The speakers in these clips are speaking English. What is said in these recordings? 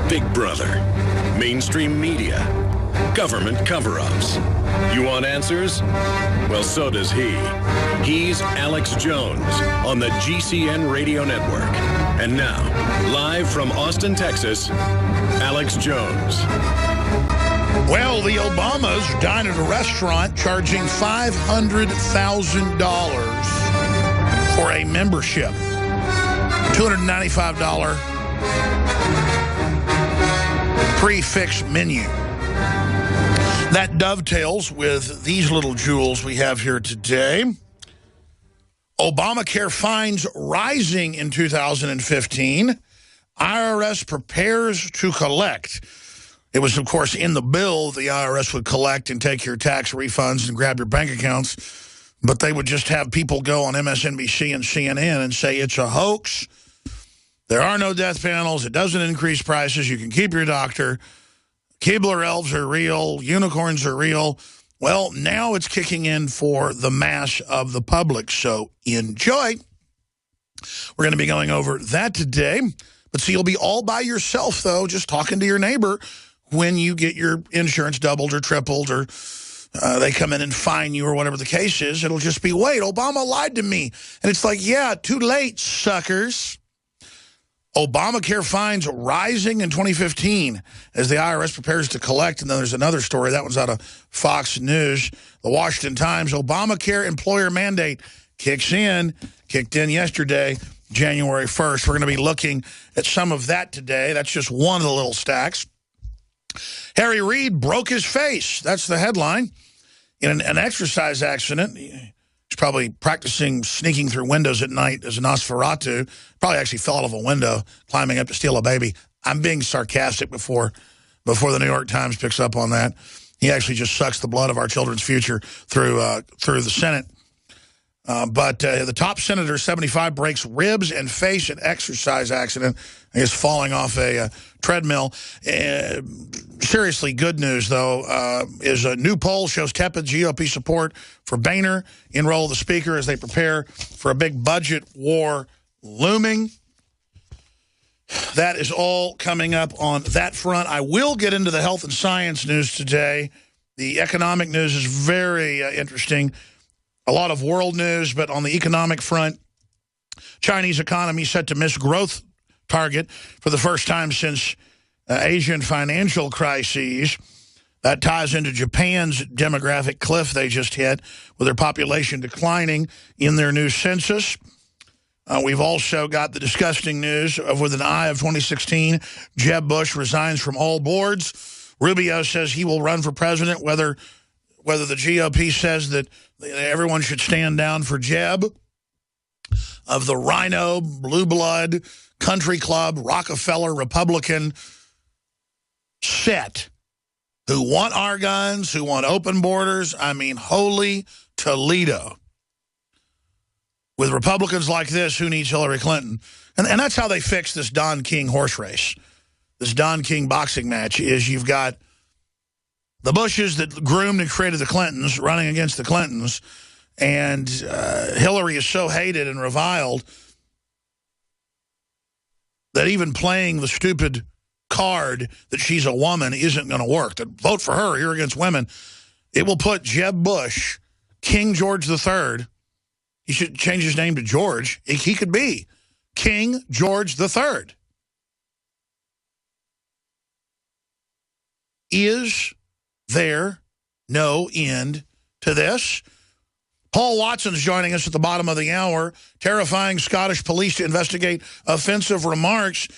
Big Brother, mainstream media, government cover-ups. You want answers? Well, so does he. He's Alex Jones on the GCN Radio Network. And now, live from Austin, Texas, Alex Jones. Well, the Obamas dine at a restaurant charging $500,000 for a membership. $295 prefix menu. That dovetails with these little jewels we have here today. Obamacare fines rising in 2015. IRS prepares to collect. It was, of course, in the bill the IRS would collect and take your tax refunds and grab your bank accounts. But they would just have people go on MSNBC and CNN and say it's a hoax. There are no death panels. It doesn't increase prices. You can keep your doctor. Keebler elves are real. Unicorns are real. Well, now it's kicking in for the mass of the public. So enjoy. We're going to be going over that today. But see, you'll be all by yourself, though, just talking to your neighbor when you get your insurance doubled or tripled or they come in and fine you or whatever the case is. It'll just be, wait, Obama lied to me. And it's like, yeah, too late, suckers. Obamacare fines rising in 2015 as the IRS prepares to collect. And then there's another story. That one's out of Fox News. The Washington Times, Obamacare employer mandate kicked in yesterday, January 1st. We're going to be looking at some of that today. That's just one of the little stacks. Harry Reid broke his face. That's the headline. In an exercise accident. He's probably practicing sneaking through windows at night as a Nosferatu. Probably actually fell out of a window, climbing up to steal a baby. I'm being sarcastic before the New York Times picks up on that. He actually just sucks the blood of our children's future through the Senate. But the top senator, 75, breaks ribs and face in exercise accident. I guess falling off a treadmill. Seriously, good news, though, is a new poll shows tepid GOP support for Boehner in role of the speaker as they prepare for a big budget war looming. That is all coming up on that front. I will get into the health and science news today. The economic news is very interesting. A lot of world news, but on the economic front, Chinese economy set to miss growth target for the first time since Asian financial crises. That ties into Japan's demographic cliff they just hit with their population declining in their new census. We've also got the disgusting news of with an eye of 2016, Jeb Bush resigns from all boards. Rubio says he will run for president, whether the GOP says that everyone should stand down for Jeb. Of the Rhino, Blue Blood, Country Club, Rockefeller, Republican set who want our guns, who want open borders. I mean, holy Toledo. With Republicans like this, who needs Hillary Clinton? And that's how they fix this Don King horse race. This Don King boxing match is you've got the Bushes that groomed and created the Clintons running against the Clintons, and Hillary is so hated and reviled that even playing the stupid card that she's a woman isn't going to work. That vote for her, you're against women. It will put Jeb Bush, King George III, he should change his name to George. He could be King George III. Is there no end to this? Paul Watson's joining us at the bottom of the hour. Terrifying Scottish police to investigate offensive remarks.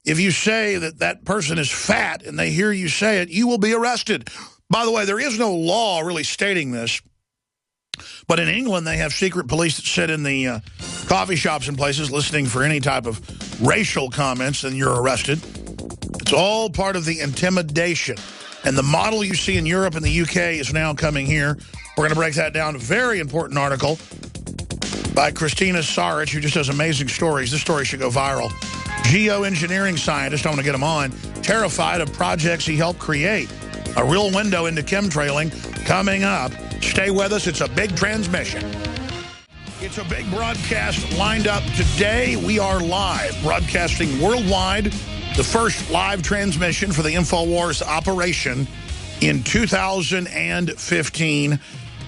If you say that person is fat and they hear you say it, you will be arrested. By the way, there is no law really stating this. But in England, they have secret police that sit in the coffee shops and places listening for any type of racial comments, and you're arrested. It's all part of the intimidation. And the model you see in Europe and the UK is now coming here. We're going to break that down. A very important article by Christina Sarich, who just does amazing stories. This story should go viral. Geoengineering scientist, I want to get him on, terrified of projects he helped create. A real window into chemtrailing coming up. Stay with us. It's a big transmission. It's a big broadcast lined up today. We are live, broadcasting worldwide The first live transmission for the InfoWars operation in 2015.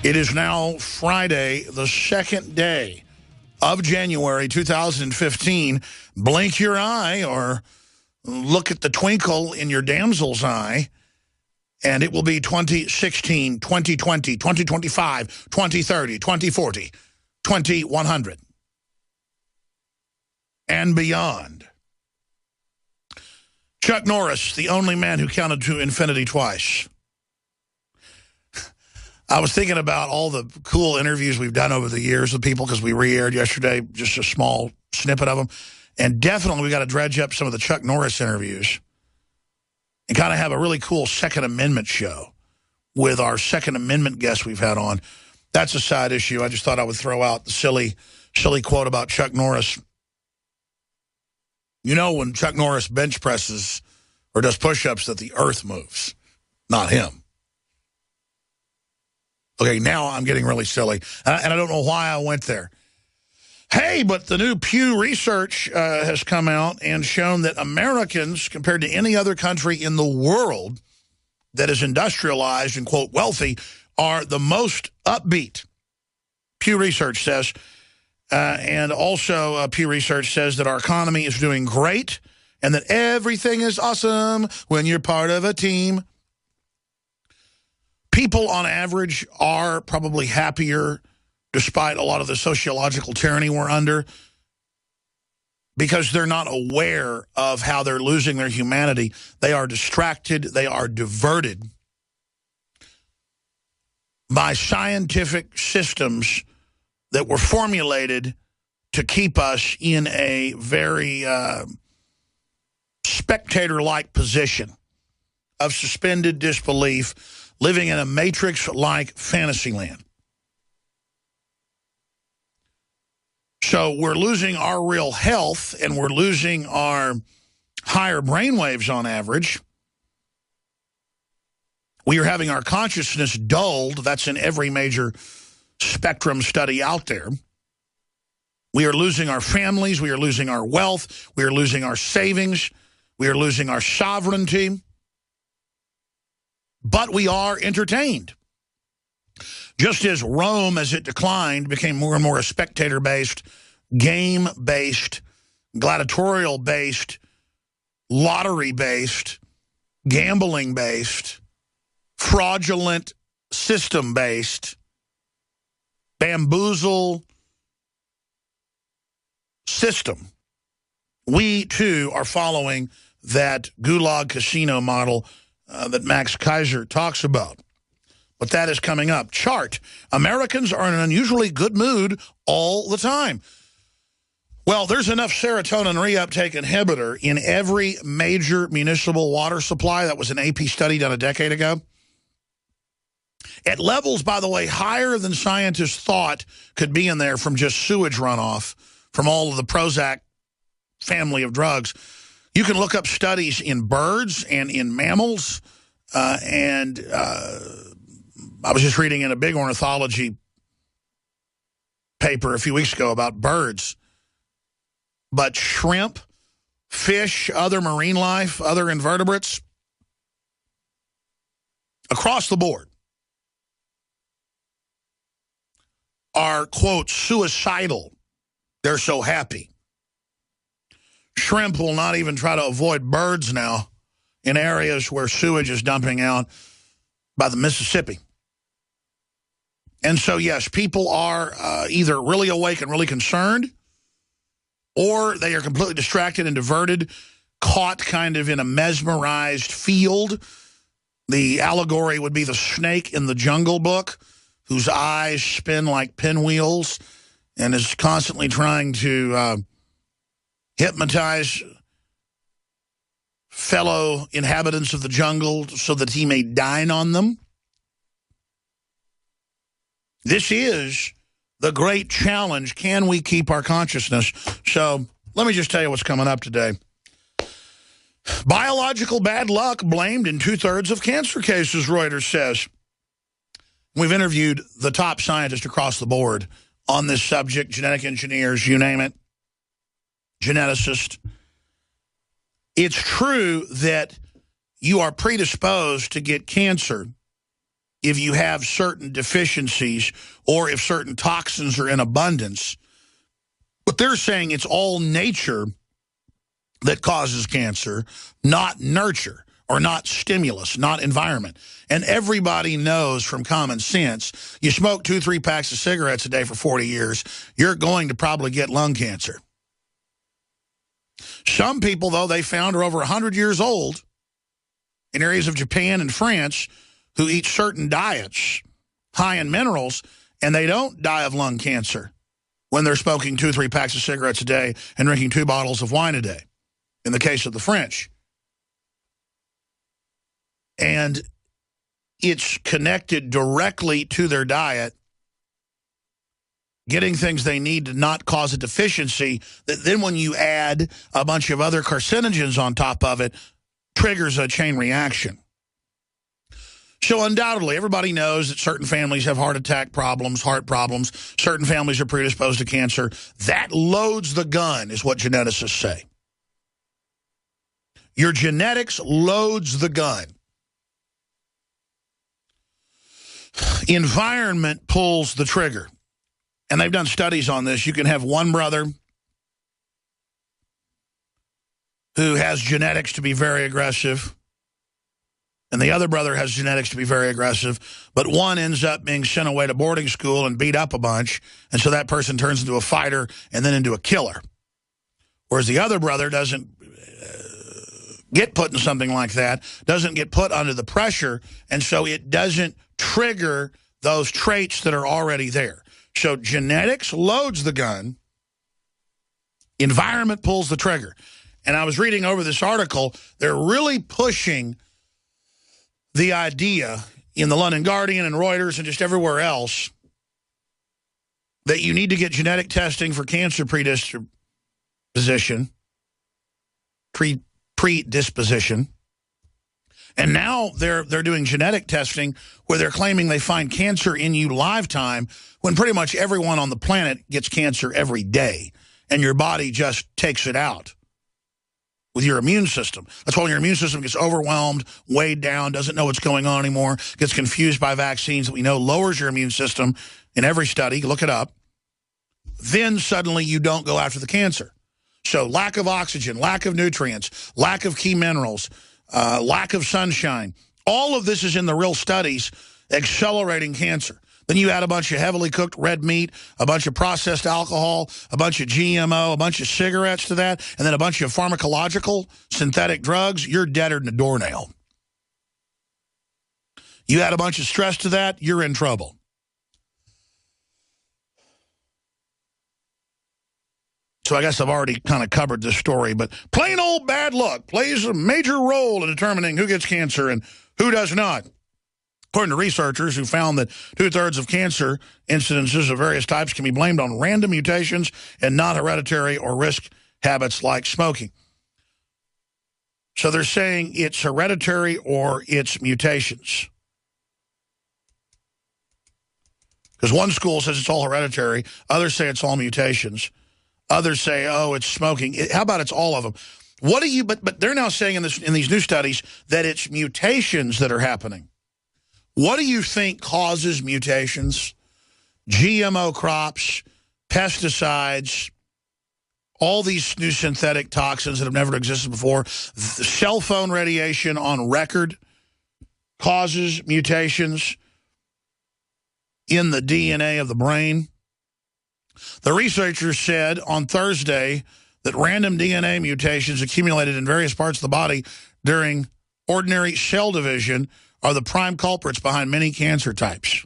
It is now Friday, the second day of January 2015. Blink your eye or look at the twinkle in your damsel's eye, and it will be 2016, 2020, 2025, 2030, 2040, 2100, and beyond. Chuck Norris, the only man who counted to infinity twice. I was thinking about all the cool interviews we've done over the years with people, because we re-aired yesterday just a small snippet of them. And definitely we got to dredge up some of the Chuck Norris interviews and kind of have a really cool Second Amendment show with our Second Amendment guests we've had on. That's a side issue. I just thought I would throw out the silly quote about Chuck Norris. You know, when Chuck Norris bench presses or does push-ups, that the earth moves, not him. Okay, now I'm getting really silly, and I don't know why I went there. Hey, but the new Pew Research has come out and shown that Americans, compared to any other country in the world that is industrialized and, quote, wealthy, are the most upbeat, Pew Research says. And also, Pew Research says that our economy is doing great and that everything is awesome when you're part of a team. People, on average, are probably happier, despite a lot of the sociological tyranny we're under, because they're not aware of how they're losing their humanity. They are distracted. They are diverted by scientific systems that were formulated to keep us in a very spectator-like position of suspended disbelief, living in a matrix-like fantasy land. So we're losing our real health, and we're losing our higher brainwaves on average. We are having our consciousness dulled. That's in every major spectrum study out there. We are losing our families. We are losing our wealth. We are losing our savings. We are losing our sovereignty. But we are entertained. Just as Rome, as it declined, became more and more a spectator-based, game-based, gladiatorial-based, lottery-based, gambling-based, fraudulent, system-based, bamboozle system. We, too, are following that gulag casino model that Max Kaiser talks about. But that is coming up. Chart. Americans are in an unusually good mood all the time. Well, there's enough serotonin reuptake inhibitor in every major municipal water supply. That was an AP study done a decade ago. At levels, by the way, higher than scientists thought could be in there from just sewage runoff from all of the Prozac family of drugs. You can look up studies in birds and in mammals. I was just reading in a big ornithology paper a few weeks ago about birds. But shrimp, fish, other marine life, other invertebrates, across the board, are, quote, suicidal. They're so happy. Shrimp will not even try to avoid birds now in areas where sewage is dumping out by the Mississippi. And so, yes, people are either really awake and really concerned, or they are completely distracted and diverted, caught kind of in a mesmerized field. The allegory would be the snake in the Jungle Book, whose eyes spin like pinwheels and is constantly trying to hypnotize fellow inhabitants of the jungle so that he may dine on them. This is the great challenge. Can we keep our consciousness? So let me just tell you what's coming up today. Biological bad luck blamed in 2/3 of cancer cases, Reuters says. We've interviewed the top scientists across the board on this subject, genetic engineers, you name it, geneticists. It's true that you are predisposed to get cancer if you have certain deficiencies or if certain toxins are in abundance. But they're saying it's all nature that causes cancer, not nurture or not stimulus, not environment. And everybody knows from common sense, you smoke 2-3 packs of cigarettes a day for 40 years, you're going to probably get lung cancer. Some people, though, they found are over 100 years old in areas of Japan and France who eat certain diets high in minerals, and they don't die of lung cancer when they're smoking 2-3 packs of cigarettes a day and drinking 2 bottles of wine a day, in the case of the French. And it's connected directly to their diet, getting things they need to not cause a deficiency, that then when you add a bunch of other carcinogens on top of it, triggers a chain reaction. So undoubtedly, everybody knows that certain families have heart attack problems, heart problems. Certain families are predisposed to cancer. That loads the gun, is what geneticists say. Your genetics loads the gun. Environment pulls the trigger. And they've done studies on this. You can have one brother who has genetics to be very aggressive, and the other brother has genetics to be very aggressive, but one ends up being sent away to boarding school and beat up a bunch, and so that person turns into a fighter and then into a killer. Whereas the other brother doesn't get put in something like that, doesn't get put under the pressure, and so it doesn't trigger those traits that are already there. So genetics loads the gun, environment pulls the trigger. And I was reading over this article, they're really pushing the idea in the London Guardian and Reuters and just everywhere else that you need to get genetic testing for cancer predisposition, predisposition. And now they're doing genetic testing where they're claiming they find cancer in you lifetime when pretty much everyone on the planet gets cancer every day, and your body just takes it out with your immune system. That's why when your immune system gets overwhelmed, weighed down, doesn't know what's going on anymore, gets confused by vaccines that we know lowers your immune system in every study, look it up, then suddenly you don't go after the cancer. So lack of oxygen, lack of nutrients, lack of key minerals, lack of sunshine, all of this is in the real studies accelerating cancer. Then you add a bunch of heavily cooked red meat, a bunch of processed alcohol, a bunch of GMO, a bunch of cigarettes to that, and then a bunch of pharmacological synthetic drugs, you're deader than a doornail. You add a bunch of stress to that, you're in trouble. So I guess I've already kind of covered this story, but plain old bad luck plays a major role in determining who gets cancer and who does not. According to researchers who found that 2/3 of cancer incidences of various types can be blamed on random mutations and not hereditary or risk habits like smoking. So they're saying it's hereditary or it's mutations. Because one school says it's all hereditary, others say it's all mutations. Others say, oh, it's smoking. How about it's all of them? What do you? But they're now saying in these new studies that it's mutations that are happening. What do you think causes mutations? GMO crops, pesticides, all these new synthetic toxins that have never existed before. The cell phone radiation on record causes mutations in the DNA of the brain. The researchers said on Thursday that random DNA mutations accumulated in various parts of the body during ordinary cell division are the prime culprits behind many cancer types.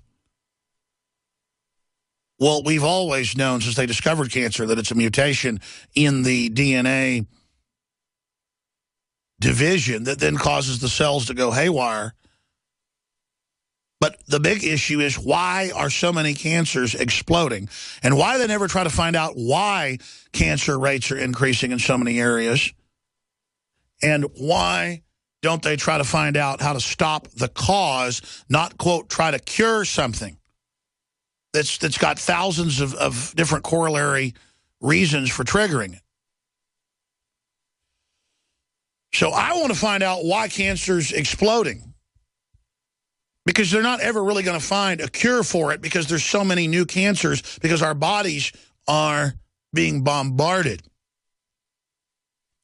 Well, we've always known since they discovered cancer that it's a mutation in the DNA division that then causes the cells to go haywire. But the big issue is why are so many cancers exploding? And why they never try to find out why cancer rates are increasing in so many areas? And why don't they try to find out how to stop the cause, not, quote, try to cure something that's got thousands of different corollary reasons for triggering it? So I want to find out why cancer's exploding. Because they're not ever really going to find a cure for it because there's so many new cancers because our bodies are being bombarded.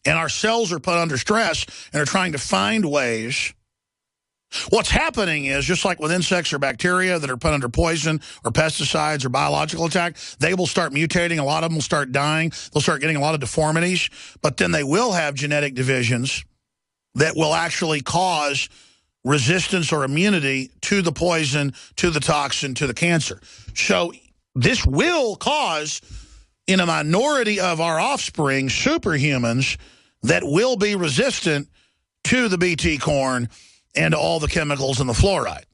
And our cells are put under stress and are trying to find ways. What's happening is, just like with insects or bacteria that are put under poison or pesticides or biological attack, they will start mutating. A lot of them will start dying. They'll start getting a lot of deformities. But then they will have genetic divisions that will actually cause resistance or immunity to the poison, to the toxin, to the cancer. So this will cause, in a minority of our offspring, superhumans that will be resistant to the BT corn and all the chemicals and the fluoride.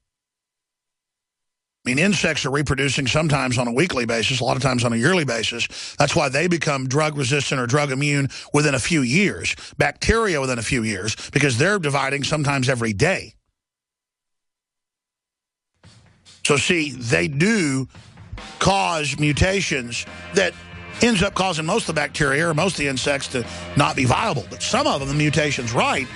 I mean, insects are reproducing sometimes on a weekly basis, a lot of times on a yearly basis. That's why they become drug resistant or drug immune within a few years. Bacteria within a few years, because they're dividing sometimes every day. So see, they do cause mutations that ends up causing most of the bacteria or most of the insects to not be viable. But some of them, the mutation's right.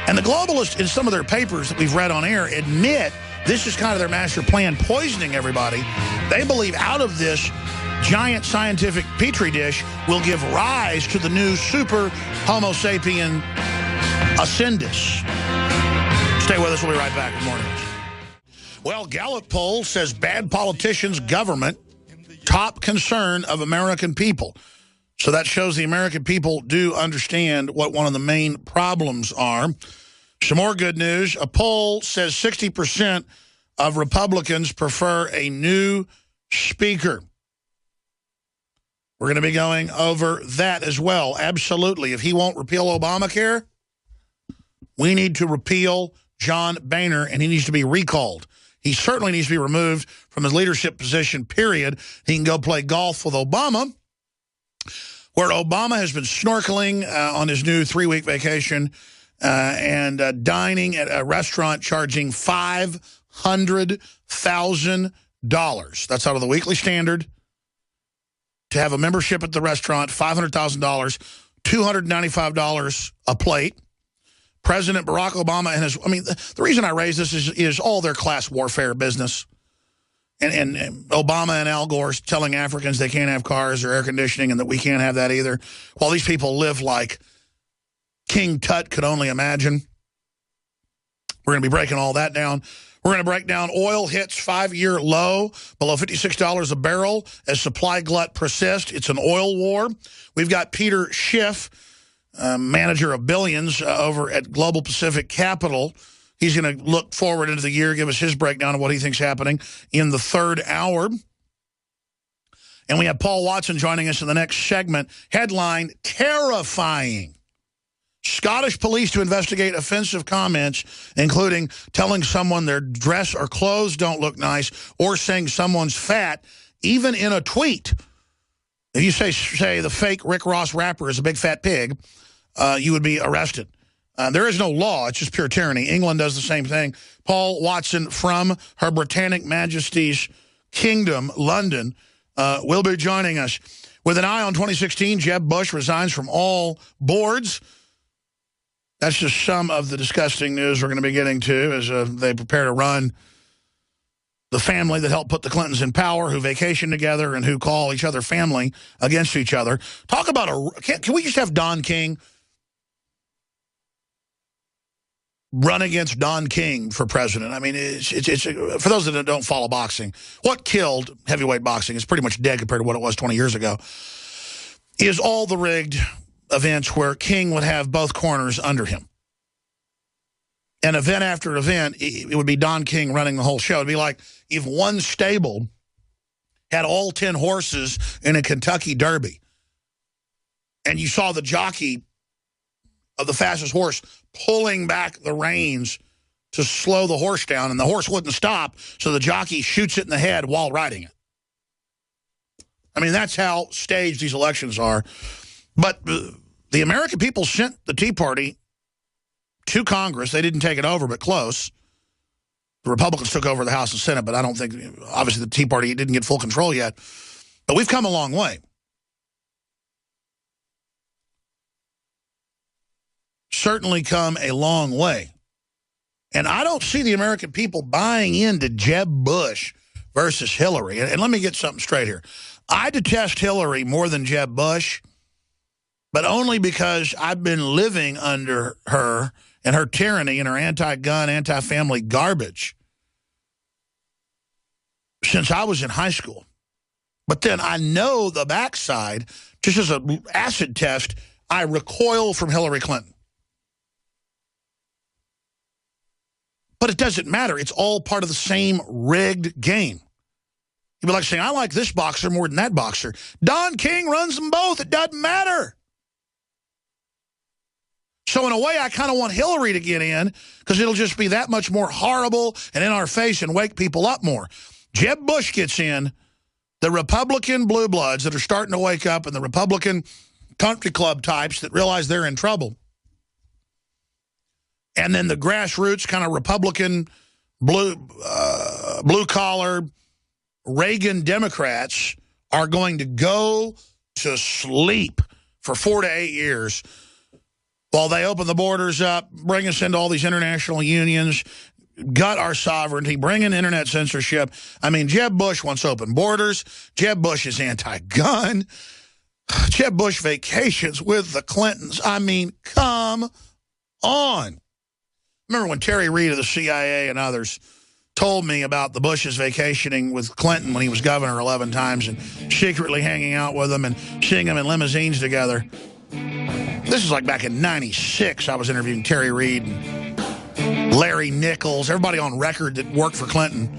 And the globalists, in some of their papers that we've read on air, admit this is kind of their master plan, poisoning everybody. They believe out of this giant scientific petri dish will give rise to the new super Homo sapien ascendus. Stay with us. We'll be right back. Good morning. Well, Gallup poll says bad politicians, government, top concern of American people. So that shows the American people do understand what one of the main problems are. Some more good news. A poll says 60% of Republicans prefer a new speaker. We're going to be going over that as well. Absolutely. If he won't repeal Obamacare, we need to repeal John Boehner, and he needs to be recalled. He certainly needs to be removed from his leadership position, period. He can go play golf with Obama, where Obama has been snorkeling on his new 3-week vacation and dining at a restaurant charging $500,000. That's out of the Weekly Standard. To have a membership at the restaurant, $500,000, $295 a plate. President Barack Obama and his, I mean, the reason I raise this is all their class warfare business. And Obama and Al Gore telling Africans they can't have cars or air conditioning and that we can't have that either. While these people live like King Tut could only imagine. We're going to be breaking all that down. We're going to break down oil hits 5-year low, below $56 a barrel as supply glut persists. It's an oil war. We've got Peter Schiff, manager of billions over at Global Pacific Capital. He's going to look forward into the year, give us his breakdown of what he thinks happening in the third hour. And we have Paul Watson joining us in the next segment. Headline, terrifying. Scottish police to investigate offensive comments, including telling someone their dress or clothes don't look nice or saying someone's fat, even in a tweet. If you say the fake Rick Ross rapper is a big fat pig, you would be arrested. There is no law. It's just pure tyranny. England does the same thing. Paul Watson from Her Britannic Majesty's Kingdom, London, will be joining us. With an eye on 2016, Jeb Bush resigns from all boards. That's just some of the disgusting news we're going to be getting to as they prepare to run the family that helped put the Clintons in power, who vacation together and who call each other family against each other. Talk about can we just have Don King run against Don King for president? I mean, it's for those that don't follow boxing, what killed heavyweight boxing is pretty much dead compared to what it was 20 years ago, is all the rigged events where King would have both corners under him. And event after event, it would be Don King running the whole show. It'd be like if one stable had all 10 horses in a Kentucky Derby, and you saw the jockey of the fastest horse pulling back the reins to slow the horse down, and the horse wouldn't stop, so the jockey shoots it in the head while riding it. I mean, that's how staged these elections are. But the American people sent the Tea Party to Congress. They didn't take it over, but close. The Republicans took over the House and Senate, but I don't think, obviously, the Tea Party didn't get full control yet. But we've come a long way. certainly come a long way. And I don't see the American people buying into Jeb Bush versus Hillary. And let me get something straight here. I detest Hillary more than Jeb Bush, but only because I've been living under her and her tyranny and her anti-gun, anti-family garbage since I was in high school. But then I know the backside. Just as an acid test, I recoil from Hillary Clinton. But it doesn't matter. It's all part of the same rigged game. You'd be like saying, I like this boxer more than that boxer. Don King runs them both. It doesn't matter. So in a way, I kind of want Hillary to get in because it'll just be that much more horrible and in our face and wake people up more. Jeb Bush gets in, the Republican blue bloods that are starting to wake up and the Republican country club types that realize they're in trouble. And then the grassroots kind of Republican blue-collar Reagan Democrats are going to go to sleep for 4 to 8 years while they open the borders up, bring us into all these international unions, gut our sovereignty, bring in internet censorship. I mean, Jeb Bush wants open borders. Jeb Bush is anti-gun. Jeb Bush vacations with the Clintons. I mean, come on. Remember when Terry Reid of the CIA and others told me about the Bushes vacationing with Clinton when he was governor 11 times and secretly hanging out with him and seeing them in limousines together. This is like back in '96. I was interviewing Terry Reid and Larry Nichols, everybody on record that worked for Clinton.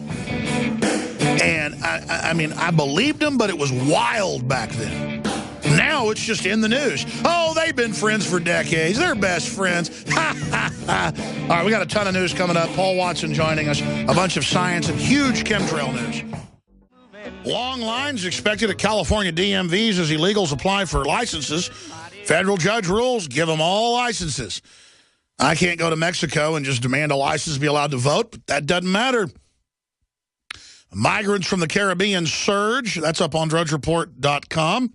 And, I mean, I believed him, but it was wild back then. Now it's just in the news. Oh, they've been friends for decades. They're best friends. Ha, ha, ha. All right, we got a ton of news coming up. Paul Watson joining us. A bunch of science and huge chemtrail news. Long lines expected at California DMVs as illegals apply for licenses. Federal judge rules, give them all licenses. I can't go to Mexico and just demand a license to be allowed to vote, but that doesn't matter. Migrants from the Caribbean surge. That's up on drudgereport.com.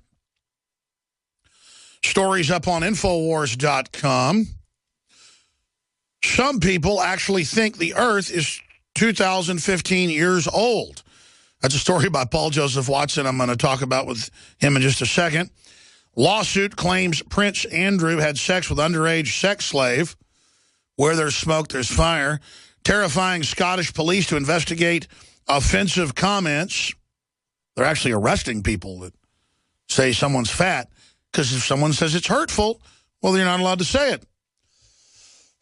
Stories up on Infowars.com. Some people actually think the Earth is 2015 years old. That's a story by Paul Joseph Watson I'm going to talk about with him in just a second. Lawsuit claims Prince Andrew had sex with underage sex slave. Where there's smoke, there's fire. Terrifying Scottish police to investigate offensive comments. They're actually arresting people that say someone's fat. Because if someone says it's hurtful, well, you're not allowed to say it.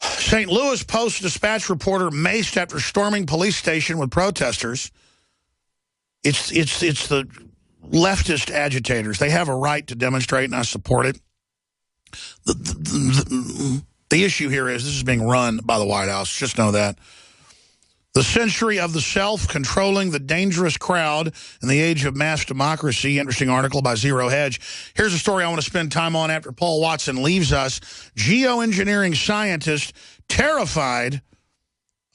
St. Louis Post-Dispatch reporter maced after storming police station with protesters. It's the leftist agitators. They have a right to demonstrate, and I support it. The issue here is this is being run by the White House. Just know that. The century of the self, controlling the dangerous crowd in the age of mass democracy. Interesting article by Zero Hedge. Here's a story I want to spend time on after Paul Watson leaves us. Geoengineering scientist terrified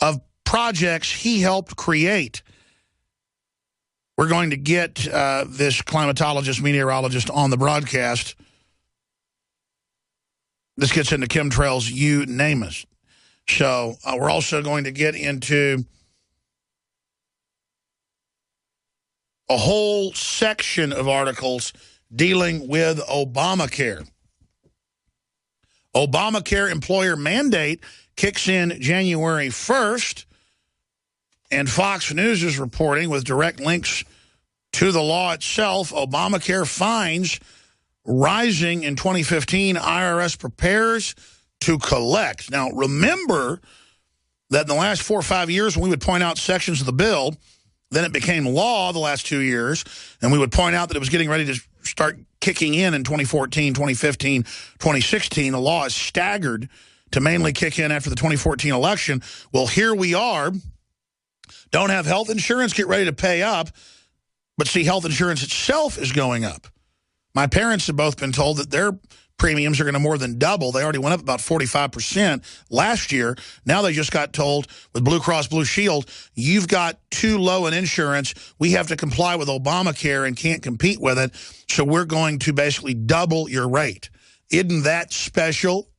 of projects he helped create. We're going to get this climatologist, meteorologist on the broadcast. This gets into chemtrails, you name it. So we're also going to get into a whole section of articles dealing with Obamacare. Obamacare employer mandate kicks in January 1st, and Fox News is reporting with direct links to the law itself. Obamacare fines rising in 2015. IRS prepares to collect. Now, remember that in the last 4 or 5 years when we would point out sections of the bill, then it became law the last 2 years, and we would point out that it was getting ready to start kicking in 2014, 2015, 2016. The law is staggered to mainly kick in after the 2014 election. Well, here we are. Don't have health insurance, get ready to pay up, but see, health insurance itself is going up. My parents have both been told that their premiums are going to more than double. They already went up about 45% last year. Now they just got told with Blue Cross Blue Shield, you've got too low an insurance. We have to comply with Obamacare and can't compete with it. So we're going to basically double your rate. Isn't that special?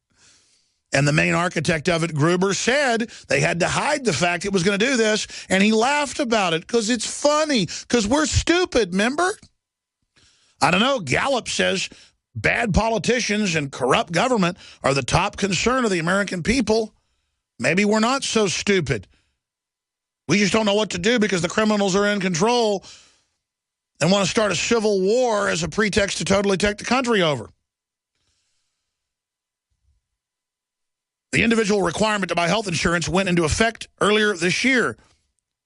And the main architect of it, Gruber, said they had to hide the fact it was going to do this, and he laughed about it because it's funny, because we're stupid, remember? I don't know. Gallup says bad politicians and corrupt government are the top concern of the American people. Maybe we're not so stupid. We just don't know what to do because the criminals are in control and want to start a civil war as a pretext to totally take the country over. The individual requirement to buy health insurance went into effect earlier this year.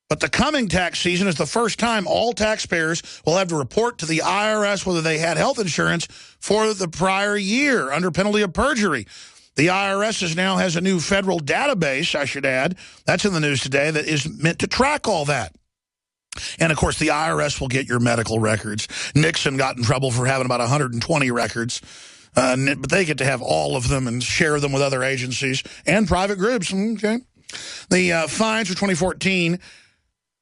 But the coming tax season is the first time all taxpayers will have to report to the IRS whether they had health insurance for the prior year under penalty of perjury. The IRS now has a new federal database, I should add, that's in the news today, that is meant to track all that. And, of course, the IRS will get your medical records. Nixon got in trouble for having about 120 records. But they get to have all of them and share them with other agencies and private groups. Okay. The fines for 2014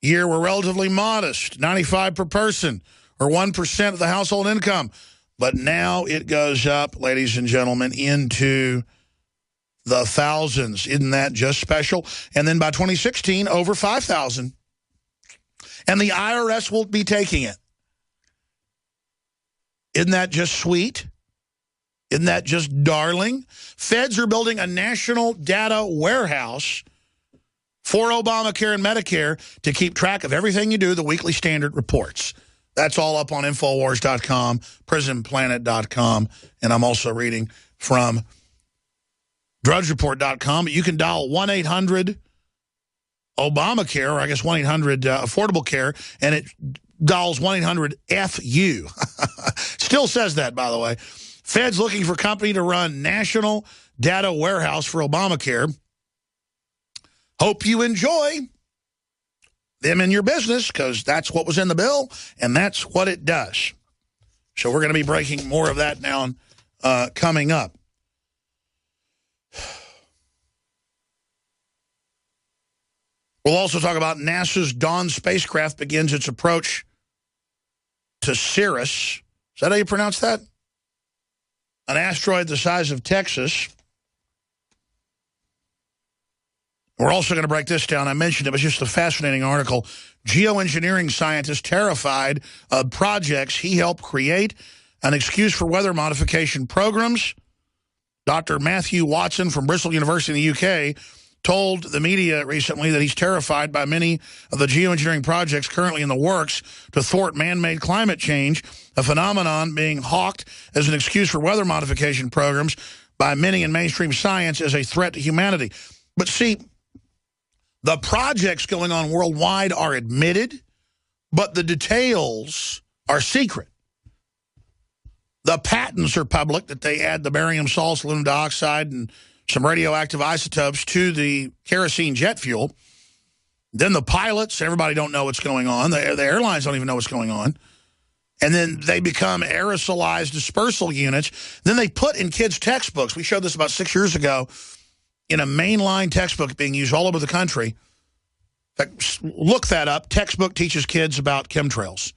year were relatively modest, $95 per person, or 1% of the household income. But now it goes up, ladies and gentlemen, into the thousands. Isn't that just special? And then by 2016, over 5,000. And the IRS will be taking it. Isn't that just sweet? Isn't that just darling? Feds are building a national data warehouse for Obamacare and Medicare to keep track of everything you do, the weekly standard reports. That's all up on Infowars.com, PrisonPlanet.com, and I'm also reading from DrudgeReport.com. You can dial 1-800-Obamacare, or I guess 1-800-Affordable Care, and it dials 1-800-FU. Still says that, by the way. Fed's looking for company to run national data warehouse for Obamacare. Hope you enjoy them in your business, because that's what was in the bill, and that's what it does. So we're going to be breaking more of that down coming up. We'll also talk about NASA's Dawn spacecraft begins its approach to Ceres. Is that how you pronounce that? An asteroid the size of Texas. We're also going to break this down. I mentioned it was just a fascinating article. Geoengineering scientist terrified of projects he helped create, an excuse for weather modification programs. Dr. Matthew Watson from Bristol University in the UK told the media recently that he's terrified by many of the geoengineering projects currently in the works to thwart man-made climate change, a phenomenon being hawked as an excuse for weather modification programs by many in mainstream science as a threat to humanity. But see, the projects going on worldwide are admitted, but the details are secret. The patents are public, that they add the barium salts, aluminum dioxide, and some radioactive isotopes to the kerosene jet fuel. Then the pilots, everybody don't know what's going on. The airlines don't even know what's going on. And then they become aerosolized dispersal units. Then they put in kids' textbooks. We showed this about 6 years ago in a mainline textbook being used all over the country. In fact, look that up. Textbook teaches kids about chemtrails,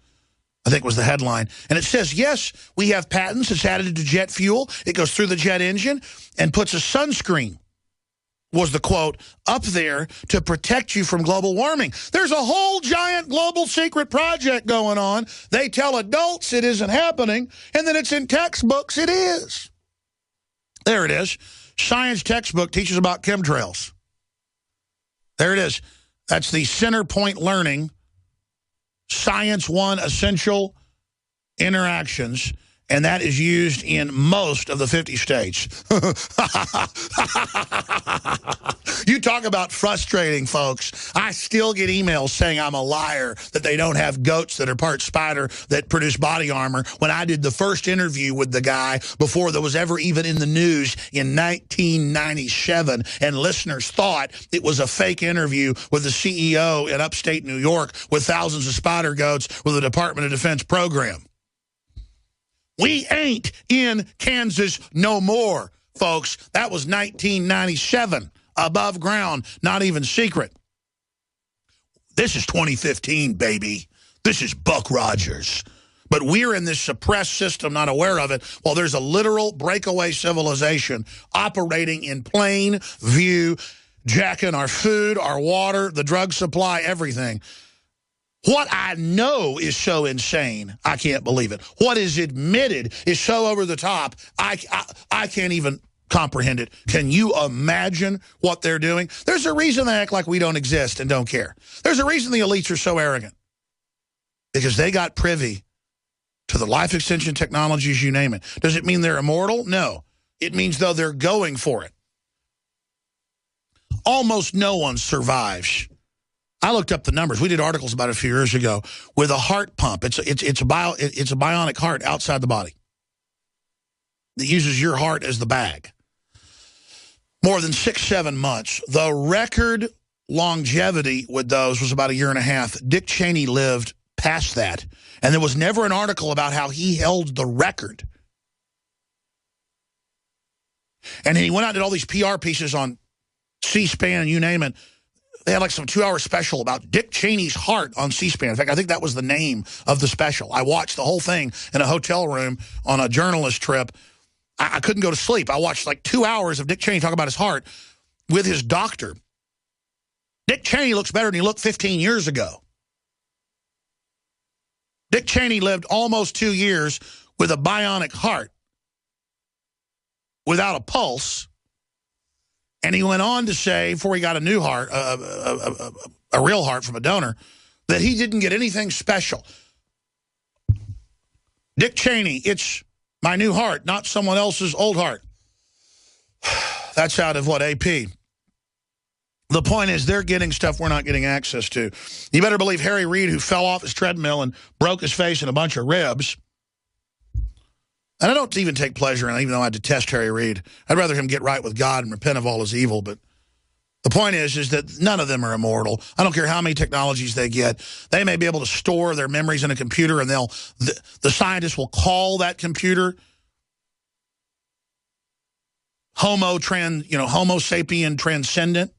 I think was the headline. And it says, yes, we have patents. It's added to jet fuel. It goes through the jet engine and puts a sunscreen, was the quote, up there to protect you from global warming. There's a whole giant global secret project going on. They tell adults it isn't happening, and then it's in textbooks. It is. There it is. Science textbook teaches about chemtrails. There it is. That's the Center Point Learning Science 1 Essential Interactions, and that is used in most of the 50 states. You talk about frustrating, folks. I still get emails saying I'm a liar, that they don't have goats that are part spider that produce body armor, when I did the first interview with the guy before there was ever even in the news in 1997, and listeners thought it was a fake interview with the CEO in upstate New York with thousands of spider goats with a Department of Defense program. We ain't in Kansas no more, folks. That was 1997. Above ground, not even secret. This is 2015, baby. This is Buck Rogers. But we're in this suppressed system, not aware of it, while there's a literal breakaway civilization operating in plain view, jacking our food, our water, the drug supply, everything. What I know is so insane, I can't believe it. What is admitted is so over the top, I can't even comprehend it. Can you imagine what they're doing? There's a reason they act like we don't exist and don't care. There's a reason the elites are so arrogant. Because they got privy to the life extension technologies, you name it. Does it mean they're immortal? No. It means, though, they're going for it. Almost no one survives. I looked up the numbers. We did articles about it a few years ago with a heart pump. It's a bionic heart outside the body that uses your heart as the bag. More than 6-7 months. The record longevity with those was about 1.5 years. Dick Cheney lived past that. And there was never an article about how he held the record. And he went out and did all these PR pieces on C-SPAN and you name it. They had like some 2-hour special about Dick Cheney's heart on C-SPAN. In fact, I think that was the name of the special. I watched the whole thing in a hotel room on a journalist trip. I couldn't go to sleep. I watched like 2 hours of Dick Cheney talk about his heart with his doctor. Dick Cheney looks better than he looked 15 years ago. Dick Cheney lived almost 2 years with a bionic heart without a pulse. And he went on to say, before he got a new heart, a real heart from a donor, that he didn't get anything special. Dick Cheney, it's my new heart, not someone else's old heart. That's out of what, AP? The point is they're getting stuff we're not getting access to. You better believe Harry Reid, who fell off his treadmill and broke his face and a bunch of ribs. And I don't even take pleasure in it, even though I detest Harry Reid. I'd rather him get right with God and repent of all his evil. But the point is that none of them are immortal. I don't care how many technologies they get. They may be able to store their memories in a computer, and the scientists will call that computer Homo sapien transcendent.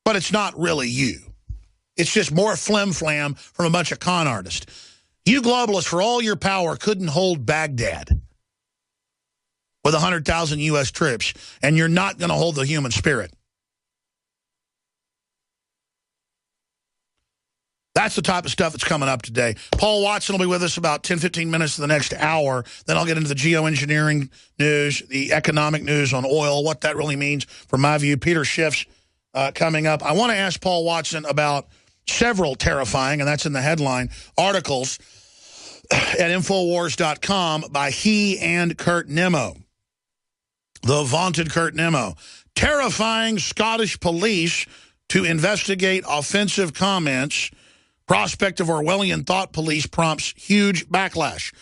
But it's not really you. It's just more flim-flam from a bunch of con artists. You globalists, for all your power, couldn't hold Baghdad with 100,000 U.S. troops, and you're not going to hold the human spirit. That's the type of stuff that's coming up today. Paul Watson will be with us about 10, 15 minutes to the next hour. Then I'll get into the geoengineering news, the economic news on oil, what that really means from my view. Peter Schiff's coming up. I want to ask Paul Watson about several terrifying, and that's in the headline, articles at Infowars.com by he and Kurt Nimmo. The vaunted Kurt Nimmo. Terrifying Scottish police to investigate offensive comments. Prospect of Orwellian thought police prompts huge backlash.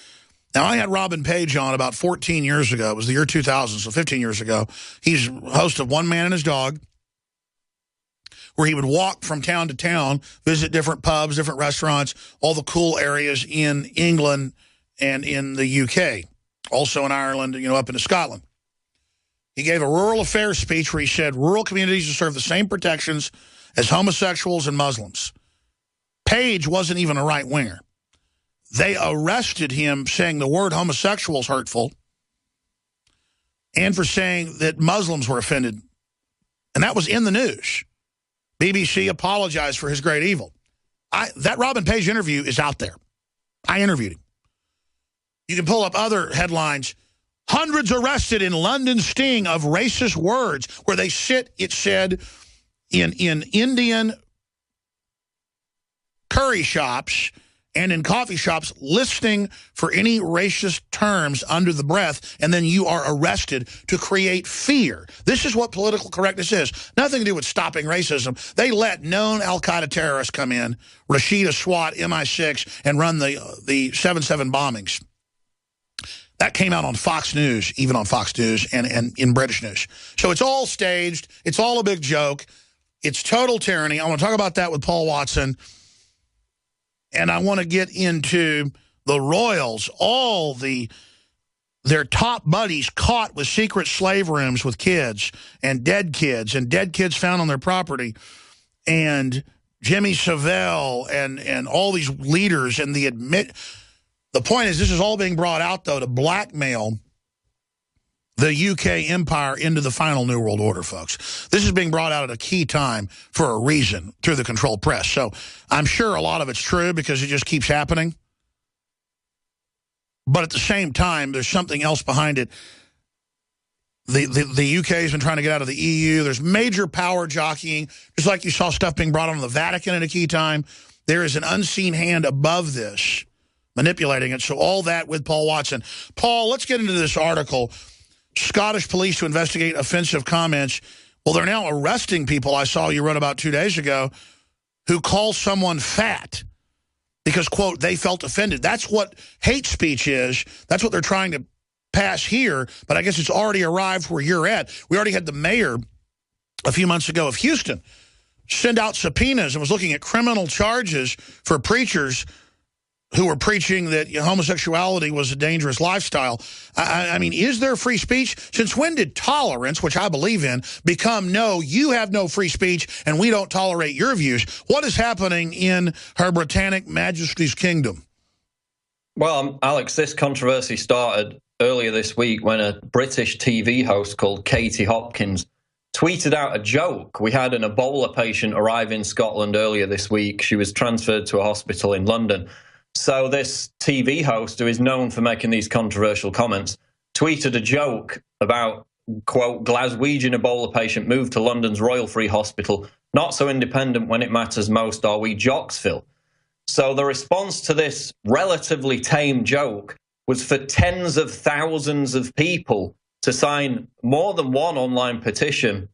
Now, I had Robin Page on about 14 years ago. It was the year 2000, so 15 years ago. He's host of One Man and His Dog, where he would walk from town to town, visit different pubs, different restaurants, all the cool areas in England and in the UK, also in Ireland, up into Scotland. He gave a rural affairs speech where he said rural communities deserve the same protections as homosexuals and Muslims. Page wasn't even a right-winger. They arrested him saying the word homosexual is hurtful and for saying that Muslims were offended. And that was in the news. BBC apologized for his great evil. That Robin Page interview is out there. I interviewed him. You can pull up other headlines. Hundreds arrested in London sting of racist words, where they sit, it said, in Indian curry shops and in coffee shops listing for any racist terms under the breath, and then you are arrested to create fear. This is what political correctness is. Nothing to do with stopping racism. They let known al-Qaeda terrorists come in, Rashida Swat, MI6, and run the 7/7 bombings. That came out on Fox News, even on Fox News and in British news. So it's all staged. It's all a big joke. It's total tyranny. I want to talk about that with Paul Watson. And I want to get into the royals, their top buddies caught with secret slave rooms with kids and dead kids found on their property. And Jimmy Savile and all these leaders and the point is this is all being brought out, though, to blackmail the UK empire into the final New World Order, folks. This is being brought out at a key time for a reason through the controlled press. So I'm sure a lot of it's true because it just keeps happening. But at the same time, there's something else behind it. The UK has been trying to get out of the EU. There's major power jockeying. Just like you saw stuff being brought on the Vatican at a key time, there is an unseen hand above this manipulating it. So all that with Paul Watson. Paul, let's get into this article. Scottish police to investigate offensive comments. Well, they're now arresting people, I saw you wrote about 2 days ago, who call someone fat because, quote, they felt offended. That's what hate speech is. That's what they're trying to pass here, but I guess it's already arrived where you're at. We already had the mayor a few months ago of Houston send out subpoenas and was looking at criminal charges for preachers who were preaching that homosexuality was a dangerous lifestyle. I mean, is there free speech? Since when did tolerance, which I believe in, become no, you have no free speech and we don't tolerate your views? What is happening in Her Britannic Majesty's Kingdom? Well, Alex, this controversy started earlier this week when a British TV host called Katie Hopkins tweeted out a joke. We had an Ebola patient arrive in Scotland earlier this week. She was transferred to a hospital in London. So this TV host, who is known for making these controversial comments, tweeted a joke about, quote, Glaswegian Ebola patient moved to London's Royal Free Hospital. Not so independent when it matters most, are we, Jocksville? So the response to this relatively tame joke was for tens of thousands of people to sign more than one online petition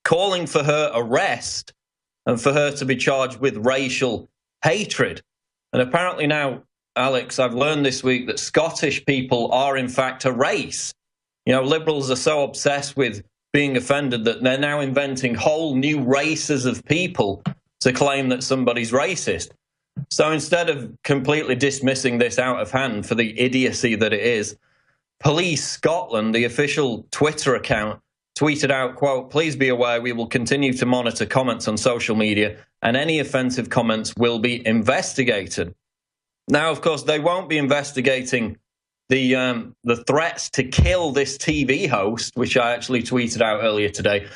calling for her arrest and for her to be charged with racial hatred. And apparently now, Alex, I've learned this week that Scottish people are in fact a race. Liberals are so obsessed with being offended that they're now inventing whole new races of people to claim that somebody's racist. So instead of completely dismissing this out of hand for the idiocy that it is, Police Scotland, the official Twitter account, tweeted out, quote, please be aware we will continue to monitor comments on social media and any offensive comments will be investigated. Now, of course, they won't be investigating the threats to kill this TV host, which I actually tweeted out earlier today.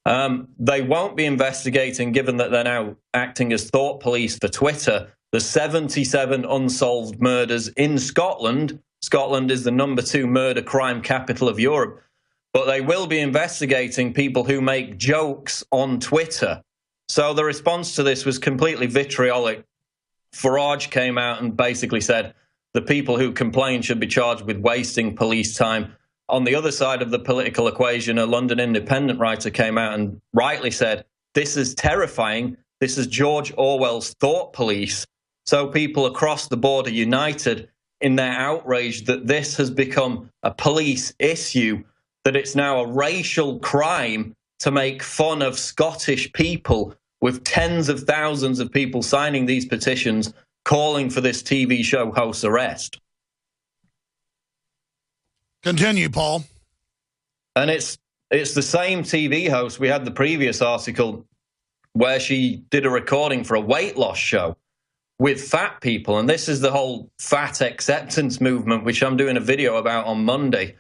They won't be investigating, given that they're now acting as thought police for Twitter, the 77 unsolved murders in Scotland. Scotland is the #2 murder crime capital of Europe. But they will be investigating people who make jokes on Twitter. So the response to this was completely vitriolic. Farage came out and basically said the people who complain should be charged with wasting police time. On the other side of the political equation, a London Independent writer came out and rightly said, this is terrifying. This is George Orwell's thought police. So people across the board are united in their outrage that this has become a police issue, that it's now a racial crime to make fun of Scottish people, with tens of thousands of people signing these petitions calling for this TV show host's arrest. Continue, Paul. And it's the same TV host. We had the previous article where she did a recording for a weight loss show with fat people. And this is the whole fat acceptance movement, which I'm doing a video about on Monday,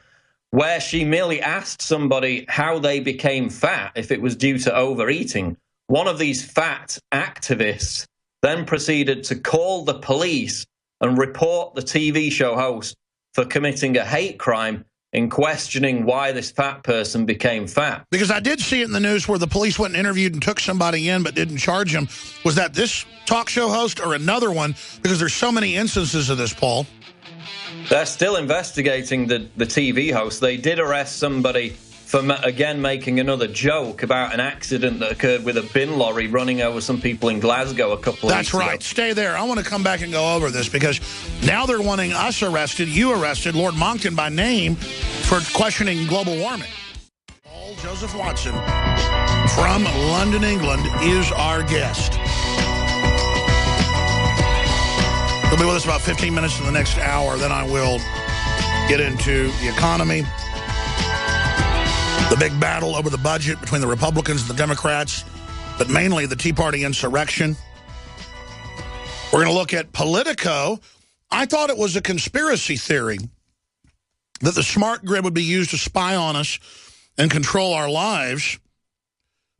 where she merely asked somebody how they became fat, if it was due to overeating. One of these fat activists then proceeded to call the police and report the TV show host for committing a hate crime in questioning why this fat person became fat. Because I did see it in the news where the police went and interviewed and took somebody in but didn't charge him. Was that this talk show host or another one? Because there's so many instances of this, Paul. They're still investigating the TV host. They did arrest somebody for, again, making another joke about an accident that occurred with a bin lorry running over some people in Glasgow a couple of weeks ago. That's right. Stay there. I want to come back and go over this because now they're wanting us arrested, you arrested, Lord Monckton by name, for questioning global warming. Paul Joseph Watson from London, England, is our guest. He'll be with us about 15 minutes in the next hour. Then I will get into the economy, the big battle over the budget between the Republicans and the Democrats, but mainly the Tea Party insurrection. We're going to look at Politico. I thought it was a conspiracy theory that the smart grid would be used to spy on us and control our lives.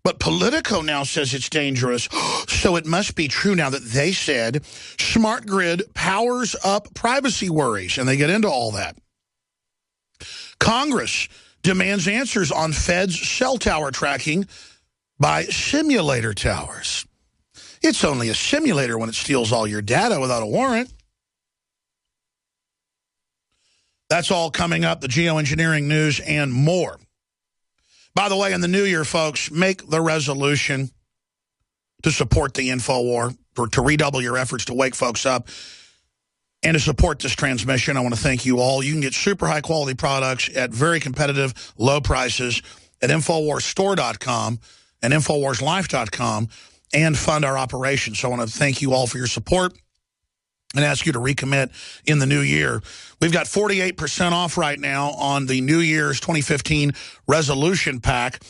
But Politico now says it's dangerous. So it must be true now that they said smart grid powers up privacy worries. And they get into all that. Congress demands answers on Fed's cell tower tracking by simulator towers. It's only a simulator when it steals all your data without a warrant. That's all coming up, the geoengineering news and more. By the way, in the new year, folks, make the resolution to support the InfoWar, or to redouble your efforts to wake folks up, and to support this transmission. I want to thank you all. You can get super high-quality products at very competitive, low prices at InfoWarsStore.com and InfoWarsLife.com and fund our operations. So I want to thank you all for your support and ask you to recommit in the new year. We've got 48% off right now on the New Year's 2015 resolution pack.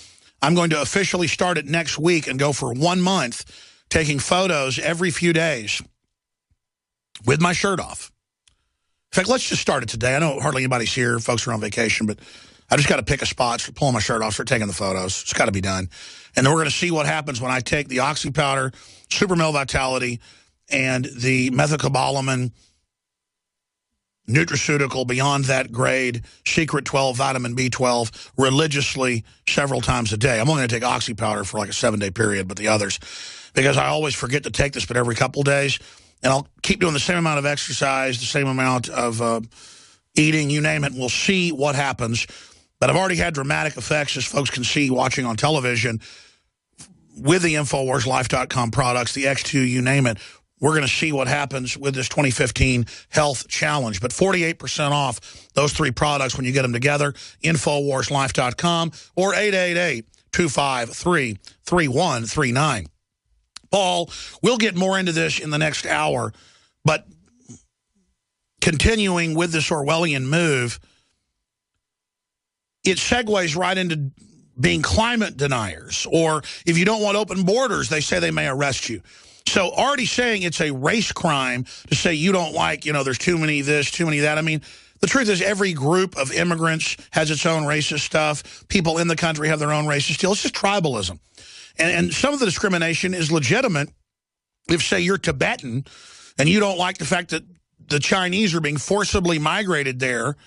I'm going to officially start it next week and go for 1 month, taking photos every few days with my shirt off. In fact, let's just start it today. I know hardly anybody's here. Folks are on vacation, but I just got to pick a spot, start pulling my shirt off, start taking the photos. It's got to be done. And then we're going to see what happens when I take the Oxy Powder, Super Male Vitality, and the methylcobalamin nutraceutical beyond that grade, Secret 12, vitamin B12, religiously several times a day. I'm only going to take Oxy Powder for like a 7-day period, but the others, because I always forget to take this, but every couple days. And I'll keep doing the same amount of exercise, the same amount of eating, you name it. We'll see what happens. But I've already had dramatic effects, as folks can see watching on television, with the InfoWarsLife.com products, the X2, you name it. We're going to see what happens with this 2015 health challenge. But 48% off those 3 products when you get them together, InfoWarsLife.com or 888-253-3139. Paul, we'll get more into this in the next hour, but continuing with this Orwellian move, it segues right into being climate deniers, or if you don't want open borders, they say they may arrest you. So already saying it's a race crime to say you don't like, there's too many this, too many that. I mean, the truth is every group of immigrants has its own racist stuff. People in the country have their own racist deal. It's just tribalism. And some of the discrimination is legitimate if, say, you're Tibetan and you don't like the fact that the Chinese are being forcibly migrated there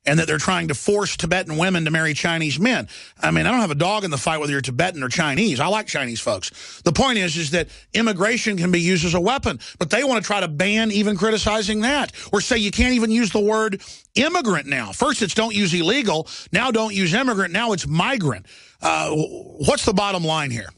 and that they're trying to force Tibetan women to marry Chinese men. I mean, I don't have a dog in the fight whether you're Tibetan or Chinese. I like Chinese folks. The point is that immigration can be used as a weapon, but they want to try to ban even criticizing that, or say you can't even use the word immigrant now. First it's don't use illegal, now don't use immigrant, now it's migrant. What's the bottom line here?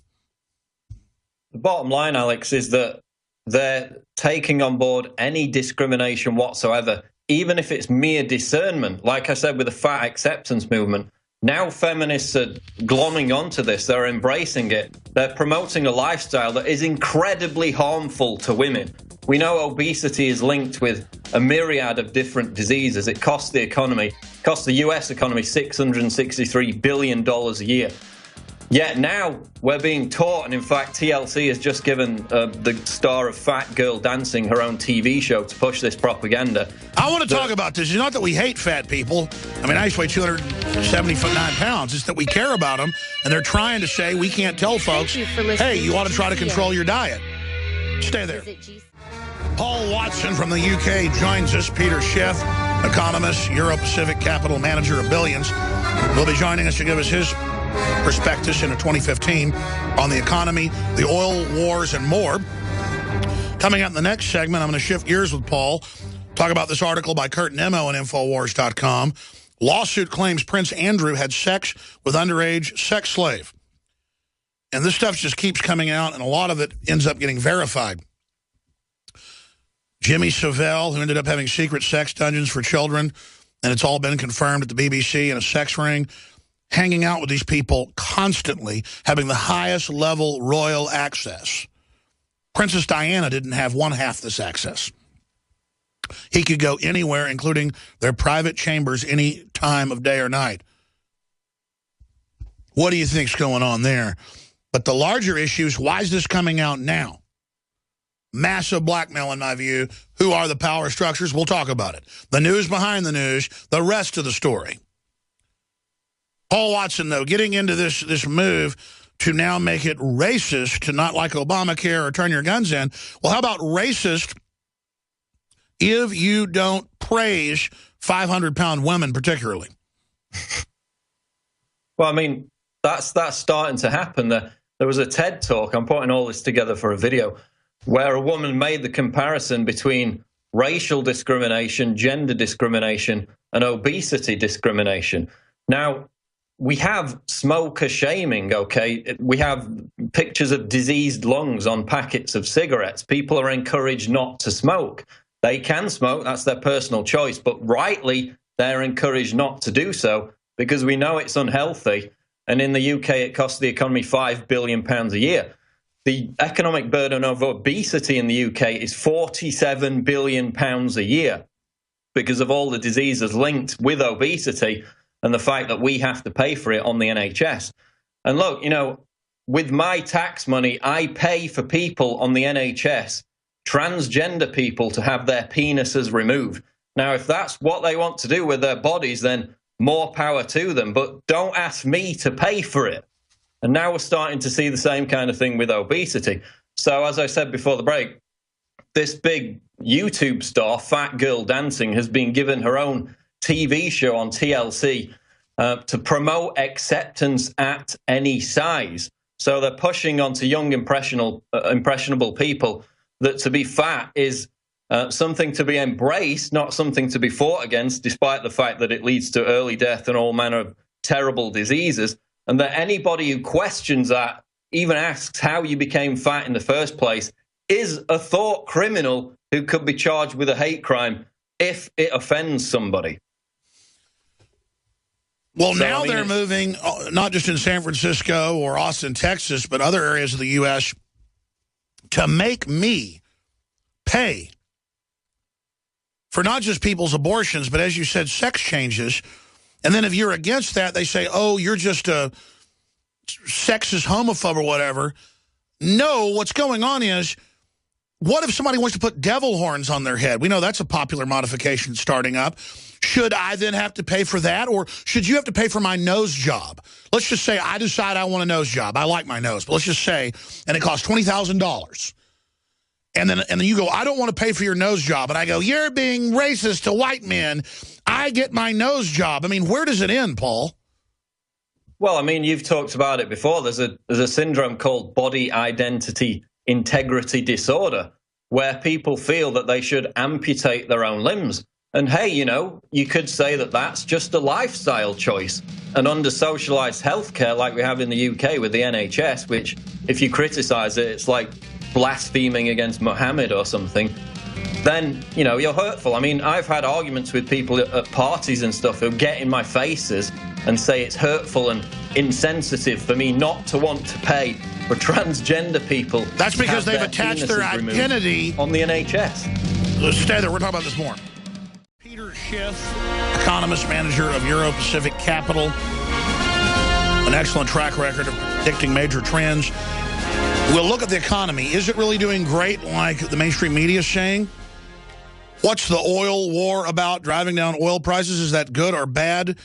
The bottom line, Alex, is that they're taking on board any discrimination whatsoever, even if it's mere discernment. Like I said, with the fat acceptance movement, now feminists are glomming onto this. They're embracing it. They're promoting a lifestyle that is incredibly harmful to women. We know obesity is linked with a myriad of different diseases. It costs the U.S. economy $663 billion a year. Yet now we're being taught, and in fact TLC has just given the star of Fat Girl Dancing her own TV show to push this propaganda. I want to talk about this. It's not that we hate fat people. I mean, I used to weigh 279 pounds. It's that we care about them, and they're trying to say we can't tell folks, hey, you ought to try to control your diet. Stay there. Paul Watson from the UK joins us. Peter Schiff, economist, Euro-Pacific Capital Manager of Billions, will be joining us to give us his prospectus into 2015 on the economy, the oil wars, and more. Coming up in the next segment, I'm going to shift gears with Paul, talk about this article by Kurt Nemo on Infowars.com. Lawsuit claims Prince Andrew had sex with underage sex slave. And this stuff just keeps coming out, and a lot of it ends up getting verified. Jimmy Savile, who ended up having secret sex dungeons for children, and it's all been confirmed at the BBC in a sex ring, hanging out with these people constantly, having the highest level royal access. Princess Diana didn't have one half this access. He could go anywhere, including their private chambers, any time of day or night. What do you think's going on there? But the larger issue is, why is this coming out now? Massive blackmail, in my view. Who are the power structures? We'll talk about it. The news behind the news, the rest of the story. Paul Watson, though, getting into this move to now make it racist, to not like Obamacare or turn your guns in. Well, how about racist if you don't praise 500-pound women particularly? Well, I mean, that's starting to happen. There was a TED Talk, I'm putting all this together for a video, where a woman made the comparison between racial discrimination, gender discrimination, and obesity discrimination. Now, we have smoker shaming, okay? We have pictures of diseased lungs on packets of cigarettes. People are encouraged not to smoke. They can smoke, that's their personal choice, but rightly, they're encouraged not to do so because we know it's unhealthy. And in the UK, it costs the economy £5 billion a year. The economic burden of obesity in the UK is £47 billion a year because of all the diseases linked with obesity and the fact that we have to pay for it on the NHS. And look, you know, with my tax money, I pay for people on the NHS, transgender people, to have their penises removed. Now, if that's what they want to do with their bodies, then more power to them. But don't ask me to pay for it. And now we're starting to see the same kind of thing with obesity. So as I said before the break, this big YouTube star, Fat Girl Dancing, has been given her own TV show on TLC to promote acceptance at any size. So they're pushing onto young, impressionable people that to be fat is something to be embraced, not something to be fought against, despite the fact that it leads to early death and all manner of terrible diseases. And that anybody who questions that, even asks how you became fat in the first place, is a thought criminal who could be charged with a hate crime if it offends somebody. Well, so, now they're moving, not just in San Francisco or Austin, Texas, but other areas of the U.S., to make me pay for not just people's abortions, but as you said, sex changes. And then if you're against that, they say, oh, you're just a sexist homophobe or whatever. No, what's going on is, what if somebody wants to put devil horns on their head? We know that's a popular modification starting up. Should I then have to pay for that? Or should you have to pay for my nose job? Let's just say I decide I want a nose job. I like my nose, but let's just say, and it costs $20,000. And then you go, I don't want to pay for your nose job. And I go, you're being racist to white men. I get my nose job. I mean, where does it end, Paul? Well, I mean, you've talked about it before. There's a syndrome called body identity integrity disorder, where people feel that they should amputate their own limbs. And hey, you know, you could say that that's just a lifestyle choice. And under socialised healthcare like we have in the UK with the NHS, which if you criticise it, it's like blaspheming against Muhammad or something, then, you know, you're hurtful. I mean, I've had arguments with people at parties and stuff who get in my faces and say it's hurtful and insensitive for me not to want to pay for transgender people. That's because they've attached their identity on the NHS. Let's stay there. We're talking about this more. Schiff, economist, manager of Euro-Pacific Capital, an excellent track record of predicting major trends. We'll look at the economy. Is it really doing great like the mainstream media is saying? What's the oil war about, driving down oil prices? Is that good or bad?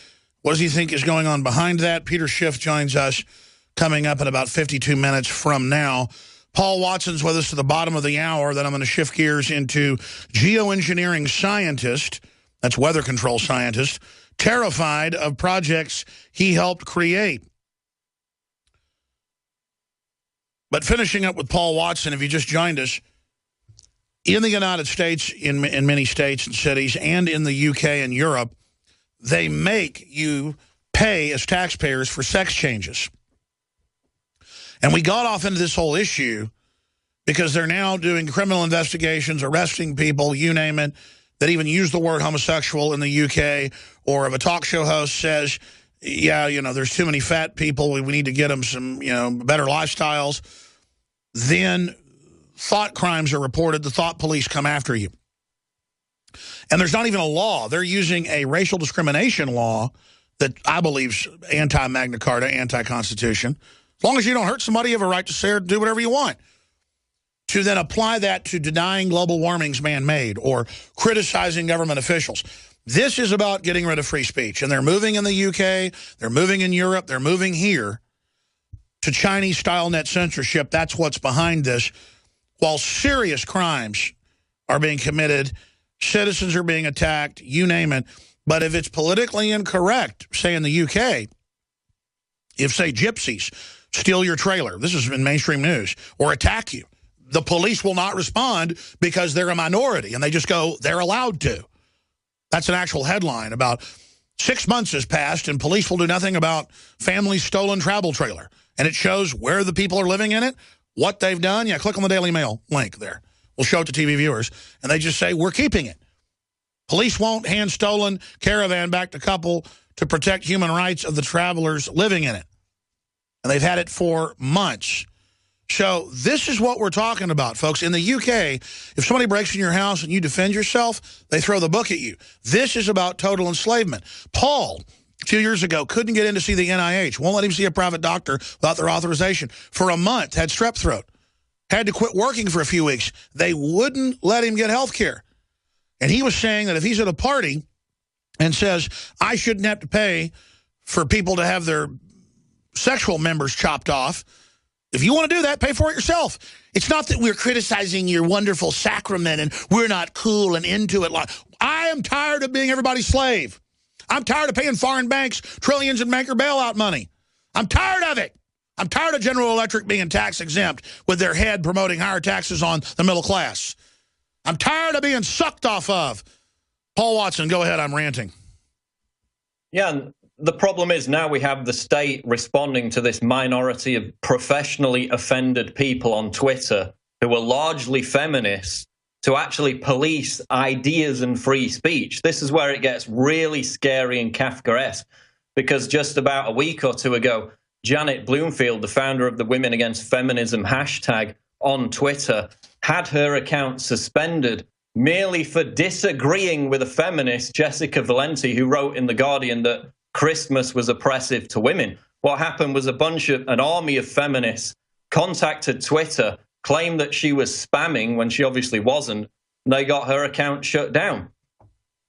What does he think is going on behind that? Peter Schiff joins us coming up in about 52 minutes from now. Paul Watson's with us to the bottom of the hour. Then I'm going to shift gears into geoengineering scientist. That's weather control scientist, terrified of projects he helped create. But finishing up with Paul Watson, if you just joined us, in the United States, in many states and cities, and in the UK and Europe, they make you pay as taxpayers for sex changes. And we got off into this whole issue because they're now doing criminal investigations, arresting people, you name it, that even use the word homosexual in the UK, or if a talk show host says, yeah, you know, there's too many fat people, we need to get them some, you know, better lifestyles, then thought crimes are reported, the thought police come after you. And there's not even a law. They're using a racial discrimination law that I believe is anti-Magna Carta, anti-Constitution. As long as you don't hurt somebody, you have a right to say or do whatever you want. To then apply that to denying global warming's man-made or criticizing government officials. This is about getting rid of free speech. And they're moving in the UK, they're moving in Europe, they're moving here to Chinese-style net censorship. That's what's behind this. While serious crimes are being committed, citizens are being attacked, you name it. But if it's politically incorrect, say in the UK, if, say, gypsies steal your trailer, this is in mainstream news, or attack you, the police will not respond because they're a minority, and they just go, they're allowed to. That's an actual headline. About 6 months has passed, and police will do nothing about family's stolen travel trailer. And it shows where the people are living in it, what they've done. Yeah, click on the Daily Mail link there. We'll show it to TV viewers. And they just say, we're keeping it. Police won't hand stolen caravan back to couple to protect human rights of the travelers living in it. And they've had it for months. So this is what we're talking about, folks. In the UK, if somebody breaks in your house and you defend yourself, they throw the book at you. This is about total enslavement. Paul, a few years ago, couldn't get in to see the NIH. Won't let him see a private doctor without their authorization. For a month, had strep throat. Had to quit working for a few weeks. They wouldn't let him get health care. And he was saying that if he's at a party and says, I shouldn't have to pay for people to have their sexual members chopped off, if you want to do that, pay for it yourself. It's not that we're criticizing your wonderful sacrament and we're not cool and into it. I am tired of being everybody's slave. I'm tired of paying foreign banks trillions in banker bailout money. I'm tired of it. I'm tired of General Electric being tax exempt with their head promoting higher taxes on the middle class. I'm tired of being sucked off of. Paul Watson, go ahead. I'm ranting. Yeah, and the problem is now we have the state responding to this minority of professionally offended people on Twitter who are largely feminists to actually police ideas and free speech. This is where it gets really scary and Kafkaesque, because just about a week or two ago, Janet Bloomfield, the founder of the Women Against Feminism hashtag on Twitter, had her account suspended merely for disagreeing with a feminist, Jessica Valenti, who wrote in The Guardian that Christmas was oppressive to women. What happened was an army of feminists contacted Twitter, claimed that she was spamming when she obviously wasn't, and they got her account shut down.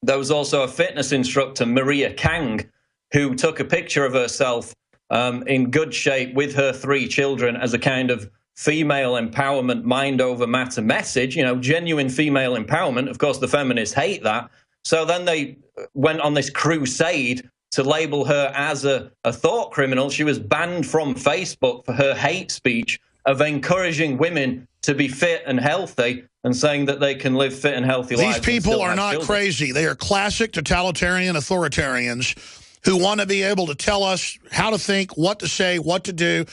There was also a fitness instructor, Maria Kang, who took a picture of herself in good shape with her 3 children as a kind of female empowerment, mind over matter message, genuine female empowerment. Of course, the feminists hate that. So then they went on this crusade to label her as a thought criminal. She was banned from Facebook for her hate speech of encouraging women to be fit and healthy and saying that they can live fit and healthy lives. These people are not crazy. They are classic totalitarian authoritarians who want to be able to tell us how to think, what to say, what to do.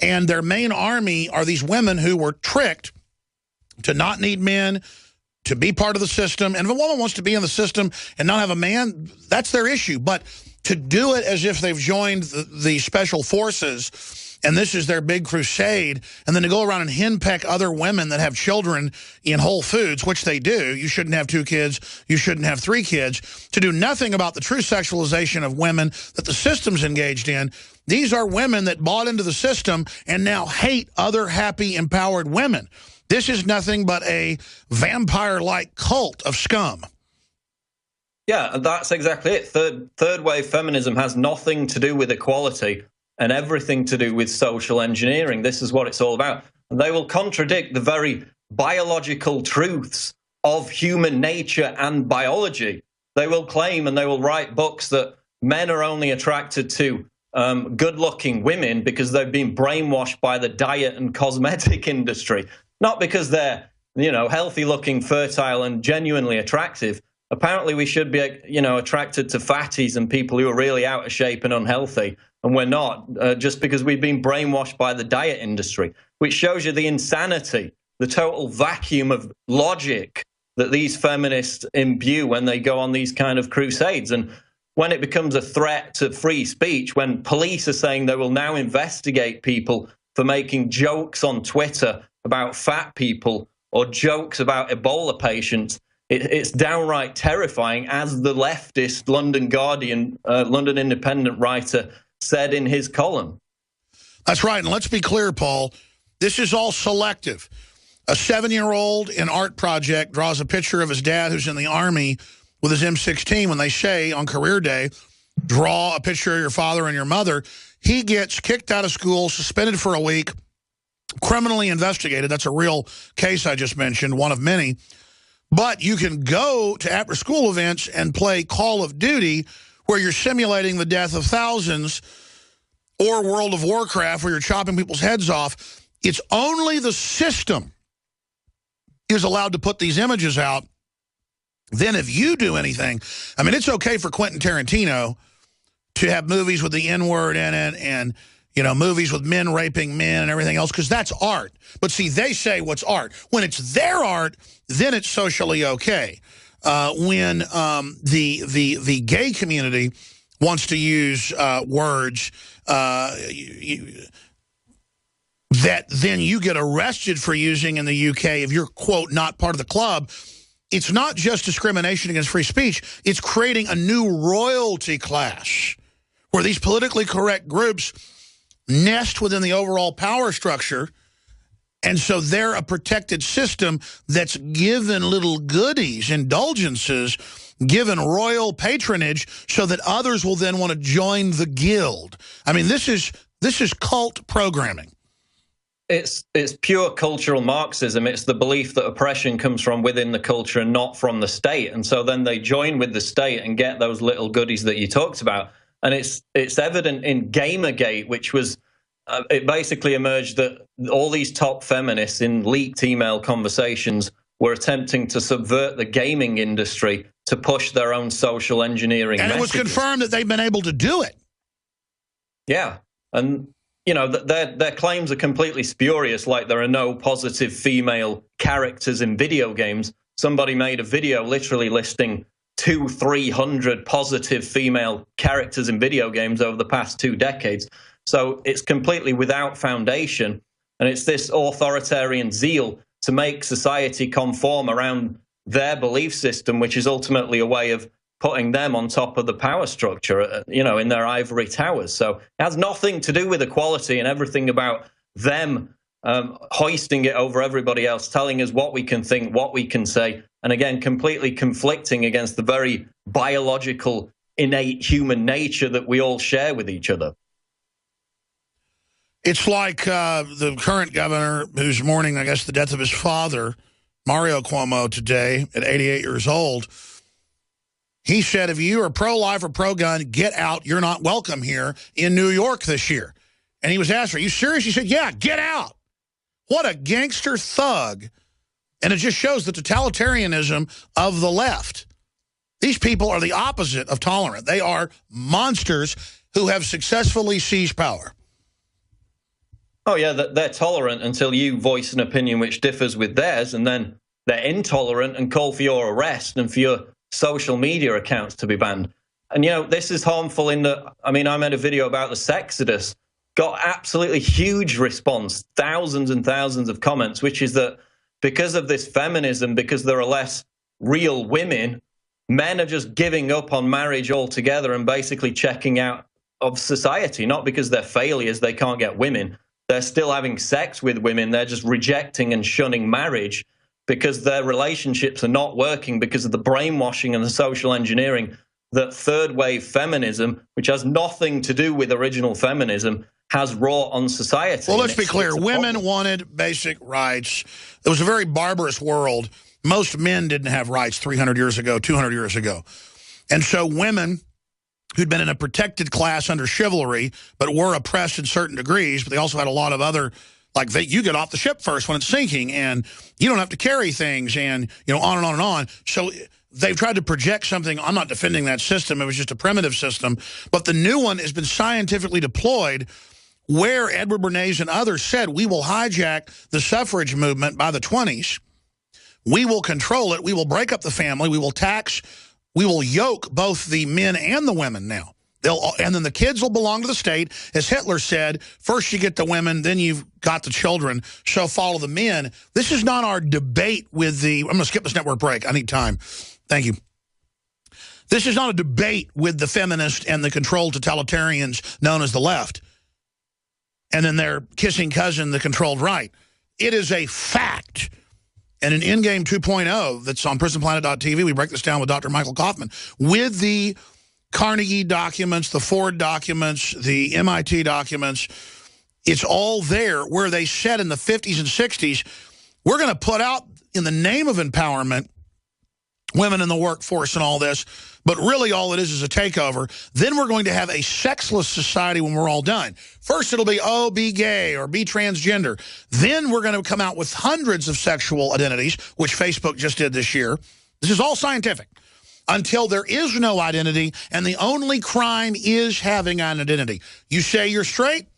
And their main army are these women who were tricked to not need men, to be part of the system. And if a woman wants to be in the system and not have a man, that's their issue. But to do it as if they've joined the special forces and this is their big crusade, and then to go around and henpeck other women that have children in Whole Foods, which they do. You shouldn't have 2 kids. You shouldn't have 3 kids. To do nothing about the true sexualization of women that the system's engaged in. These are women that bought into the system and now hate other happy, empowered women. This is nothing but a vampire-like cult of scum. Yeah, that's exactly it. Third wave feminism has nothing to do with equality and everything to do with social engineering. This is what it's all about. And they will contradict the very biological truths of human nature and biology. They will claim and they will write books that men are only attracted to good-looking women because they've been brainwashed by the diet and cosmetic industry, not because they're, healthy-looking, fertile, and genuinely attractive. Apparently, we should be, attracted to fatties and people who are really out of shape and unhealthy, and we're not, just because we've been brainwashed by the diet industry, which shows you the insanity, the total vacuum of logic that these feminists imbue when they go on these kind of crusades. And when it becomes a threat to free speech, when police are saying they will now investigate people for making jokes on Twitter about fat people or jokes about Ebola patients, it's downright terrifying, as the leftist London Guardian, London Independent writer said in his column. That's right. And let's be clear, Paul. This is all selective. A 7-year-old in art project draws a picture of his dad who's in the Army with his M16. When they say on career day, draw a picture of your father and your mother, he gets kicked out of school, suspended for a week, criminally investigated. That's a real case I just mentioned, one of many. But you can go to after-school events and play Call of Duty where you're simulating the death of thousands, or World of Warcraft where you're chopping people's heads off. It's only the system is allowed to put these images out. Then if you do anything, I mean, it's okay for Quentin Tarantino to have movies with the N-word in it and, you know, movies with men raping men and everything else, because that's art. But see, they say what's art. When it's their art, then it's socially okay. When the gay community wants to use words that then you get arrested for using in the UK if you're, quote, not part of the club, it's not just discrimination against free speech. It's creating a new royalty class where these politically correct groups nest within the overall power structure. And so they're a protected system that's given little goodies, indulgences, given royal patronage so that others will then want to join the guild. I mean, this is cult programming. It's pure cultural Marxism. It's the belief that oppression comes from within the culture and not from the state. And so then they join with the state and get those little goodies that you talked about. And it's evident in Gamergate, which was, it basically emerged that all these top feminists in leaked email conversations were attempting to subvert the gaming industry to push their own social engineering messages. And it was confirmed that they've been able to do it. Yeah. And you know, their claims are completely spurious, like there are no positive female characters in video games. Somebody made a video literally listing 200-300 positive female characters in video games over the past 2 decades. So it's completely without foundation, and it's this authoritarian zeal to make society conform around their belief system, which is ultimately a way of putting them on top of the power structure, you know, in their ivory towers. So it has nothing to do with equality and everything about them hoisting it over everybody else, telling us what we can think, what we can say, and again, completely conflicting against the very biological, innate human nature that we all share with each other. It's like the current governor who's mourning, I guess, the death of his father, Mario Cuomo, today at 88 years old. He said, if you are pro-life or pro-gun, get out. You're not welcome here in New York this year. And he was asked, are you serious? He said, yeah, get out. What a gangster thug. And it just shows the totalitarianism of the left. These people are the opposite of tolerant. They are monsters who have successfully seized power. Oh, yeah, they're tolerant until you voice an opinion which differs with theirs, and then they're intolerant and call for your arrest and for your social media accounts to be banned. And, you know, this is harmful in that, I mean, I made a video about the Sexodus, got absolutely huge response, thousands and thousands of comments, which is that because of this feminism, because there are less real women, men are just giving up on marriage altogether and basically checking out of society, not because they're failures, they can't get women. They're still having sex with women. They're just rejecting and shunning marriage because their relationships are not working because of the brainwashing and the social engineering that third wave feminism, which has nothing to do with original feminism, has wrought on society. Well, let's be clear. Women wanted basic rights. It was a very barbarous world. Most men didn't have rights 300 years ago, 200 years ago. And so women who'd been in a protected class under chivalry, but were oppressed in certain degrees, but they also had a lot of other, like you get off the ship first when it's sinking, and you don't have to carry things, and you know, on and on and on. So they've tried to project something. I'm not defending that system. It was just a primitive system. But the new one has been scientifically deployed where Edward Bernays and others said, we will hijack the suffrage movement by the 20s. We will control it. We will break up the family. We will tax. We will yoke both the men and the women now. And then the kids will belong to the state. As Hitler said, first you get the women, then you've got the children, so follow the men. This is not our debate with the... I'm going to skip this network break. I need time. Thank you. This is not a debate with the feminists and the controlled totalitarians known as the left. and then their kissing cousin, the controlled right. It is a fact. And in Endgame 2.0, that's on prisonplanet.tv, we break this down with Dr. Michael Kaufman, with the Carnegie documents, the Ford documents, the MIT documents. It's all there where they said in the 50s and 60s, we're going to put out, in the name of empowerment, women in the workforce and all this, but really all it is a takeover. Then we're going to have a sexless society when we're all done. First it'll be, oh, be gay or be transgender. Then we're going to come out with hundreds of sexual identities, which Facebook just did this year. This is all scientific. Until there is no identity, and the only crime is having an identity. You say you're straight,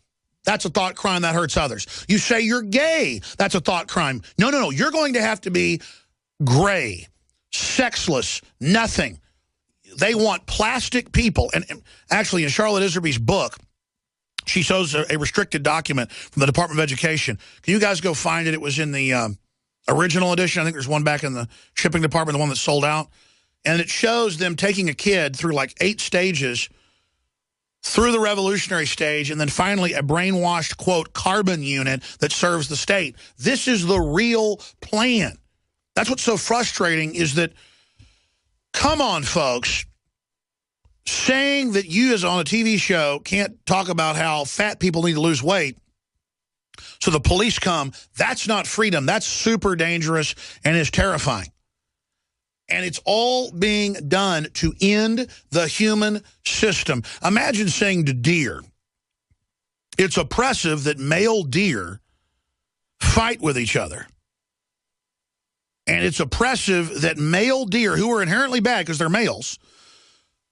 that's a thought crime that hurts others. You say you're gay, that's a thought crime. No, no, no, you're going to have to be gray, sexless, nothing. They want plastic people. And actually, in Charlotte Iserby's book, she shows a restricted document from the Department of Education. Can you guys go find it? It was in the original edition. I think there's one back in the shipping department, the one that sold out. And it shows them taking a kid through like 8 stages, through the revolutionary stage, and then finally a brainwashed, quote, carbon unit that serves the state. This is the real plan. That's what's so frustrating is that, come on, folks, saying that you as on a TV show can't talk about how fat people need to lose weight so the police come, that's not freedom. That's super dangerous and is terrifying. And it's all being done to end the human system. Imagine saying to deer, it's oppressive that male deer fight with each other. And it's oppressive that male deer, who are inherently bad because they're males,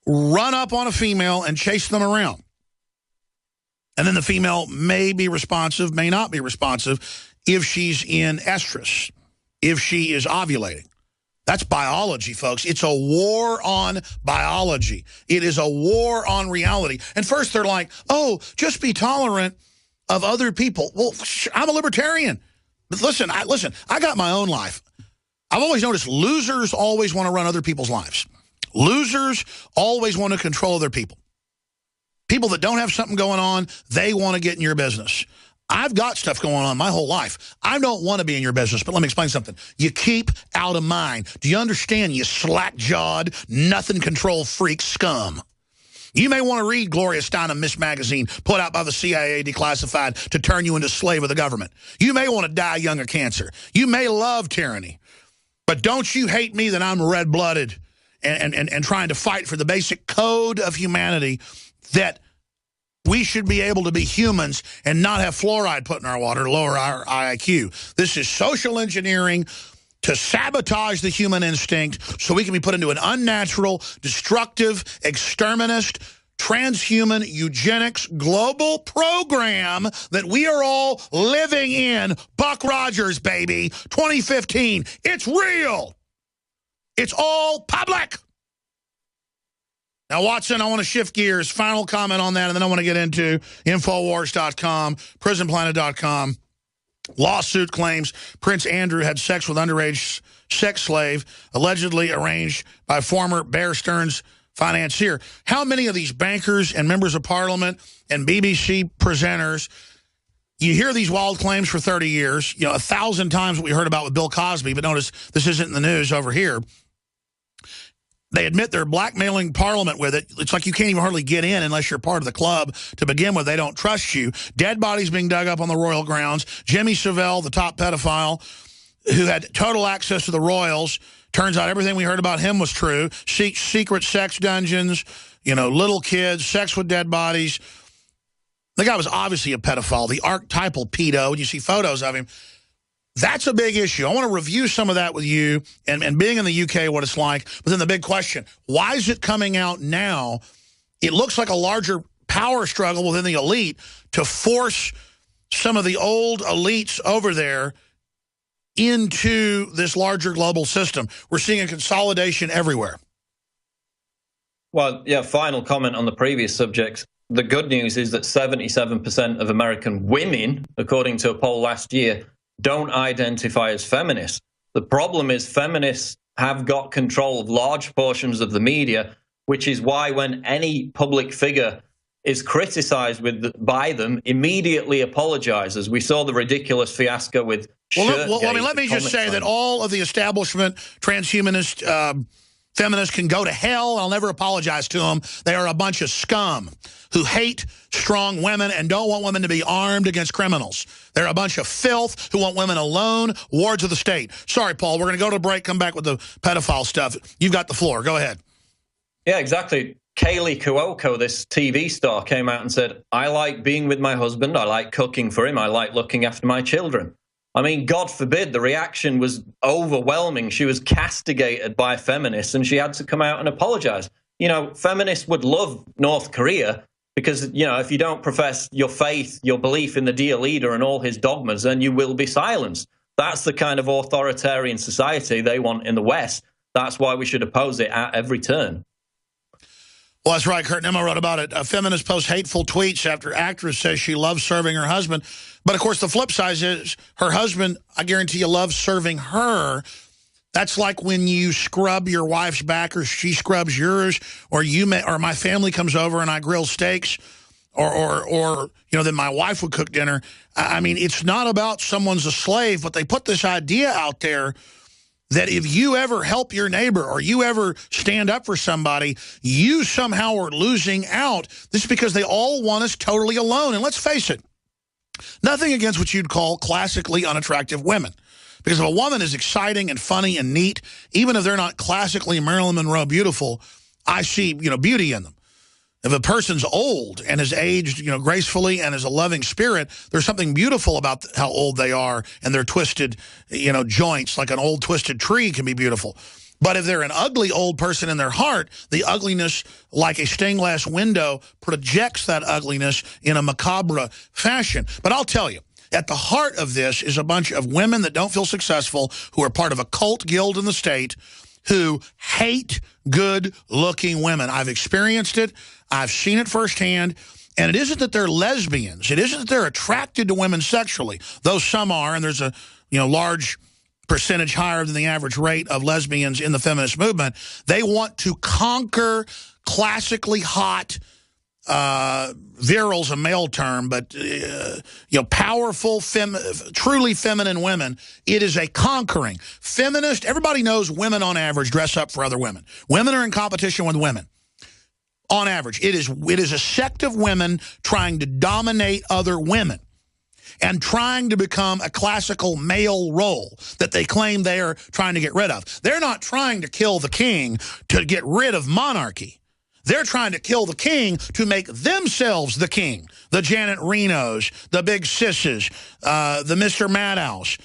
run up on a female and chase them around. And then the female may be responsive, may not be responsive if she's in estrus, if she is ovulating. That's biology, folks. It's a war on biology. It is a war on reality. And first they're like, oh, just be tolerant of other people. Well, I'm a libertarian. But listen, I got my own life. I've always noticed losers always want to run other people's lives. Losers always want to control other people. People that don't have something going on, they want to get in your business. I've got stuff going on my whole life. I don't want to be in your business, but let me explain something. You keep out of mine. Do you understand, you slack-jawed, nothing-control freak scum? You may want to read Gloria Steinem Miss Magazine, put out by the CIA, declassified, to turn you into a slave of the government. You may want to die young of cancer. You may love tyranny. But don't you hate me that I'm red-blooded and trying to fight for the basic code of humanity that we should be able to be humans and not have fluoride put in our water to lower our IQ. This is social engineering to sabotage the human instinct so we can be put into an unnatural, destructive, exterminist, transhuman, eugenics, global program that we are all living in. Buck Rogers, baby, 2015. It's real. It's all public. Now, Watson, I want to shift gears. Final comment on that, and then I want to get into Infowars.com, PrisonPlanet.com. Lawsuit claims Prince Andrew had sex with underage sex slave, allegedly arranged by former Bear Stearns financier. How many of these bankers and members of parliament and BBC presenters, you hear these wild claims for 30 years, 1,000 times what we heard about with Bill Cosby, but notice this isn't in the news over here. They admit they're blackmailing Parliament with it. It's like you can't even hardly get in unless you're part of the club to begin with. They don't trust you. Dead bodies being dug up on the royal grounds. Jimmy Savile, the top pedophile, who had total access to the royals. Turns out everything we heard about him was true. Secret sex dungeons, little kids, sex with dead bodies. The guy was obviously a pedophile, the archetypal pedo, and you see photos of him. That's a big issue. I want to review some of that with you and being in the UK, what it's like. But then the big question, why is it coming out now? It looks like a larger power struggle within the elite to force some of the old elites over there into this larger global system. We're seeing a consolidation everywhere. Well, yeah, final comment on the previous subjects. The good news is that 77% of American women, according to a poll last year, don't identify as feminists. The problem is feminists have got control of large portions of the media, which is why when any public figure is criticized by them, immediately apologizes. We saw the ridiculous fiasco with let me just say that all of the establishment transhumanist feminists can go to hell. I'll never apologize to them. They are a bunch of scum who hate strong women and don't want women to be armed against criminals. They're a bunch of filth who want women alone, wards of the state. Sorry, Paul, we're going to go to a break, come back with the pedophile stuff. You've got the floor. Go ahead. Yeah, exactly. Kaylee Cuoco, this TV star, came out and said, I like being with my husband. I like cooking for him. I like looking after my children. I mean, God forbid, the reaction was overwhelming. She was castigated by feminists, and she had to come out and apologize. You know, feminists would love North Korea because, you know, if you don't profess your faith, your belief in the dear leader and all his dogmas, then you will be silenced. That's the kind of authoritarian society they want in the West. That's why we should oppose it at every turn. Well, that's right. Kurt Nimmo wrote about it. A feminist posts hateful tweets after actress says she loves serving her husband. But, of course, the flip side is her husband, I guarantee you, loves serving her. That's like when you scrub your wife's back or she scrubs yours, or my family comes over and I grill steaks, or you know, then my wife would cook dinner. I mean, it's not about someone's a slave, but they put this idea out there that if you ever help your neighbor or you ever stand up for somebody, you somehow are losing out. This is because they all want us totally alone. And let's face it, nothing against what you'd call classically unattractive women. Because if a woman is exciting and funny and neat, even if they're not classically Marilyn Monroe beautiful, I see, you know, beauty in them. If a person's old and has aged, you know, gracefully and is a loving spirit, there's something beautiful about how old they are and their twisted, you know, joints, like an old twisted tree can be beautiful. But if they're an ugly old person in their heart, the ugliness, like a stained glass window, projects that ugliness in a macabre fashion. But I'll tell you, at the heart of this is a bunch of women that don't feel successful, who are part of a cult guild in the state, who hate good-looking women. I've experienced it. I've seen it firsthand. And it isn't that they're lesbians. It isn't that they're attracted to women sexually, though some are, and there's a large percentage higher than the average rate of lesbians in the feminist movement. They want to conquer classically hot, viril's a male term, but powerful, truly feminine women. It is a conquering. Feminist, everybody knows women on average dress up for other women. Women are in competition with women. On average, it is a sect of women trying to dominate other women and trying to become a classical male role that they claim they are trying to get rid of. They're not trying to kill the king to get rid of monarchy. They're trying to kill the king to make themselves the king. The Janet Renos, the Big Sisses, the Mr. Maddows.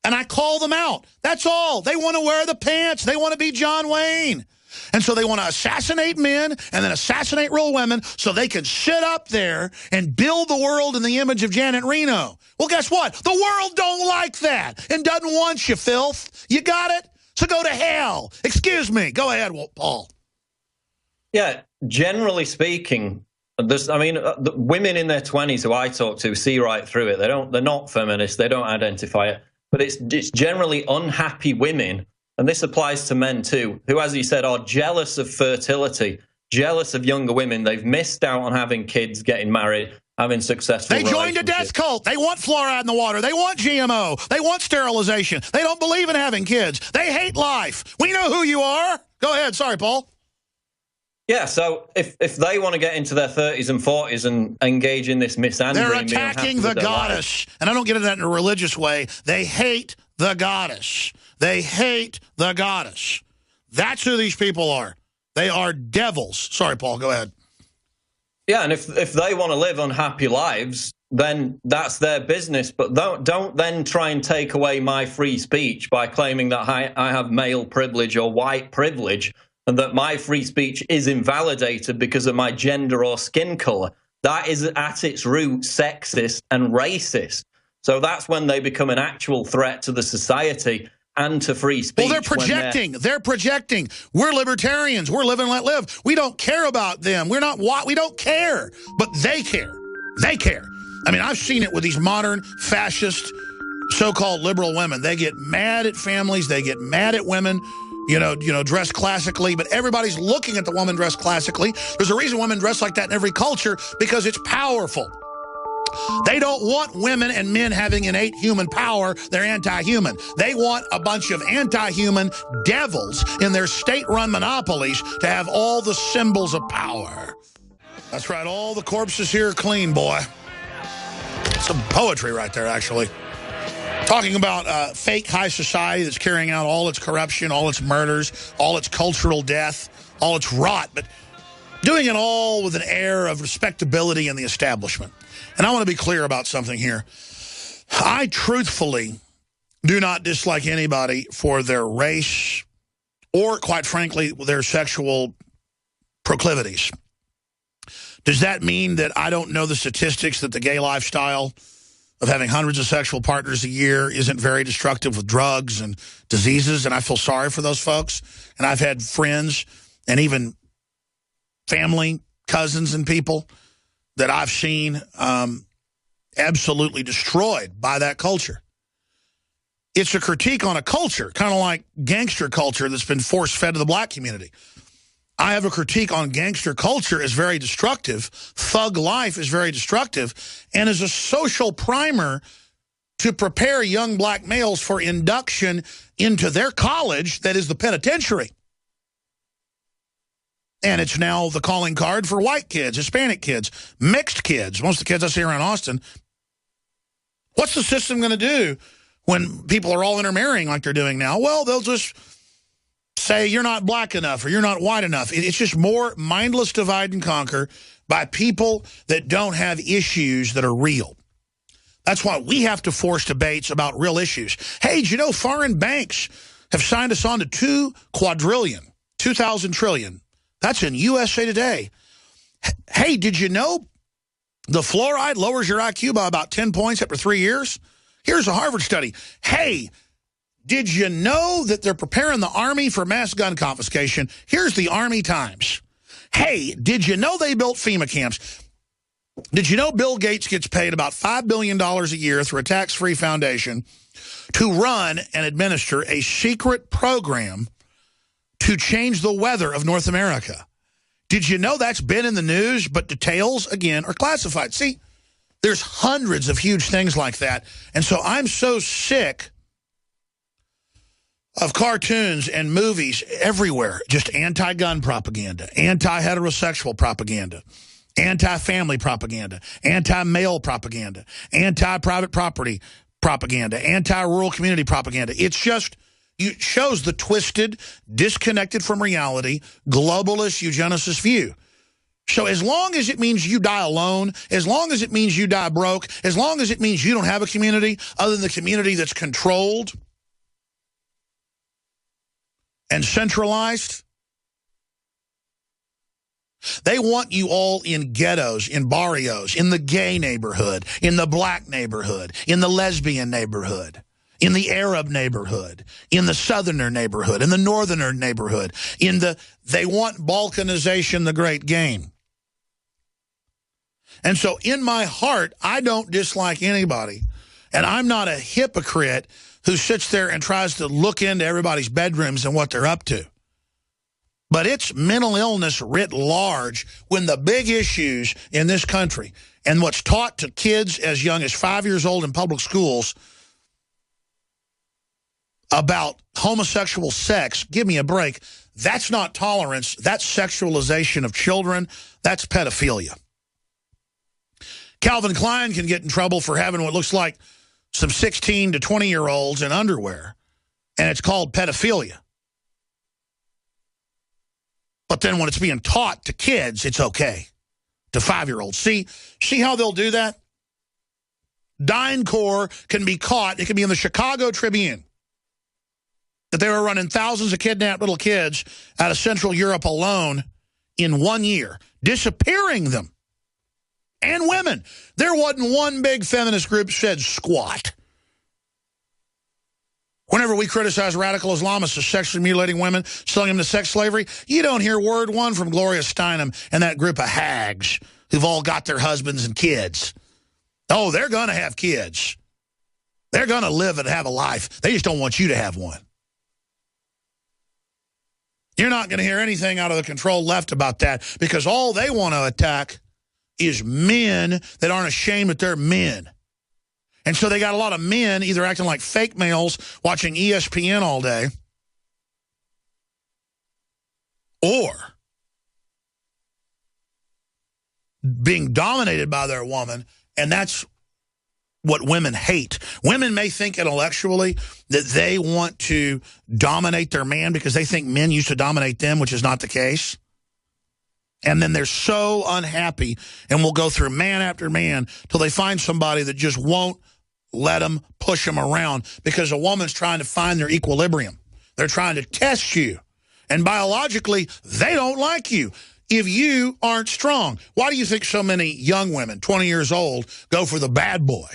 And I call them out. That's all. They want to wear the pants. They want to be John Wayne. And so they want to assassinate men and then assassinate real women so they can sit up there and build the world in the image of Janet Reno. Well, guess what? The world don't like that and doesn't want you, filth. You got it? So go to hell. Excuse me. Go ahead, Paul. Yeah, generally speaking, the women in their 20s who I talk to see right through it. They're not feminists. They don't identify it. But it's generally unhappy women, and this applies to men too, who, as you said, are jealous of fertility, jealous of younger women. They've missed out on having kids, getting married, having successful relationships. They joined a death cult. They want fluoride in the water. They want GMO. They want sterilization. They don't believe in having kids. They hate life. We know who you are. Go ahead. Sorry, Paul. Yeah, so if they want to get into their 30s and 40s and engage in this misandering... They're attacking the goddess. And I don't get into that in a religious way. They hate the goddess. They hate the goddess. That's who these people are. They are devils. Sorry, Paul, go ahead. Yeah, and if they want to live unhappy lives, then that's their business. But don't then try and take away my free speech by claiming that I have male privilege or white privilege, and that my free speech is invalidated because of my gender or skin color. That is at its root sexist and racist. So that's when they become an actual threat to the society and to free speech. Well, they're projecting. They're projecting. We're libertarians. We're live and let live. We don't care about them. We don't care. But they care. They care. I mean, I've seen it with these modern fascist so-called liberal women. They get mad at families. They get mad at women dressed classically, but everybody's looking at the woman dressed classically. There's a reason women dress like that in every culture, because it's powerful. They don't want women and men having innate human power. They're anti-human. They want a bunch of anti-human devils in their state-run monopolies to have all the symbols of power. That's right, all the corpses here are clean, boy. Some poetry right there, actually. Talking about fake high society that's carrying out all its corruption, all its murders, all its cultural death, all its rot, but doing it all with an air of respectability in the establishment. And I want to be clear about something here. I truthfully do not dislike anybody for their race or, quite frankly, their sexual proclivities. Does that mean that I don't know the statistics that the gay lifestyle of having hundreds of sexual partners a year isn't very destructive with drugs and diseases? And I feel sorry for those folks. And I've had friends and even family, cousins and people that I've seen absolutely destroyed by that culture. It's a critique on a culture, kind of like gangster culture that's been force-fed to the black community. I have a critique on gangster culture as very destructive. Thug life is very destructive and is a social primer to prepare young black males for induction into their college that is the penitentiary. And it's now the calling card for white kids, Hispanic kids, mixed kids. Most of the kids I see around Austin. What's the system going to do when people are all intermarrying like they're doing now? Well, they'll just say you're not black enough or you're not white enough. It's just more mindless divide and conquer by people that don't have issues that are real. That's why we have to force debates about real issues. Hey, did you know foreign banks have signed us on to 2 quadrillion, 2,000 trillion? That's in USA Today. Hey, did you know the fluoride lowers your IQ by about 10 points after 3 years? Here's a Harvard study. Hey, did you know that they're preparing the Army for mass gun confiscation? Here's the Army Times. Hey, did you know they built FEMA camps? Did you know Bill Gates gets paid about $5 billion a year through a tax-free foundation to run and administer a secret program to change the weather of North America? Did you know that's been in the news, but details, again, are classified? See, there's hundreds of huge things like that. And so I'm so sick of cartoons and movies everywhere, just anti-gun propaganda, anti-heterosexual propaganda, anti-family propaganda, anti-male propaganda, anti-private property propaganda, anti-rural community propaganda. It's just, it shows the twisted, disconnected from reality, globalist eugenicist view. So as long as it means you die alone, as long as it means you die broke, as long as it means you don't have a community other than the community that's controlled and centralized, they want you all in ghettos, in barrios, in the gay neighborhood, in the black neighborhood, in the lesbian neighborhood, in the Arab neighborhood, in the southerner neighborhood, in the northerner neighborhood, they want balkanization, the great game. And so in my heart, I don't dislike anybody, and I'm not a hypocrite who sits there and tries to look into everybody's bedrooms and what they're up to. But it's mental illness writ large when the big issues in this country and what's taught to kids as young as 5 years old in public schools about homosexual sex, give me a break. That's not tolerance. That's sexualization of children. That's pedophilia. Calvin Klein can get in trouble for having what looks like some 16 to 20-year-olds in underwear, and it's called pedophilia. But then when it's being taught to kids, it's okay, to 5-year-olds. See how they'll do that? DynCorp can be caught. It can be in the Chicago Tribune that they were running thousands of kidnapped little kids out of Central Europe alone in 1 year, disappearing them. And women. There wasn't one big feminist group said squat. Whenever we criticize radical Islamists as sexually mutilating women, selling them to sex slavery, you don't hear word one from Gloria Steinem and that group of hags who've all got their husbands and kids. Oh, they're going to have kids. They're going to live and have a life. They just don't want you to have one. You're not going to hear anything out of the controlled left about that because all they want to attack is men that aren't ashamed that they're men. And so they got a lot of men either acting like fake males watching ESPN all day or being dominated by their woman, and that's what women hate. Women may think intellectually that they want to dominate their man because they think men used to dominate them, which is not the case. And then they're so unhappy and will go through man after man till they find somebody that just won't let them push them around because a woman's trying to find their equilibrium. They're trying to test you. And biologically, they don't like you if you aren't strong. Why do you think so many young women, 20 years old, go for the bad boy?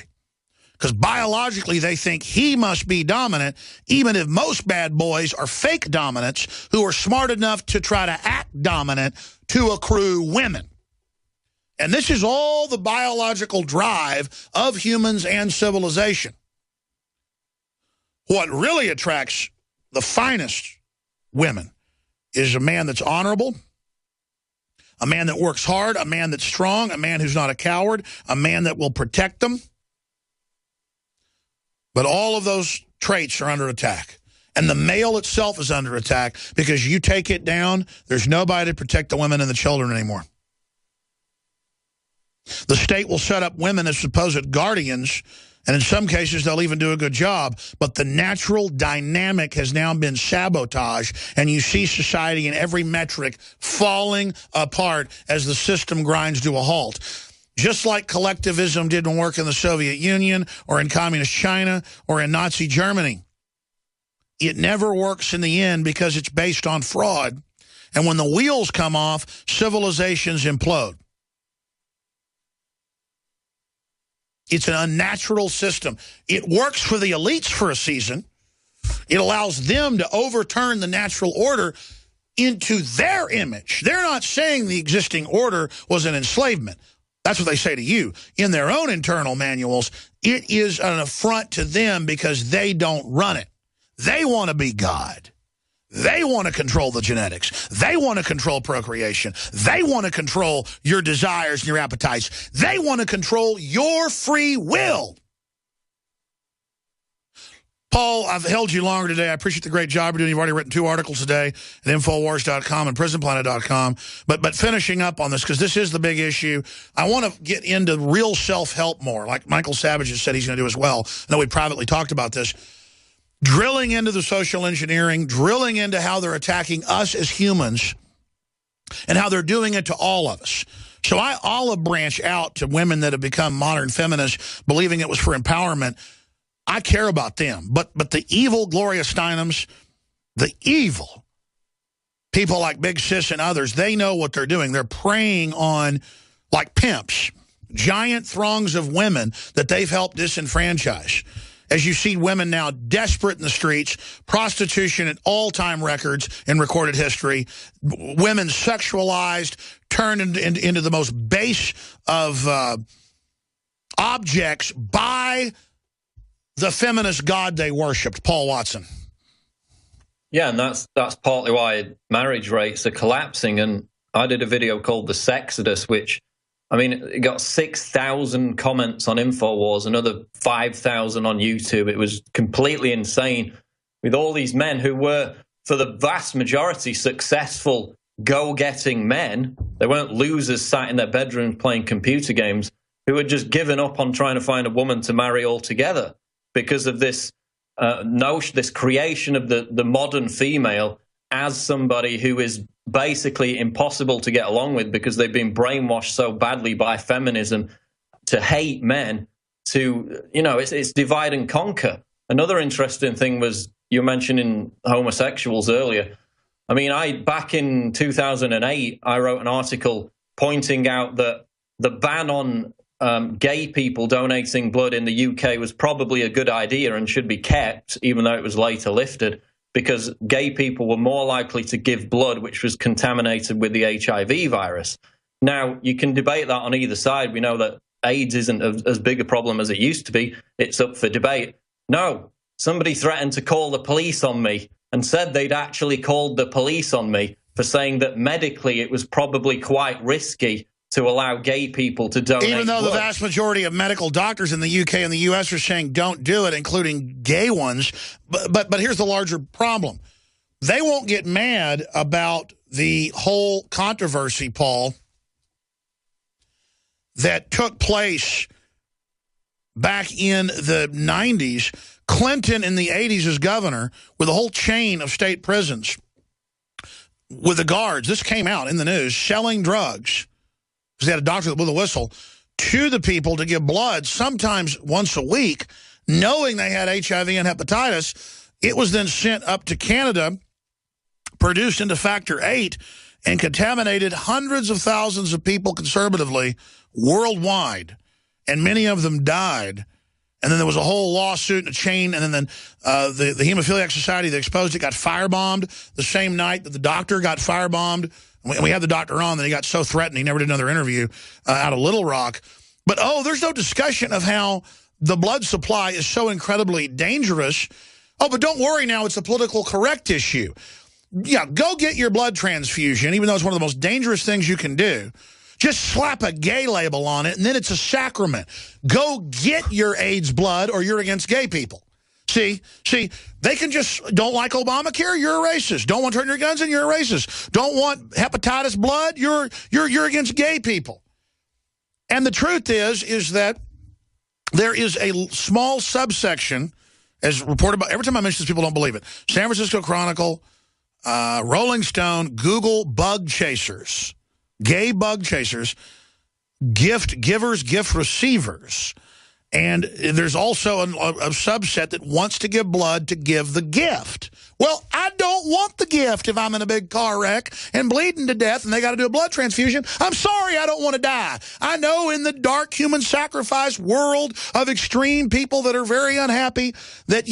Because biologically, they think he must be dominant, even if most bad boys are fake dominants who are smart enough to try to act dominant to accrue women. And this is all the biological drive of humans and civilization. What really attracts the finest women is a man that's honorable, a man that works hard, a man that's strong, a man who's not a coward, a man that will protect them. But all of those traits are under attack. And the male itself is under attack because you take it down, there's nobody to protect the women and the children anymore. The state will set up women as supposed guardians, and in some cases they'll even do a good job. But the natural dynamic has now been sabotaged, and you see society in every metric falling apart as the system grinds to a halt. Just like collectivism didn't work in the Soviet Union or in communist China or in Nazi Germany. It never works in the end because it's based on fraud. And when the wheels come off, civilizations implode. It's an unnatural system. It works for the elites for a season. It allows them to overturn the natural order into their image. They're not saying the existing order was an enslavement. That's what they say to you. In their own internal manuals, it is an affront to them because they don't run it. They want to be God. They want to control the genetics. They want to control procreation. They want to control your desires and your appetites. They want to control your free will. Paul, I've held you longer today. I appreciate the great job you're doing. You've already written 2 articles today at Infowars.com and PrisonPlanet.com. But finishing up on this, because this is the big issue, I want to get into real self-help more, like Michael Savage has said he's going to do as well. I know we privately talked about this. Drilling into the social engineering, drilling into how they're attacking us as humans and how they're doing it to all of us. So I olive branch out to women that have become modern feminists, believing it was for empowerment. I care about them. But the evil Gloria Steinems, the evil people like Big Sis and others, they know what they're doing. They're preying on, like pimps, giant throngs of women that they've helped disenfranchise. As you see women now desperate in the streets, prostitution at all-time records in recorded history, women sexualized, turned into the most base of objects by the feminist god they worshipped, Paul Watson. Yeah, and that's partly why marriage rates are collapsing. And I did a video called The Sexodus, which, I mean, it got 6,000 comments on InfoWars, another 5,000 on YouTube. It was completely insane with all these men who were, for the vast majority, successful, go-getting men. They weren't losers sat in their bedrooms playing computer games, who had just given up on trying to find a woman to marry altogether because of this notion, this creation of the modern female as somebody who is basically impossible to get along with because they've been brainwashed so badly by feminism to hate men, to, you know, it's divide and conquer. Another interesting thing was you were mentioning homosexuals earlier. I mean, back in 2008, I wrote an article pointing out that the ban on gay people donating blood in the UK was probably a good idea and should be kept, even though it was later lifted, because gay people were more likely to give blood which was contaminated with the HIV virus. Now, you can debate that on either side. We know that AIDS isn't as big a problem as it used to be. It's up for debate. No, somebody threatened to call the police on me and said they'd actually called the police on me for saying that medically it was probably quite risky to allow gay people to donate Even though blood. the vast majority of medical doctors in the UK and the US are saying don't do it, including gay ones. But here's the larger problem. They won't get mad about the whole controversy, Paul, that took place back in the 90s. Clinton in the 80s as governor with a whole chain of state prisons with the guards. This came out in the news, selling drugs, because they had a doctor that blew the whistle, to the people to give blood, sometimes once a week, knowing they had HIV and hepatitis. It was then sent up to Canada, produced into factor 8, and contaminated hundreds of thousands of people conservatively worldwide, and many of them died. And then there was a whole lawsuit and a chain, and then the Hemophiliac Society that exposed it got firebombed the same night that the doctor got firebombed. And we had the doctor on, then he got so threatened he never did another interview out of Little Rock. But, there's no discussion of how the blood supply is so incredibly dangerous. Oh, but don't worry now, it's a political correct issue. Yeah, go get your blood transfusion, even though it's one of the most dangerous things you can do. Just slap a gay label on it, and then it's a sacrament. Go get your AIDS blood, or you're against gay people. See, they can just, don't like Obamacare, you're a racist. Don't want to turn your guns in, you're a racist. Don't want hepatitis blood, you're against gay people. And the truth is that there is a small subsection, as reported by, every time I mention this, people don't believe it. San Francisco Chronicle, Rolling Stone, Google bug chasers. Gay bug chasers, gift givers, gift receivers. And there's also a subset that wants to give blood to give the gift. Well, I don't want the gift if I'm in a big car wreck and bleeding to death and they got to do a blood transfusion. I'm sorry, I don't want to die. I know in the dark human sacrifice world of extreme people that are very unhappy that,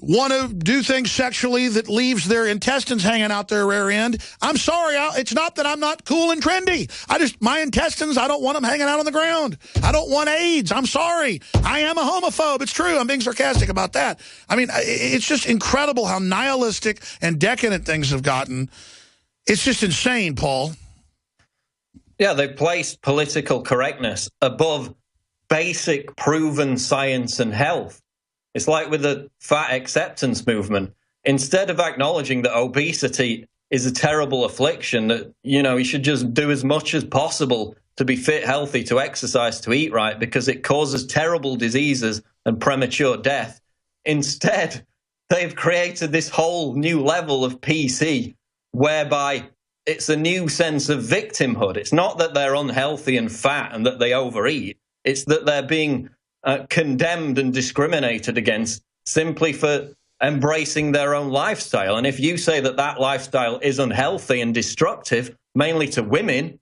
want to do things sexually that leaves their intestines hanging out their rear end. I'm sorry, it's not that I'm not cool and trendy. My intestines, I don't want them hanging out on the ground. I don't want AIDS. I'm sorry. I am a homophobe. It's true. I'm being sarcastic about that. I mean, it's just incredible how nihilistic and decadent things have gotten. It's just insane, Paul. Yeah, they placed political correctness above basic proven science and health. It's like with the fat acceptance movement. Instead of acknowledging that obesity is a terrible affliction, that, you should just do as much as possible to be fit, healthy, to exercise, to eat right, because it causes terrible diseases and premature death. Instead, they've created this whole new level of PC whereby it's a new sense of victimhood. It's not that they're unhealthy and fat and that they overeat. It's that they're being condemned and discriminated against simply for embracing their own lifestyle. And if you say that that lifestyle is unhealthy and destructive, mainly to women,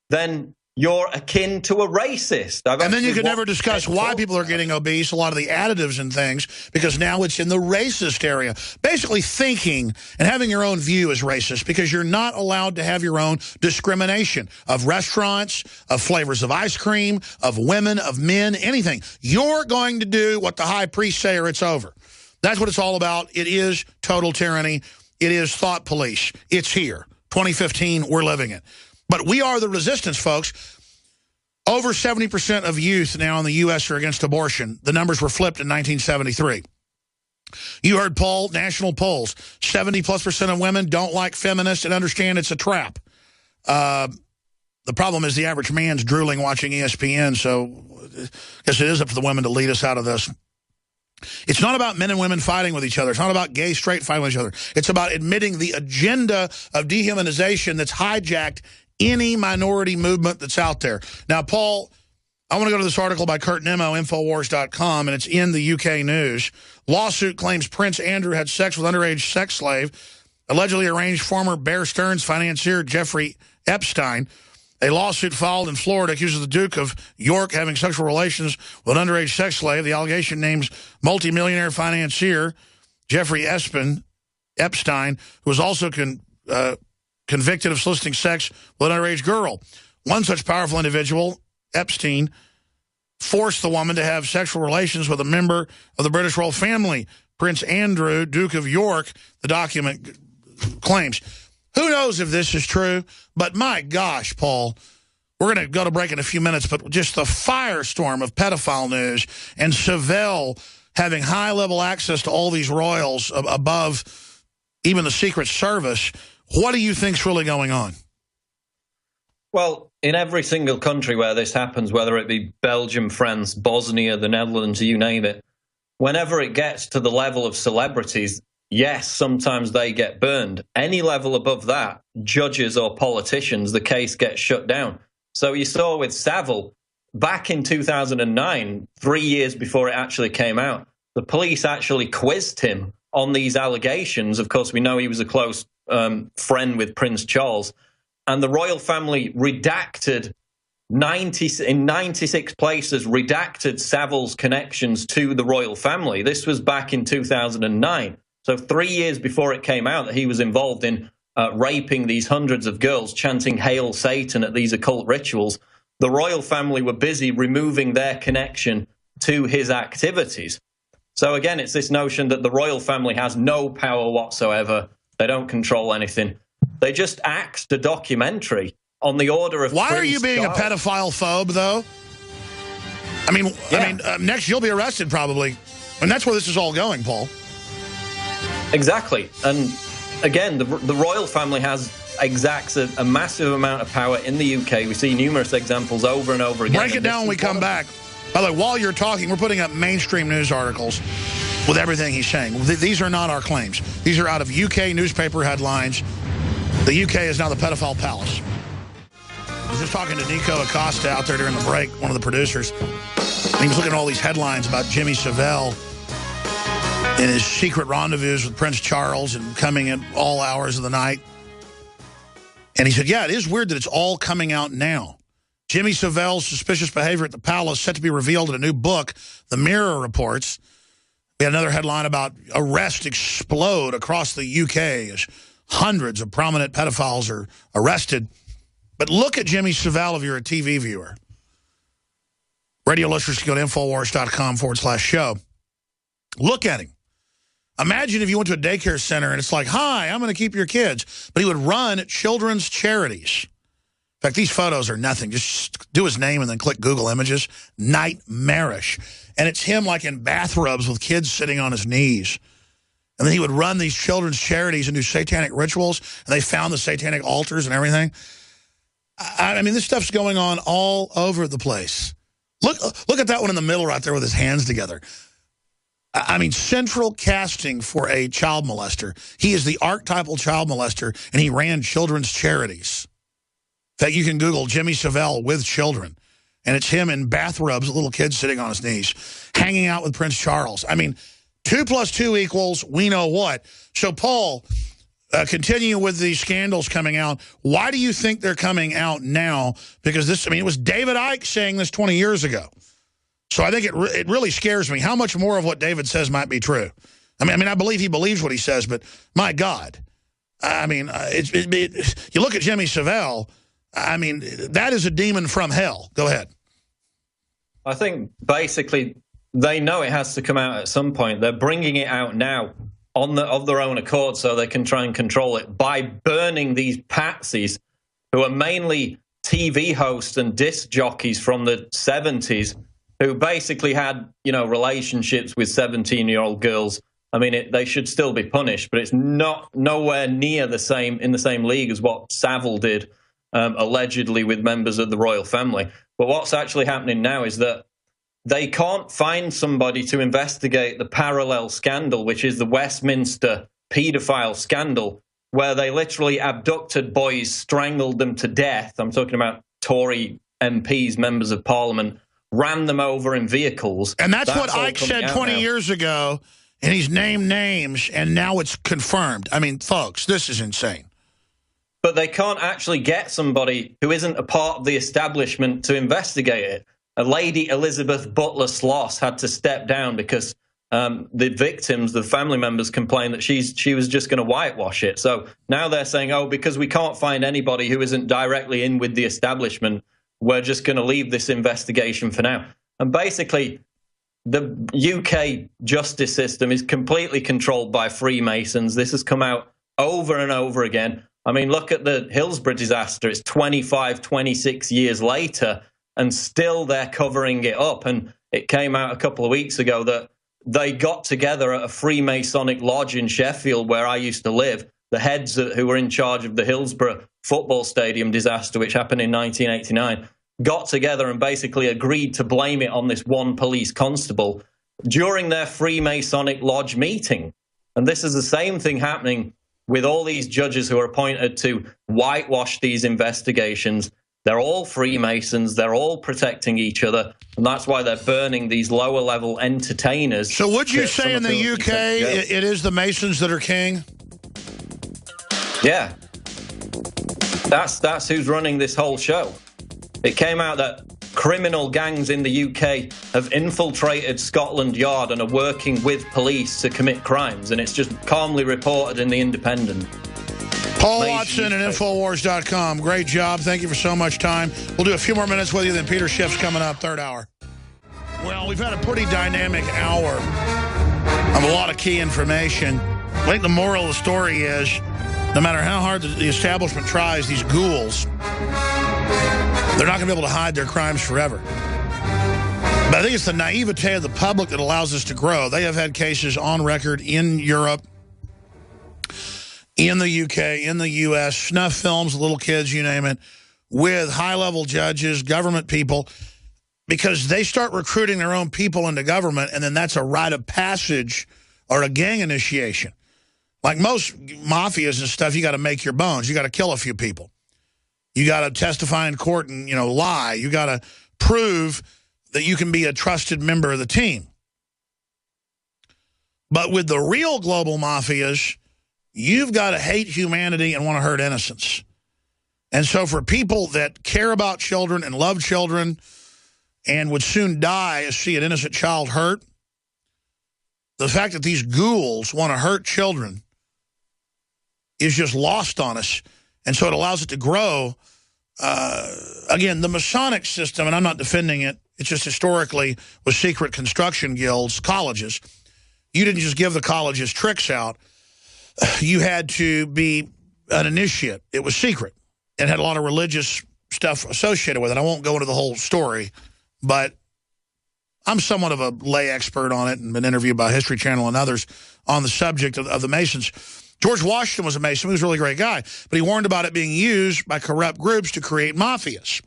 then you're akin to a racist. And then you can never discuss why people are getting obese, a lot of the additives and things, because now it's in the racist area. Basically thinking and having your own view is racist because you're not allowed to have your own discrimination of restaurants, of flavors of ice cream, of women, of men, anything. You're going to do what the high priests say or it's over. That's what it's all about. It is total tyranny. It is thought police. It's here. 2015, we're living it. But we are the resistance, folks. Over 70% of youth now in the U.S. are against abortion. The numbers were flipped in 1973. You heard Paul, national polls. 70+% of women don't like feminists and understand it's a trap. The problem is the average man's drooling watching ESPN, so I guess it is up to the women to lead us out of this. It's not about men and women fighting with each other. It's not about gay, straight fighting with each other. It's about admitting the agenda of dehumanization that's hijacked any minority movement that's out there. Now, Paul, I want to go to this article by Kurt Nemo, Infowars.com, and it's in the UK news. Lawsuit claims Prince Andrew had sex with underage sex slave, allegedly arranged former Bear Stearns financier Jeffrey Epstein. A lawsuit filed in Florida accuses the Duke of York having sexual relations with an underage sex slave. The allegation names multimillionaire financier Jeffrey Epstein, who was also convicted of soliciting sex with an underage girl. One such powerful individual, Epstein, forced the woman to have sexual relations with a member of the British royal family, Prince Andrew, Duke of York, the document claims. Who knows if this is true, but my gosh, Paul, we're going to go to break in a few minutes, but just the firestorm of pedophile news and Savelle having high-level access to all these royals above even the Secret Service. What do you think's really going on? Well, in every single country where this happens, whether it be Belgium, France, Bosnia, the Netherlands, you name it, whenever it gets to the level of celebrities, yes, sometimes they get burned. Any level above that, judges or politicians, the case gets shut down. So you saw with Savile, back in 2009, 3 years before it actually came out, the police actually quizzed him on these allegations. Of course, we know he was a close friend with Prince Charles. And the royal family redacted in 96 places, redacted Savile's connections to the royal family. This was back in 2009. So 3 years before it came out that he was involved in raping these hundreds of girls, chanting Hail Satan at these occult rituals, the royal family were busy removing their connection to his activities. So again, it's this notion that the royal family has no power whatsoever. They don't control anything. They just axed a documentary on the order of Why Prince are you being Charles. a pedophile phobe, though? I mean, next you'll be arrested probably. And that's where this is all going, Paul. Exactly. And again, the royal family exacts a massive amount of power in the UK. We see numerous examples over and over again. Break it down when we come back. By the way, while you're talking, we're putting up mainstream news articles with everything he's saying. These are not our claims. These are out of UK newspaper headlines. The UK is now the pedophile palace. I was just talking to Nico Acosta out there during the break, one of the producers. And he was looking at all these headlines about Jimmy Savile and his secret rendezvous with Prince Charles and coming at all hours of the night. And he said, yeah, it is weird that it's all coming out now. Jimmy Savile's suspicious behavior at the palace set to be revealed in a new book, The Mirror reports. We had another headline about arrests explode across the UK as hundreds of prominent pedophiles are arrested. But look at Jimmy Savile if you're a TV viewer. Radio listeners can go to Infowars.com/show. Look at him. Imagine if you went to a daycare center and it's like, hi, I'm going to keep your kids. But he would run children's charities. In fact, these photos are nothing. Just do his name and then click Google Images. Nightmarish. And it's him like in bathrobes with kids sitting on his knees. And then he would run these children's charities and do satanic rituals. And they found the satanic altars and everything. I mean, this stuff's going on all over the place. Look at that one in the middle right there with his hands together. I mean, central casting for a child molester. He is the archetypal child molester, and he ran children's charities. In fact, you can Google Jimmy Savile with children, and it's him in bathrobes, little kids sitting on his knees, hanging out with Prince Charles. I mean, 2 + 2 equals we know what. So, Paul, continue with these scandals coming out. Why do you think they're coming out now? Because this, I mean, it was David Icke saying this 20 years ago. So I think it really scares me. How much more of what David says might be true? I mean, I believe he believes what he says, but my God. I mean, you look at Jimmy Savile, I mean, that is a demon from hell. Go ahead. I think basically they know it has to come out at some point. They're bringing it out now of their own accord so they can try and control it by burning these patsies who are mainly TV hosts and disc jockeys from the 70s who basically had, relationships with 17-year-old girls. I mean, they should still be punished, but it's nowhere near in the same league as what Savile did, allegedly with members of the royal family. But what's actually happening now is that they can't find somebody to investigate the parallel scandal, which is the Westminster paedophile scandal, where they literally abducted boys, strangled them to death. I'm talking about Tory MPs, members of Parliament, ran them over in vehicles. And that's what Icke said 20 years ago, and he's named names, and now it's confirmed. I mean, folks, this is insane. But they can't actually get somebody who isn't a part of the establishment to investigate it. A lady, Elizabeth Butler Sloss, had to step down because the victims, the family members, complained that she was just going to whitewash it. So now they're saying, because we can't find anybody who isn't directly in with the establishment, we're just going to leave this investigation for now. And basically, the UK justice system is completely controlled by Freemasons. This has come out over and over again. I mean, look at the Hillsborough disaster. It's 25, 26 years later, and still they're covering it up. And it came out a couple of weeks ago that they got together at a Freemasonic lodge in Sheffield, where I used to live. The heads who were in charge of the Hillsborough football stadium disaster, which happened in 1989, got together and basically agreed to blame it on this one police constable during their Freemasonic lodge meeting. And this is the same thing happening with all these judges who are appointed to whitewash these investigations. They're all Freemasons. They're all protecting each other. And that's why they're burning these lower-level entertainers. So would you say in the UK it is the Masons that are king? Yeah. That's who's running this whole show. It came out that criminal gangs in the UK have infiltrated Scotland Yard and are working with police to commit crimes, and it's just calmly reported in The Independent. Paul Watson at Infowars.com. Great job. Thank you for so much time. We'll do a few more minutes with you, then Peter Schiff's coming up, third hour. Well, we've had a pretty dynamic hour of a lot of key information. I think the moral of the story is, no matter how hard the establishment tries, these ghouls, they're not going to be able to hide their crimes forever. But I think it's the naivete of the public that allows us to grow. They have had cases on record in Europe, in the UK, in the US, snuff films, little kids, you name it, with high-level judges, government people, because they start recruiting their own people into government, and then that's a rite of passage or a gang initiation. Like most mafias and stuff, you got to make your bones. You got to kill a few people. You got to testify in court and, lie. You got to prove that you can be a trusted member of the team. But with the real global mafias, you've got to hate humanity and want to hurt innocents. And so for people that care about children and love children and would soon die as see an innocent child hurt, the fact that these ghouls want to hurt children is just lost on us. And so it allows it to grow. Again, the Masonic system, and I'm not defending it, it's just historically with secret construction guilds, colleges. You didn't just give the colleges tricks out. You had to be an initiate. It was secret. It had a lot of religious stuff associated with it. I won't go into the whole story, but I'm somewhat of a lay expert on it and been interviewed by History Channel and others on the subject of the Masons. George Washington was a Mason. He was a really great guy, but he warned about it being used by corrupt groups to create mafias.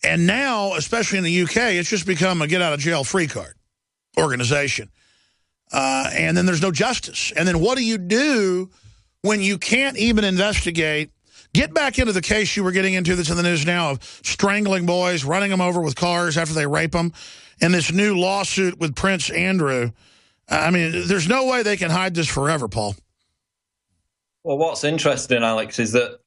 And now, especially in the UK, it's just become a get-out-of-jail-free card organization. And then there's no justice. And then what do you do when you can't even investigate? Get back into the case you were getting into that's in the news now of strangling boys, running them over with cars after they rape them, and this new lawsuit with Prince Andrew. I mean, there's no way they can hide this forever, Paul. Well, what's interesting, Alex, is that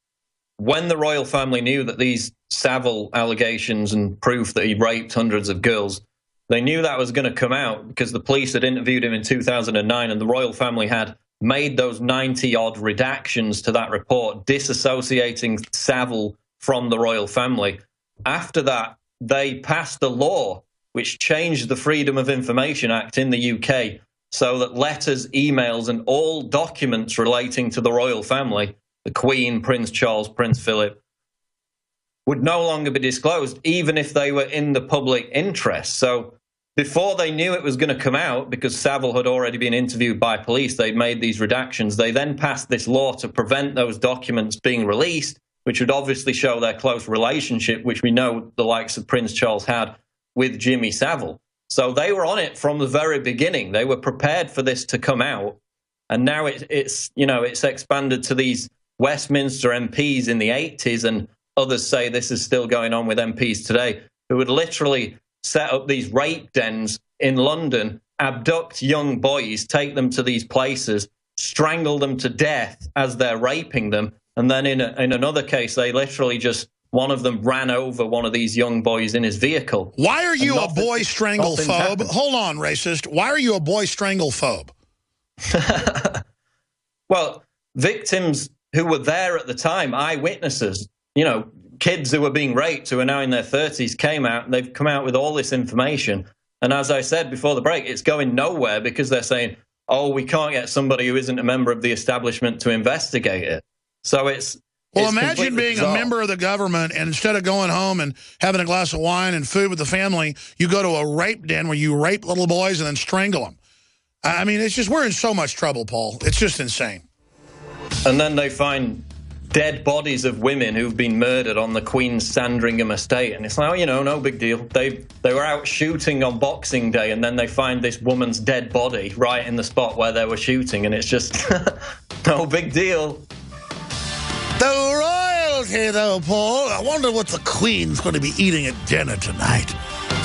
when the royal family knew that these Savile allegations and proof that he raped hundreds of girls, they knew that was going to come out because the police had interviewed him in 2009 and the royal family had made those 90-odd redactions to that report, disassociating Savile from the royal family. After that, they passed a law which changed the Freedom of Information Act in the UK so that letters, emails, and all documents relating to the royal family, the Queen, Prince Charles, Prince Philip, would no longer be disclosed, even if they were in the public interest. So before they knew it was going to come out, because Savile had already been interviewed by police, they made these redactions. They then passed this law to prevent those documents being released, which would obviously show their close relationship, which we know the likes of Prince Charles had with Jimmy Savile. So they were on it from the very beginning. They were prepared for this to come out. And now it's expanded to these Westminster MPs in the 80s, and others say this is still going on with MPs today, who would literally set up these rape dens in London, abduct young boys, take them to these places, strangle them to death as they're raping them. And then in another case, they literally just, one of them ran over one of these young boys in his vehicle. Why are you a boy strangle-phobe? Hold on, racist. Why are you a boy strangle-phobe? Well, victims who were there at the time, eyewitnesses, kids who were being raped, who are now in their 30s, came out, and they've come out with all this information. And as I said before the break, it's going nowhere because they're saying, oh, we can't get somebody who isn't a member of the establishment to investigate it. So well, imagine being a member of the government, and instead of going home and having a glass of wine and food with the family, you go to a rape den where you rape little boys and then strangle them. I mean, it's just, we're in so much trouble, Paul. It's just insane. And then they find dead bodies of women who've been murdered on the Queen's Sandringham estate. And it's like, oh, you know, no big deal. They were out shooting on Boxing Day, and then they find this woman's dead body right in the spot where they were shooting. And it's just no big deal. The royalty, though, Paul. I wonder what the Queen's going to be eating at dinner tonight.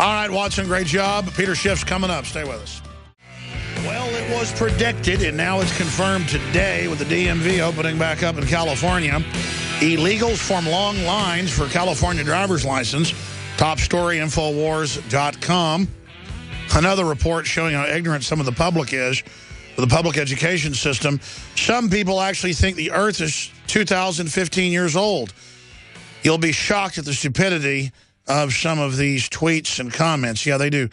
All right, Watson, great job. Peter Schiff's coming up. Stay with us. Well, it was predicted, and now it's confirmed today with the DMV opening back up in California. Illegals form long lines for California driver's license. Top story, Infowars.com. Another report showing how ignorant some of the public is with the public education system. Some people actually think the Earth is 2,015 years old. You'll be shocked at the stupidity of some of these tweets and comments. Yeah, they do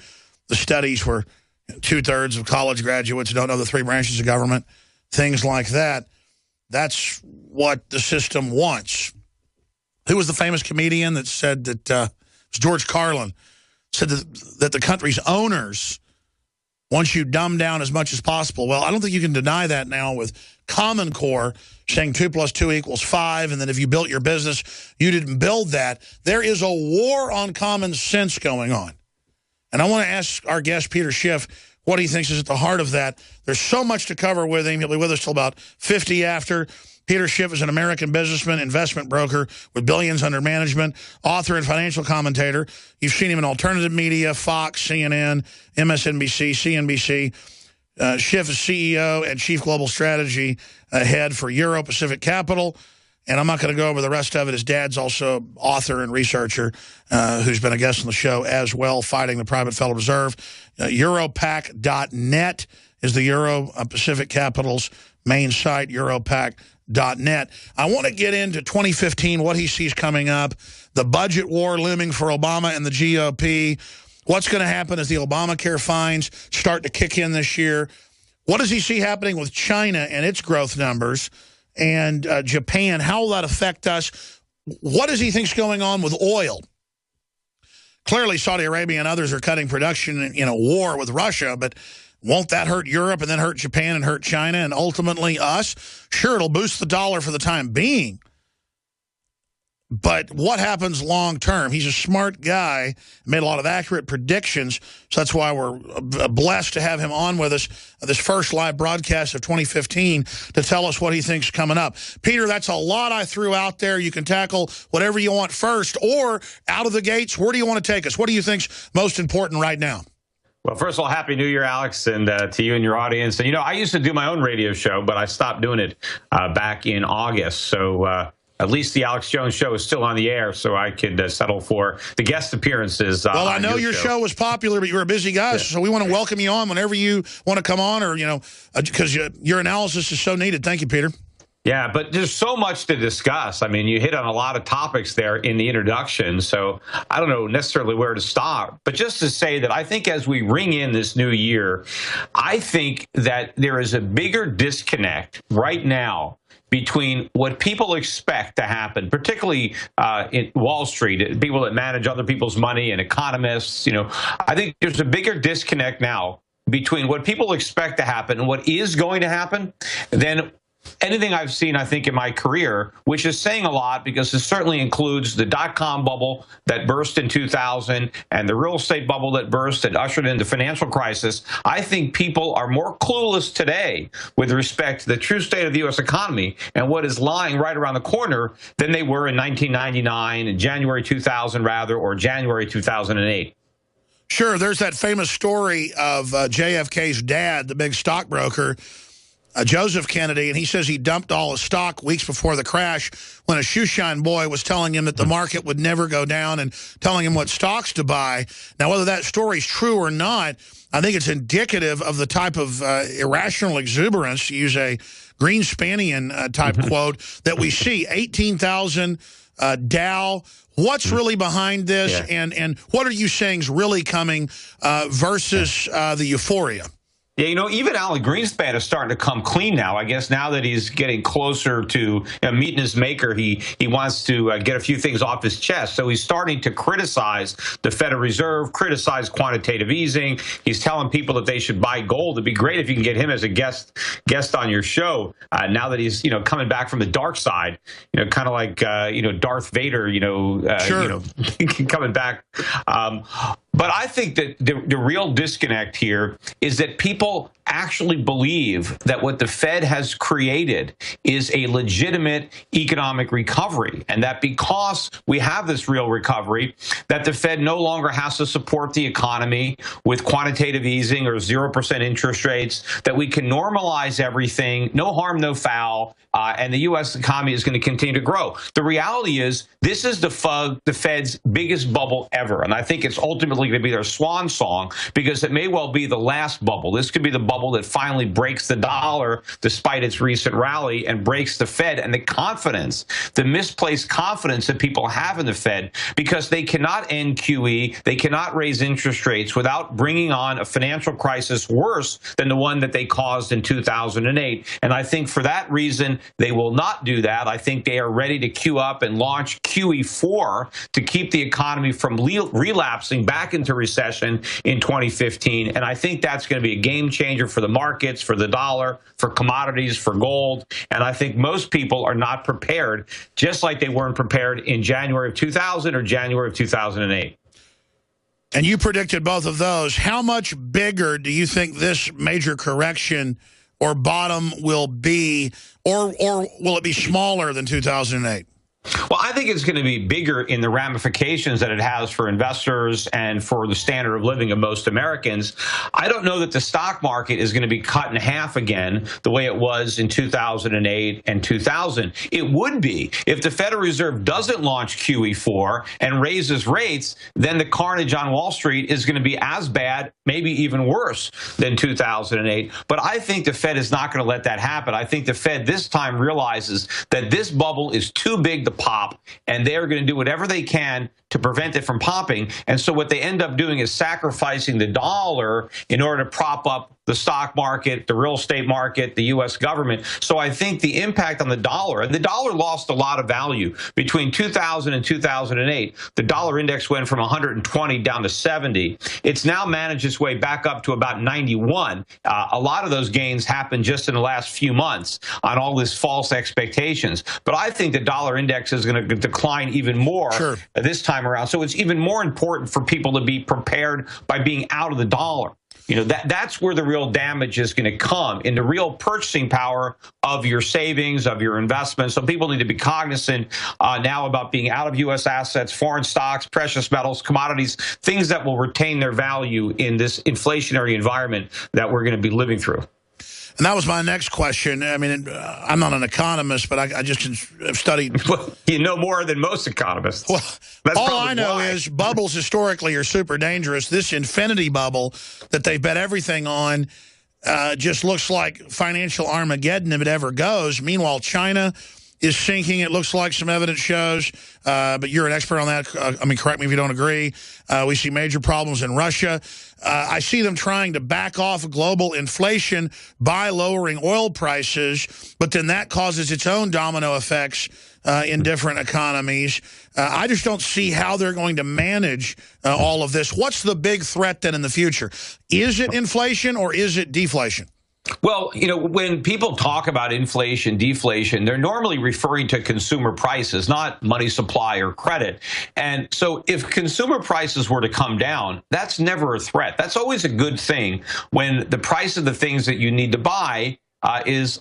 the studies where 2/3 of college graduates don't know the 3 branches of government, things like that. That's what the system wants. Who was the famous comedian that said that, it was George Carlin, said that the country's owners want you dumbed down as much as possible. Well, I don't think you can deny that now with Common Core saying 2 + 2 = 5, and then if you built your business, you didn't build that. There is a war on common sense going on. And I want to ask our guest, Peter Schiff, what he thinks is at the heart of that. There's so much to cover with him. He'll be with us till about 50 after. Peter Schiff is an American businessman, investment broker with billions under management, author and financial commentator. You've seen him in alternative media, Fox, CNN, MSNBC, CNBC. Schiff is CEO and Chief Global Strategy Head for Euro Pacific Capital. And I'm not going to go over the rest of it. His dad's also author and researcher who's been a guest on the show as well, fighting the private Federal Reserve. Europac.net is the Euro Pacific Capital's main site, Europac.net. I want to get into 2015, what he sees coming up, the budget war looming for Obama and the GOP, what's going to happen as the Obamacare fines start to kick in this year. What does he see happening with China and its growth numbers? And Japan, how will that affect us? What does he think's going on with oil? Clearly, Saudi Arabia and others are cutting production in a war with Russia, but won't that hurt Europe and then hurt Japan and hurt China and ultimately us? Sure, it'll boost the dollar for the time being. But what happens long term? He's a smart guy, made a lot of accurate predictions, so that's why we're blessed to have him on with us this first live broadcast of 2015 to tell us what he thinks coming up. Peter, that's a lot I threw out there. You can tackle whatever you want first, or out of the gates, where do you want to take us? What do you think's most important right now? Well, first of all, Happy New Year, Alex, and to you and your audience. And, you know, I used to do my own radio show, but I stopped doing it back in August. So at least the Alex Jones show is still on the air, so I could settle for the guest appearances. Well, I know your show was popular, but you're a busy guy, so we want to welcome you on whenever you want to come on, or, you know, because your analysis is so needed. Thank you, Peter. Yeah, but there's so much to discuss. I mean, you hit on a lot of topics there in the introduction, so I don't know necessarily where to start. But just to say that I think as we ring in this new year, I think that there is a bigger disconnect right now between what people expect to happen, particularly in Wall Street, people that manage other people's money and economists. You know, I think there's a bigger disconnect now between what people expect to happen and what is going to happen than anything I've seen, I think, in my career, which is saying a lot because it certainly includes the dot-com bubble that burst in 2000 and the real estate bubble that burst and ushered in the financial crisis. I think people are more clueless today with respect to the true state of the U.S. economy and what is lying right around the corner than they were in 1999, in January 2000, rather, or January 2008. Sure, there's that famous story of JFK's dad, the big stockbroker, Joseph Kennedy, and he says he dumped all his stock weeks before the crash when a shoeshine boy was telling him that the market would never go down and telling him what stocks to buy. Now, whether that story's true or not, I think it's indicative of the type of irrational exuberance, to use a Greenspanian type quote, that we see. 18,000 Dow. What's really behind this, and what are you saying is really coming versus the euphoria? Yeah, even Alan Greenspan is starting to come clean now. I guess now that he's getting closer to meeting his maker, he wants to get a few things off his chest. So he's starting to criticize the Federal Reserve, criticize quantitative easing. He's telling people that they should buy gold. It'd be great if you can get him as a guest on your show. Now that he's coming back from the dark side, kind of like Darth Vader, coming back. But I think that the real disconnect here is that people actually believe that what the Fed has created is a legitimate economic recovery, and that because we have this real recovery, that the Fed no longer has to support the economy with quantitative easing or 0% interest rates, that we can normalize everything, no harm, no foul, and the U.S. economy is going to continue to grow. The reality is this is the Fed's biggest bubble ever, and I think it's ultimately going to be their swan song because it may well be the last bubble. This could be the bubble that finally breaks the dollar despite its recent rally and breaks the Fed and the confidence, the misplaced confidence that people have in the Fed, because they cannot end QE, they cannot raise interest rates without bringing on a financial crisis worse than the one that they caused in 2008. And I think for that reason, they will not do that. I think they are ready to queue up and launch QE4 to keep the economy from relapsing back into recession in 2015. And I think that's going to be a game changer for the markets, for the dollar, for commodities, for gold. And I think most people are not prepared, just like they weren't prepared in January of 2000 or January of 2008. And you predicted both of those. How much bigger do you think this major correction or bottom will be, or will it be smaller than 2008? Well, I think it's going to be bigger in the ramifications that it has for investors and for the standard of living of most Americans. I don't know that the stock market is going to be cut in half again the way it was in 2008 and 2000. It would be if the Federal Reserve doesn't launch QE4 and raises rates, then the carnage on Wall Street is going to be as bad, maybe even worse than 2008. But I think the Fed is not going to let that happen. I think the Fed this time realizes that this bubble is too big to pop, and they're going to do whatever they can to prevent it from popping. And so what they end up doing is sacrificing the dollar in order to prop up the stock market, the real estate market, the U.S. government. So I think the impact on the dollar, and the dollar lost a lot of value between 2000 and 2008. The dollar index went from 120 down to 70. It's now managed its way back up to about 91. A lot of those gains happened just in the last few months on all this false expectations. But I think the dollar index is going to decline even more this time around. So it's even more important for people to be prepared by being out of the dollar. That's where the real damage is going to come, in the real purchasing power of your savings, of your investments. So people need to be cognizant now about being out of U.S. assets, foreign stocks, precious metals, commodities, things that will retain their value in this inflationary environment that we're going to be living through. And that was my next question. I mean, I'm not an economist, but I just have studied. Well, you know more than most economists. Well, all I know is bubbles historically are super dangerous. This infinity bubble that they bet everything on just looks like financial Armageddon if it ever goes. Meanwhile, China is sinking, it looks like some evidence shows, but you're an expert on that. I mean, correct me if you don't agree. We see major problems in Russia. I see them trying to back off global inflation by lowering oil prices, but then that causes its own domino effects in different economies. I just don't see how they're going to manage all of this. What's the big threat then in the future? Is it inflation or is it deflation? Well, when people talk about inflation, deflation, they're normally referring to consumer prices, not money supply or credit. And so if consumer prices were to come down, that's never a threat. That's always a good thing when the price of the things that you need to buy is,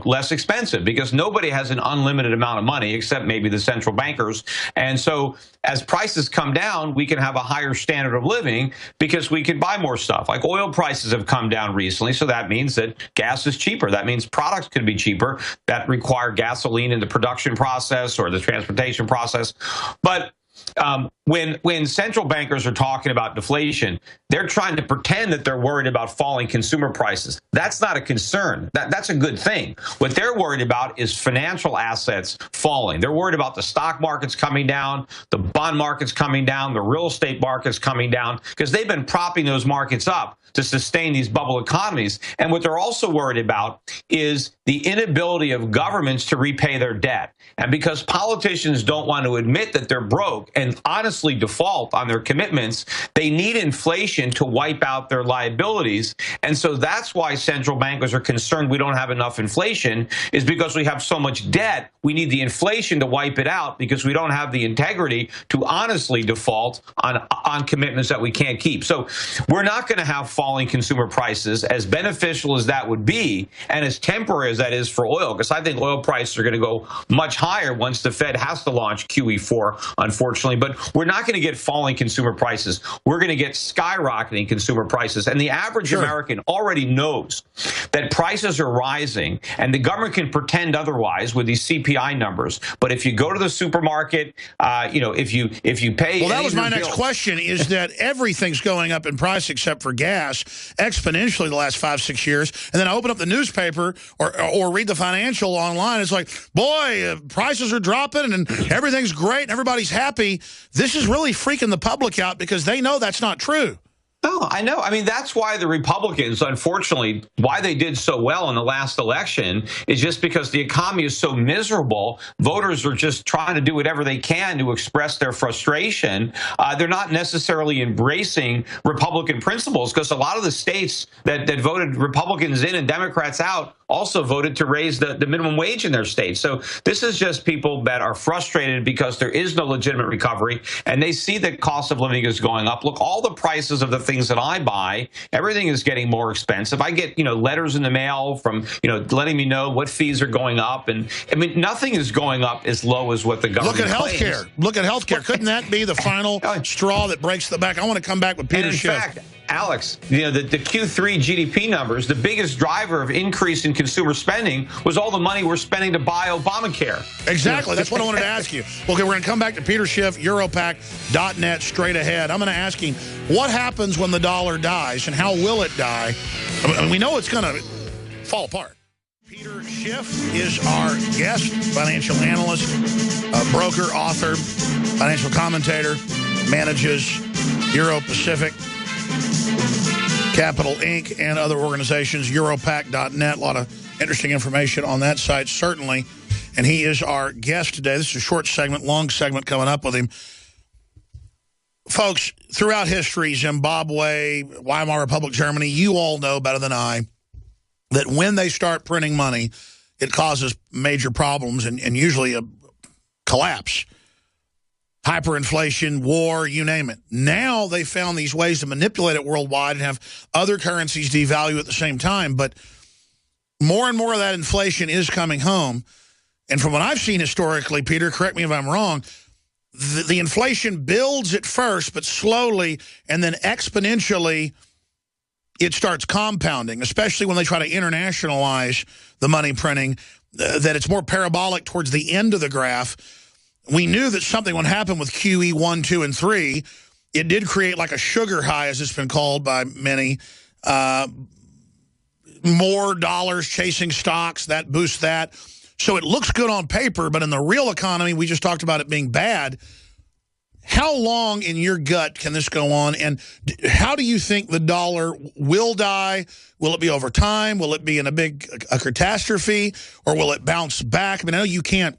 less expensive, because nobody has an unlimited amount of money except maybe the central bankers. And so as prices come down, we can have a higher standard of living because we can buy more stuff. Like oil prices have come down recently, so that means that gas is cheaper. That means products can be cheaper that require gasoline in the production process or the transportation process. But when central bankers are talking about deflation, they're trying to pretend that they're worried about falling consumer prices. That's not a concern. That's a good thing. What they're worried about is financial assets falling. They're worried about the stock markets coming down, the bond markets coming down, the real estate markets coming down, because they've been propping those markets up to sustain these bubble economies. And what they're also worried about is the inability of governments to repay their debt. And because politicians don't want to admit that they're broke and honestly default on their commitments, they need inflation to wipe out their liabilities. And so that's why central bankers are concerned we don't have enough inflation, is because we have so much debt. We need the inflation to wipe it out because we don't have the integrity to honestly default on commitments that we can't keep. So we're not going to have falling consumer prices, as beneficial as that would be and as temporary as that is for oil, because I think oil prices are going to go much higher once the Fed has to launch QE4, unfortunately. But we're not going to get falling consumer prices. We're going to get skyrocketing consumer prices. And the average American already knows that prices are rising, and the government can pretend otherwise with these CPI numbers. But if you go to the supermarket, if you pay... Well, that was my next question, is that everything's going up in price except for gas exponentially the last 5-6 years. And then I open up the newspaper or read the financial online. It's like, boy, prices are dropping and everything's great and everybody's happy. This is really freaking the public out because they know that's not true. No, I know. I mean, that's why the Republicans, unfortunately, why they did so well in the last election is just because the economy is so miserable. Voters are just trying to do whatever they can to express their frustration. They're not necessarily embracing Republican principles, because a lot of the states that voted Republicans in and Democrats out also voted to raise the minimum wage in their states. So this is just people that are frustrated because there is no legitimate recovery, and they see that cost of living is going up. Look, all the prices of the things that I buy, everything is getting more expensive. I get, letters in the mail from, letting me know what fees are going up. And I mean, nothing is going up as low as what the government claims. Look at healthcare. Couldn't that be the final straw that breaks the back? I want to come back with Peter Schiff. In fact, Alex, the Q3 GDP numbers, the biggest driver of increase in consumer spending was all the money we're spending to buy Obamacare. Exactly. That's what I wanted to ask you. Okay, we're going to come back to Peter Schiff, Europac.net, straight ahead. I'm going to ask him, what happens when the dollar dies and how will it die? I mean, we know it's going to fall apart. Peter Schiff is our guest, financial analyst, broker, author, financial commentator, manages Euro Pacific, Capital Inc., and other organizations, Europac.net. A lot of interesting information on that site, certainly. And he is our guest today. This is a short segment, long segment coming up with him. Folks, throughout history, Zimbabwe, Weimar Republic, Germany, you all know better than I that when they start printing money, it causes major problems and usually a collapse. Hyperinflation, war, you name it. Now they found these ways to manipulate it worldwide and have other currencies devalue at the same time. But more and more of that inflation is coming home. And from what I've seen historically, Peter, correct me if I'm wrong, the inflation builds at first, but slowly and then exponentially it starts compounding, especially when they try to internationalize the money printing, that it's more parabolic towards the end of the graph. We knew that something would happen with QE 1, 2, and 3. It did create like a sugar high, as it's been called by many. More dollars chasing stocks, that boosts that. So it looks good on paper, but in the real economy, we just talked about it being bad. How long in your gut can this go on? And how do you think the dollar will die? Will it be over time? Will it be in a catastrophe? Or will it bounce back? I mean, I know you can't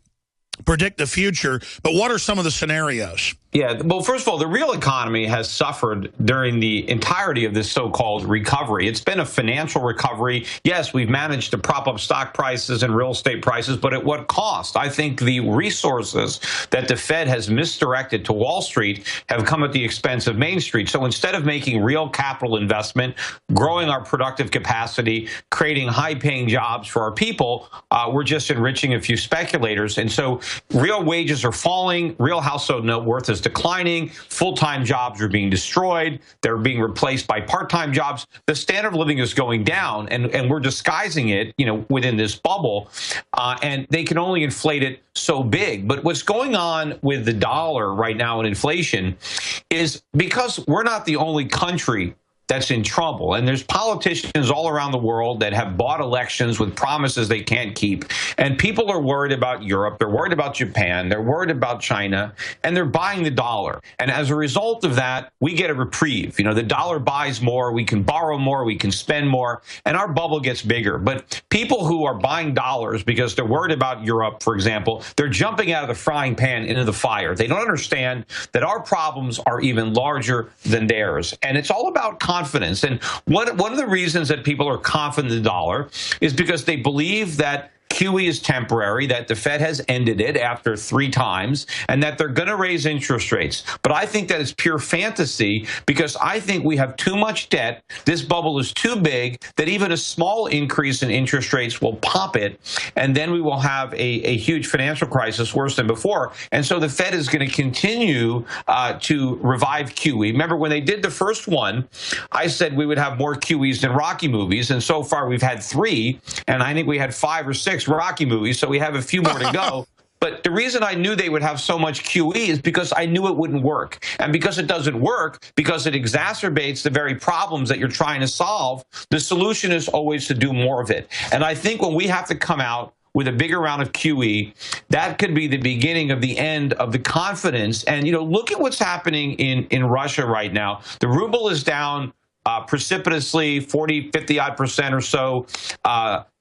predict the future, but what are some of the scenarios? Yeah, well, first of all, the real economy has suffered during the entirety of this so-called recovery. It's been a financial recovery. Yes, we've managed to prop up stock prices and real estate prices, but at what cost? I think the resources that the Fed has misdirected to Wall Street have come at the expense of Main Street. So instead of making real capital investment, growing our productive capacity, creating high-paying jobs for our people, we're just enriching a few speculators. And so real wages are falling, real household net worth is is declining. Full-time jobs are being destroyed. They're being replaced by part-time jobs. The standard of living is going down, and we're disguising it, within this bubble, and they can only inflate it so big. But what's going on with the dollar right now in inflation is because we're not the only country that's in trouble. And there's politicians all around the world that have bought elections with promises they can't keep. And people are worried about Europe. They're worried about Japan. They're worried about China. And they're buying the dollar. And as a result of that, we get a reprieve. The dollar buys more. We can borrow more. We can spend more. And our bubble gets bigger. But people who are buying dollars because they're worried about Europe, for example, they're jumping out of the frying pan into the fire. They don't understand that our problems are even larger than theirs. And it's all about confidence. And one of the reasons that people are confident in the dollar is because they believe that QE is temporary, that the Fed has ended it after 3 times, and that they're going to raise interest rates. But I think that is pure fantasy because I think we have too much debt. This bubble is too big that even a small increase in interest rates will pop it, and then we will have a huge financial crisis worse than before. And so the Fed is going to continue to revive QE. Remember, when they did the first one, I said we would have more QEs than Rocky movies, and so far we've had 3, and I think we had 5 or 6 Rocky movies, so we have a few more to go. But the reason I knew they would have so much QE is because I knew it wouldn't work. And because it doesn't work, because it exacerbates the very problems that you're trying to solve, the solution is always to do more of it. And I think when we have to come out with a bigger round of QE, that could be the beginning of the end of the confidence. And, look at what's happening in Russia right now. The ruble is down precipitously, 40, 50-odd% or so.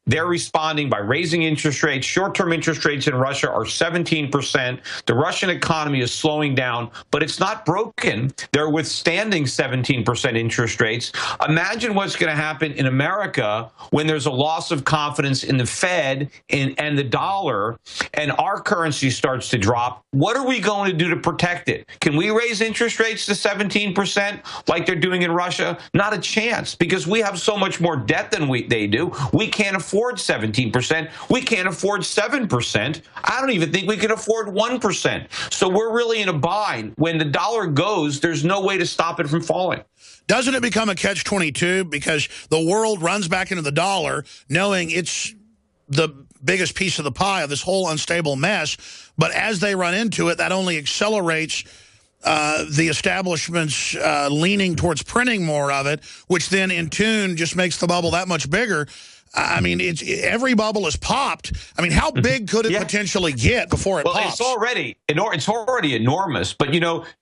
They're responding by raising interest rates. Short-term interest rates in Russia are 17%. The Russian economy is slowing down, but it's not broken. They're withstanding 17% interest rates. Imagine what's going to happen in America when there's a loss of confidence in the Fed and the dollar, and our currency starts to drop. What are we going to do to protect it? Can we raise interest rates to 17% like they're doing in Russia? Not a chance, because we have so much more debt than they do. We can't afford 17%. We can't afford 7%. I don't even think we can afford 1%. So we're really in a bind. When the dollar goes, there's no way to stop it from falling. Doesn't it become a catch-22 because the world runs back into the dollar knowing it's the biggest piece of the pie of this whole unstable mess, but as they run into it, that only accelerates the establishment's leaning towards printing more of it, which then in tune just makes the bubble that much bigger. I mean, every bubble is popped. I mean, how big could it potentially get before it pops? It's already enormous. But,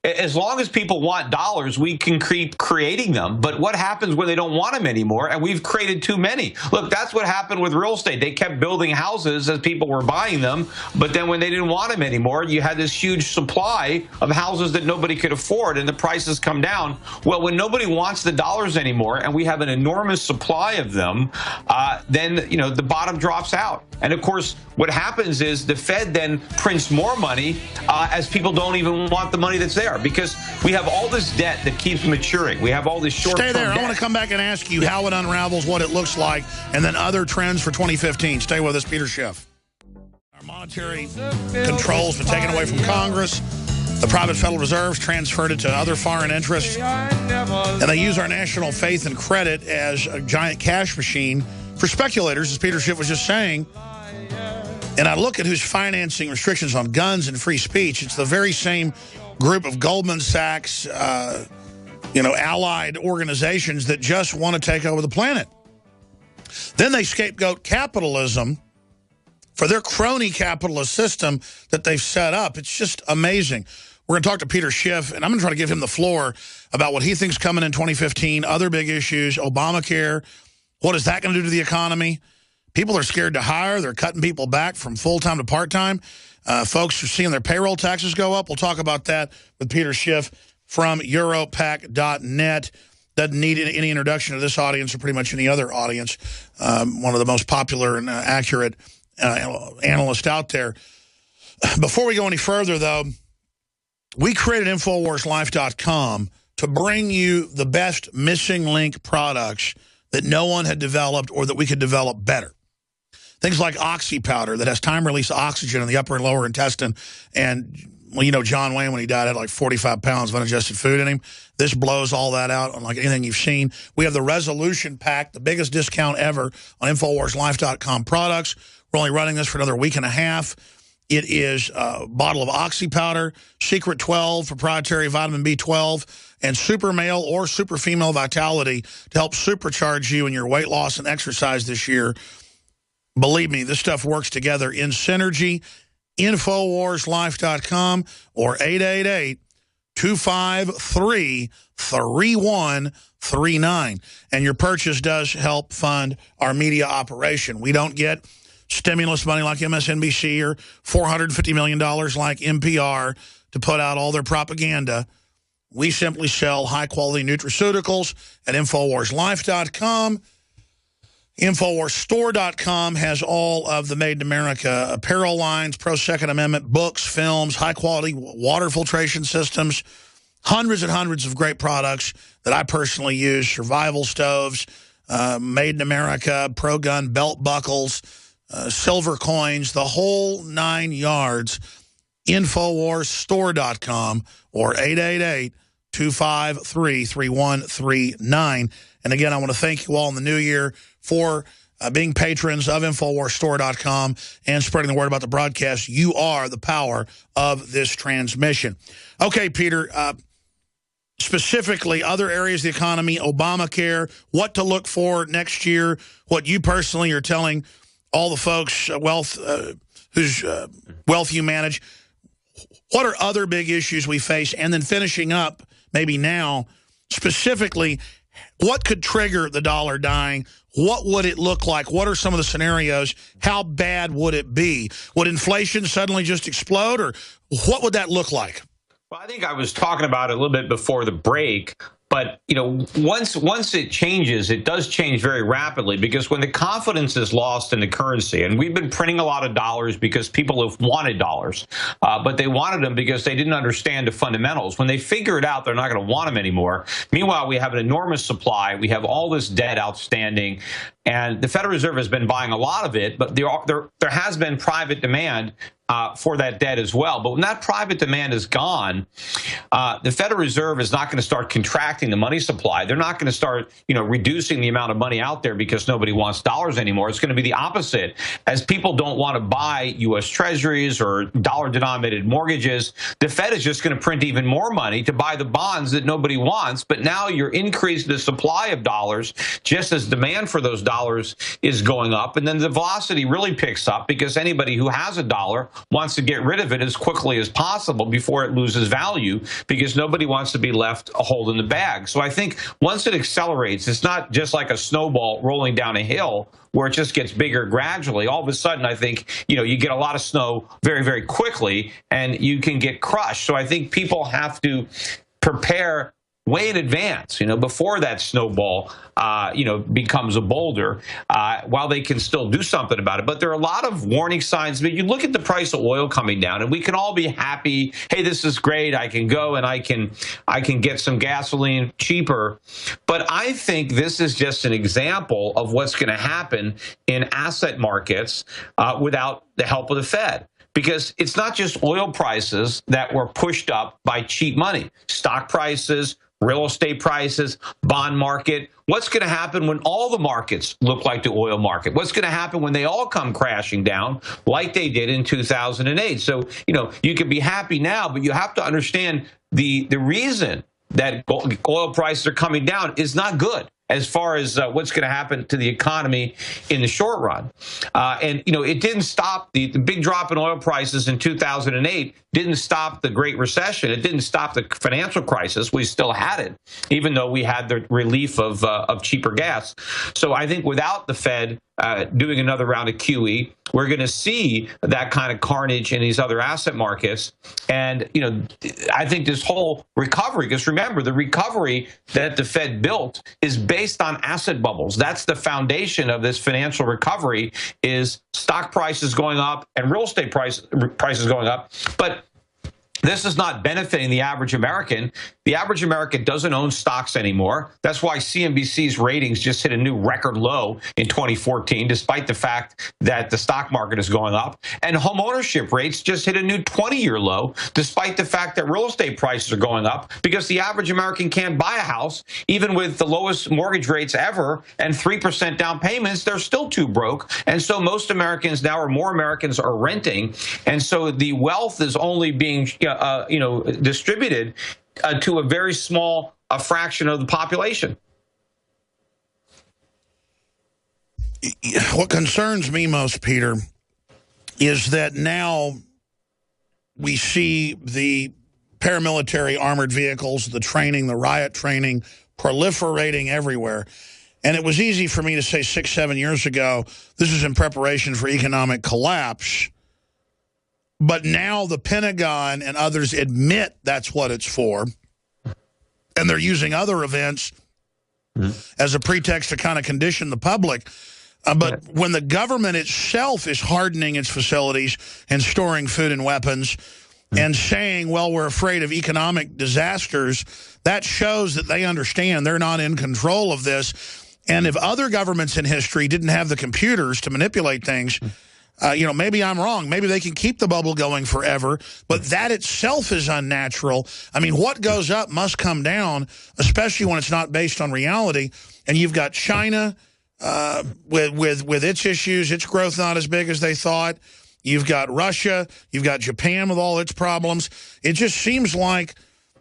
as long as people want dollars, we can keep creating them. But what happens when they don't want them anymore? And we've created too many. Look, that's what happened with real estate. They kept building houses as people were buying them. But then when they didn't want them anymore, you had this huge supply of houses that nobody could afford, and the prices come down. Well, when nobody wants the dollars anymore, and we have an enormous supply of them, then, the bottom drops out. And of course, what happens is the Fed then prints more money as people don't even want the money that's there, because we have all this debt that keeps maturing. We have all this short-term debt. Stay there. I want to come back and ask you how it unravels, what it looks like, and then other trends for 2015. Stay with us, Peter Schiff. Our monetary controls been taken away from Congress. The private Federal Reserve's transferred it to other foreign interests. And they use our national faith and credit as a giant cash machine for speculators, as Peter Schiff was just saying. And I look at who's financing restrictions on guns and free speech. It's the very same group of Goldman Sachs, allied organizations that just want to take over the planet. Then they scapegoat capitalism for their crony capitalist system that they've set up. It's just amazing. We're going to talk to Peter Schiff, and I'm going to try to give him the floor about what he thinks coming in 2015, other big issues, Obamacare. What is that going to do to the economy? People are scared to hire. They're cutting people back from full-time to part-time. Folks are seeing their payroll taxes go up. We'll talk about that with Peter Schiff from Europac.net. Doesn't need any introduction to this audience or pretty much any other audience. One of the most popular and accurate analysts out there. Before we go any further, though, we created InfoWarsLife.com to bring you the best missing link products that no one had developed or that we could develop better. Things like oxy powder that has time-release oxygen in the upper and lower intestine and well, you know, John Wayne, when he died, had like 45 pounds of unadjusted food in him. This blows all that out unlike anything you've seen. We have the Resolution Pack, the biggest discount ever on InfoWarsLife.com products. We're only running this for another week and a half. It is a bottle of Oxy Powder, Secret 12, proprietary vitamin B12, and Super Male or Super Female Vitality to help supercharge you in your weight loss and exercise this year. Believe me, this stuff works together in synergy. InfoWarsLife.com or 888-253-3139. And your purchase does help fund our media operation. We don't get stimulus money like MSNBC or $450 million like NPR to put out all their propaganda. We simply sell high-quality nutraceuticals at InfoWarsLife.com. InfoWarsStore.com has all of the Made in America apparel lines, pro-Second Amendment books, films, high-quality water filtration systems, hundreds and hundreds of great products that I personally use, survival stoves, Made in America, pro-gun belt buckles, silver coins, the whole 9 yards. InfoWarsStore.com or 888-253-3139. And again, I want to thank you all in the new year for being patrons of InfoWarsStore.com and spreading the word about the broadcast. You are the power of this transmission. Okay, Peter, specifically other areas of the economy, Obamacare, what to look for next year, what you personally are telling all the folks whose wealth you manage. What are other big issues we face? And then finishing up, maybe now, specifically, what could trigger the dollar dying? What would it look like? What are some of the scenarios? How bad would it be? Would inflation suddenly just explode, or what would that look like? Well, I think I was talking about it a little bit before the break. But, you know, once it changes, it does change very rapidly, because when the confidence is lost in the currency, and we've been printing a lot of dollars because people have wanted dollars, but they wanted them because they didn't understand the fundamentals. When they figure it out, they're not going to want them anymore. Meanwhile, we have an enormous supply. We have all this debt outstanding, and the Federal Reserve has been buying a lot of it, but there has been private demand for that debt as well. But when that private demand is gone, the Federal Reserve is not going to start contracting the money supply. They're not going to start, reducing the amount of money out there because nobody wants dollars anymore. It's going to be the opposite. As people don't want to buy U.S. Treasuries or dollar-denominated mortgages, the Fed is just going to print even more money to buy the bonds that nobody wants. But now you're increasing the supply of dollars just as demand for those dollars is going up. And then the velocity really picks up because anybody who has a dollar wants to get rid of it as quickly as possible before it loses value, because nobody wants to be left holding the bag. So I think once it accelerates, it's not just like a snowball rolling down a hill where it just gets bigger gradually. All of a sudden, I think, you get a lot of snow very, very quickly and you can get crushed. So I think people have to prepare way in advance, before that snowball, becomes a boulder, while they can still do something about it. But there are a lot of warning signs. I mean, you look at the price of oil coming down, and we can all be happy. Hey, this is great. I can go and I can get some gasoline cheaper. But I think this is just an example of what's going to happen in asset markets without the help of the Fed. Because it's not just oil prices that were pushed up by cheap money. Stock prices, real estate prices, bond market. What's going to happen when all the markets look like the oil market? What's going to happen when they all come crashing down like they did in 2008? So, you can be happy now, but you have to understand the reason that oil prices are coming down is not good as far as what's going to happen to the economy in the short run. And it didn't stop the big drop in oil prices in 2008, didn't stop the Great Recession. It didn't stop the financial crisis. We still had it, even though we had the relief of cheaper gas. So I think without the Fed doing another round of QE, we're going to see that kind of carnage in these other asset markets. And, I think this whole recovery, because remember, the recovery that the Fed built is based on asset bubbles. That's the foundation of this financial recovery, is stock prices going up and real estate prices going up. But This is not benefiting the average American. The average American doesn't own stocks anymore. That's why CNBC's ratings just hit a new record low in 2014, despite the fact that the stock market is going up. And home ownership rates just hit a new 20-year low, despite the fact that real estate prices are going up, because the average American can't buy a house, even with the lowest mortgage rates ever and 3% down payments. They're still too broke. And so most Americans now, or more Americans, are renting. And so the wealth is only being distributed to a very small fraction of the population. What concerns me most, Peter, is that now we see the paramilitary armored vehicles, the training, the riot training, proliferating everywhere. And it was easy for me to say 6, 7 years ago, this is in preparation for economic collapse. But now the Pentagon and others admit that's what it's for. And they're using other events as a pretext to kind of condition the public. But when the government itself is hardening its facilities and storing food and weapons and saying, well, we're afraid of economic disasters, that shows that they understand they're not in control of this. And if other governments in history didn't have the computers to manipulate things, maybe I'm wrong. Maybe they can keep the bubble going forever, but that itself is unnatural. I mean, what goes up must come down, especially when it's not based on reality. And you've got China with its issues, its growth not as big as they thought. You've got Russia. You've got Japan with all its problems. It just seems like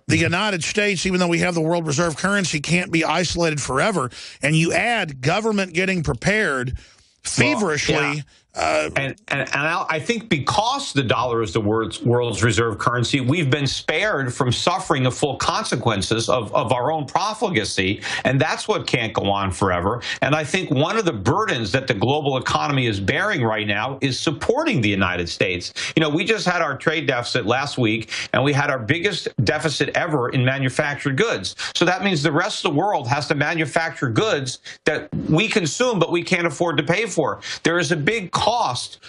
the United States, even though we have the world reserve currency, can't be isolated forever. And you add government getting prepared feverishly. Well, yeah. And I think because the dollar is the world's reserve currency, we've been spared from suffering the full consequences of our own profligacy, and that's what can't go on forever. And I think one of the burdens that the global economy is bearing right now is supporting the United States. We just had our trade deficit last week, and we had our biggest deficit ever in manufactured goods. So that means the rest of the world has to manufacture goods that we consume, but we can't afford to pay for. There is a big cost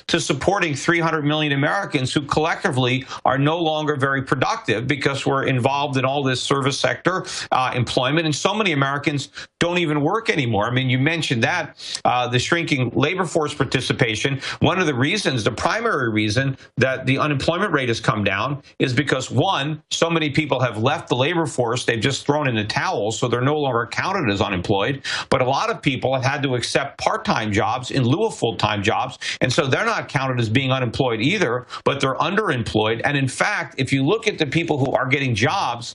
to supporting 300 million Americans who collectively are no longer very productive because we're involved in all this service sector employment, and so many Americans don't even work anymore. I mean, you mentioned that, the shrinking labor force participation. One of the reasons, the primary reason that the unemployment rate has come down is because, one, so many people have left the labor force, they've just thrown in the towel, so they're no longer counted as unemployed. But a lot of people have had to accept part-time jobs in lieu of full-time jobs. And so they're not counted as being unemployed either, but they're underemployed. And in fact, if you look at the people who are getting jobs,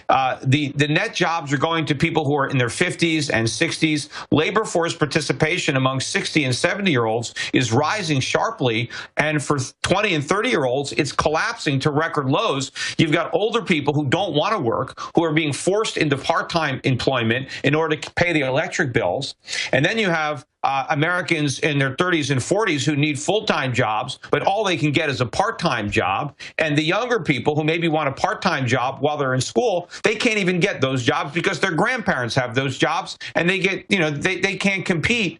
the net jobs are going to people who are in their 50s and 60s. Labor force participation among 60 and 70-year-olds is rising sharply. And for 20 and 30-year-olds, it's collapsing to record lows. You've got older people who don't want to work, who are being forced into part-time employment in order to pay the electric bills. And then you have Americans in their 30s and 40s who need full-time jobs, but all they can get is a part-time job. And the younger people who maybe want a part-time job while they're in school, they can't even get those jobs because their grandparents have those jobs, and they get, they can't compete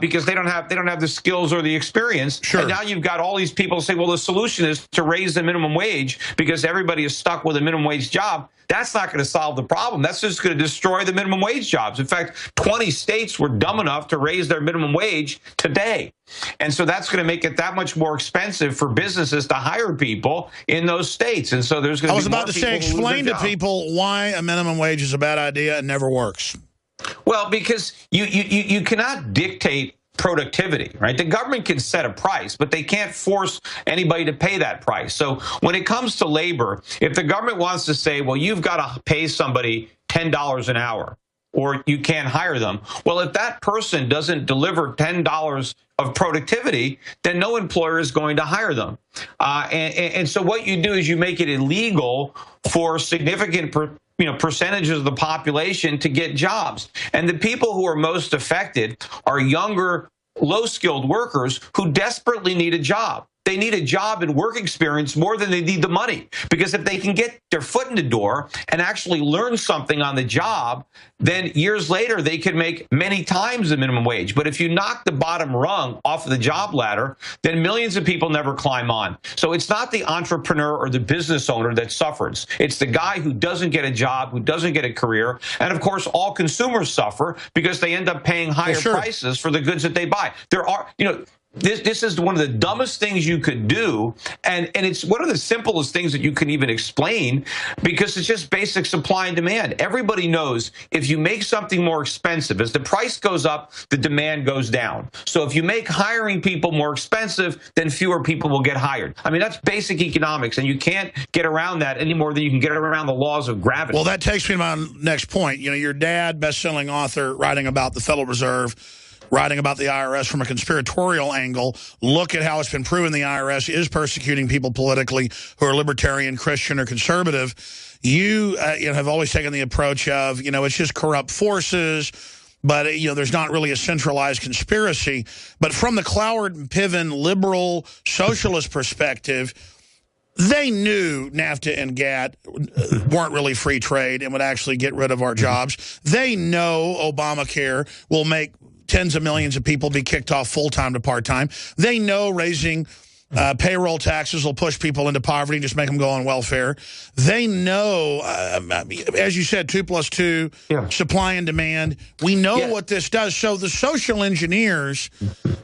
because they don't have the skills or the experience. Sure. And now you've got all these people say, well, the solution is to raise the minimum wage because everybody is stuck with a minimum wage job. That's not going to solve the problem. That's just going to destroy the minimum wage jobs. In fact, 20 states were dumb enough to raise their minimum wage today. And so that's going to make it that much more expensive for businesses to hire people in those states. And so there's going to be I was about to say, explain to people why a minimum wage is a bad idea and never works. Well, because you cannot dictate productivity, right? The government can set a price, but they can't force anybody to pay that price. So when it comes to labor, if the government wants to say, well, you've got to pay somebody $10 an hour, or you can't hire them. Well, if that person doesn't deliver $10 of productivity, then no employer is going to hire them. And so what you do is you make it illegal for significant percentages of the population to get jobs. And the people who are most affected are younger, low-skilled workers who desperately need a job. they need a job and work experience more than they need the money. Because if they can get their foot in the door and actually learn something on the job, then years later they could make many times the minimum wage. But if you knock the bottom rung off of the job ladder, then millions of people never climb on. So it's not the entrepreneur or the business owner that suffers. It's the guy who doesn't get a job, who doesn't get a career. And of course, all consumers suffer because they end up paying higher prices for the goods that they buy. There are, this is one of the dumbest things you could do, and it's one of the simplest things that you can even explain, because it's just basic supply and demand. Everybody knows if you make something more expensive, as the price goes up, the demand goes down. So if you make hiring people more expensive, then fewer people will get hired. I mean, that's basic economics, and you can't get around that any more than you can get around the laws of gravity. Well, that takes me to my next point. Your dad, best-selling author, writing about the Federal Reserve, writing about the IRS from a conspiratorial angle. Look at how it's been proven the IRS is persecuting people politically who are libertarian, Christian, or conservative. You have always taken the approach of, it's just corrupt forces, but, there's not really a centralized conspiracy. But from the Cloward and Piven liberal socialist perspective, they knew NAFTA and GATT weren't really free trade and would actually get rid of our jobs. They know Obamacare will make tens of millions of people be kicked off full-time to part-time. They know raising payroll taxes will push people into poverty and just make them go on welfare. They know, as you said, 2 + 2, supply and demand. We know what this does. So the social engineers,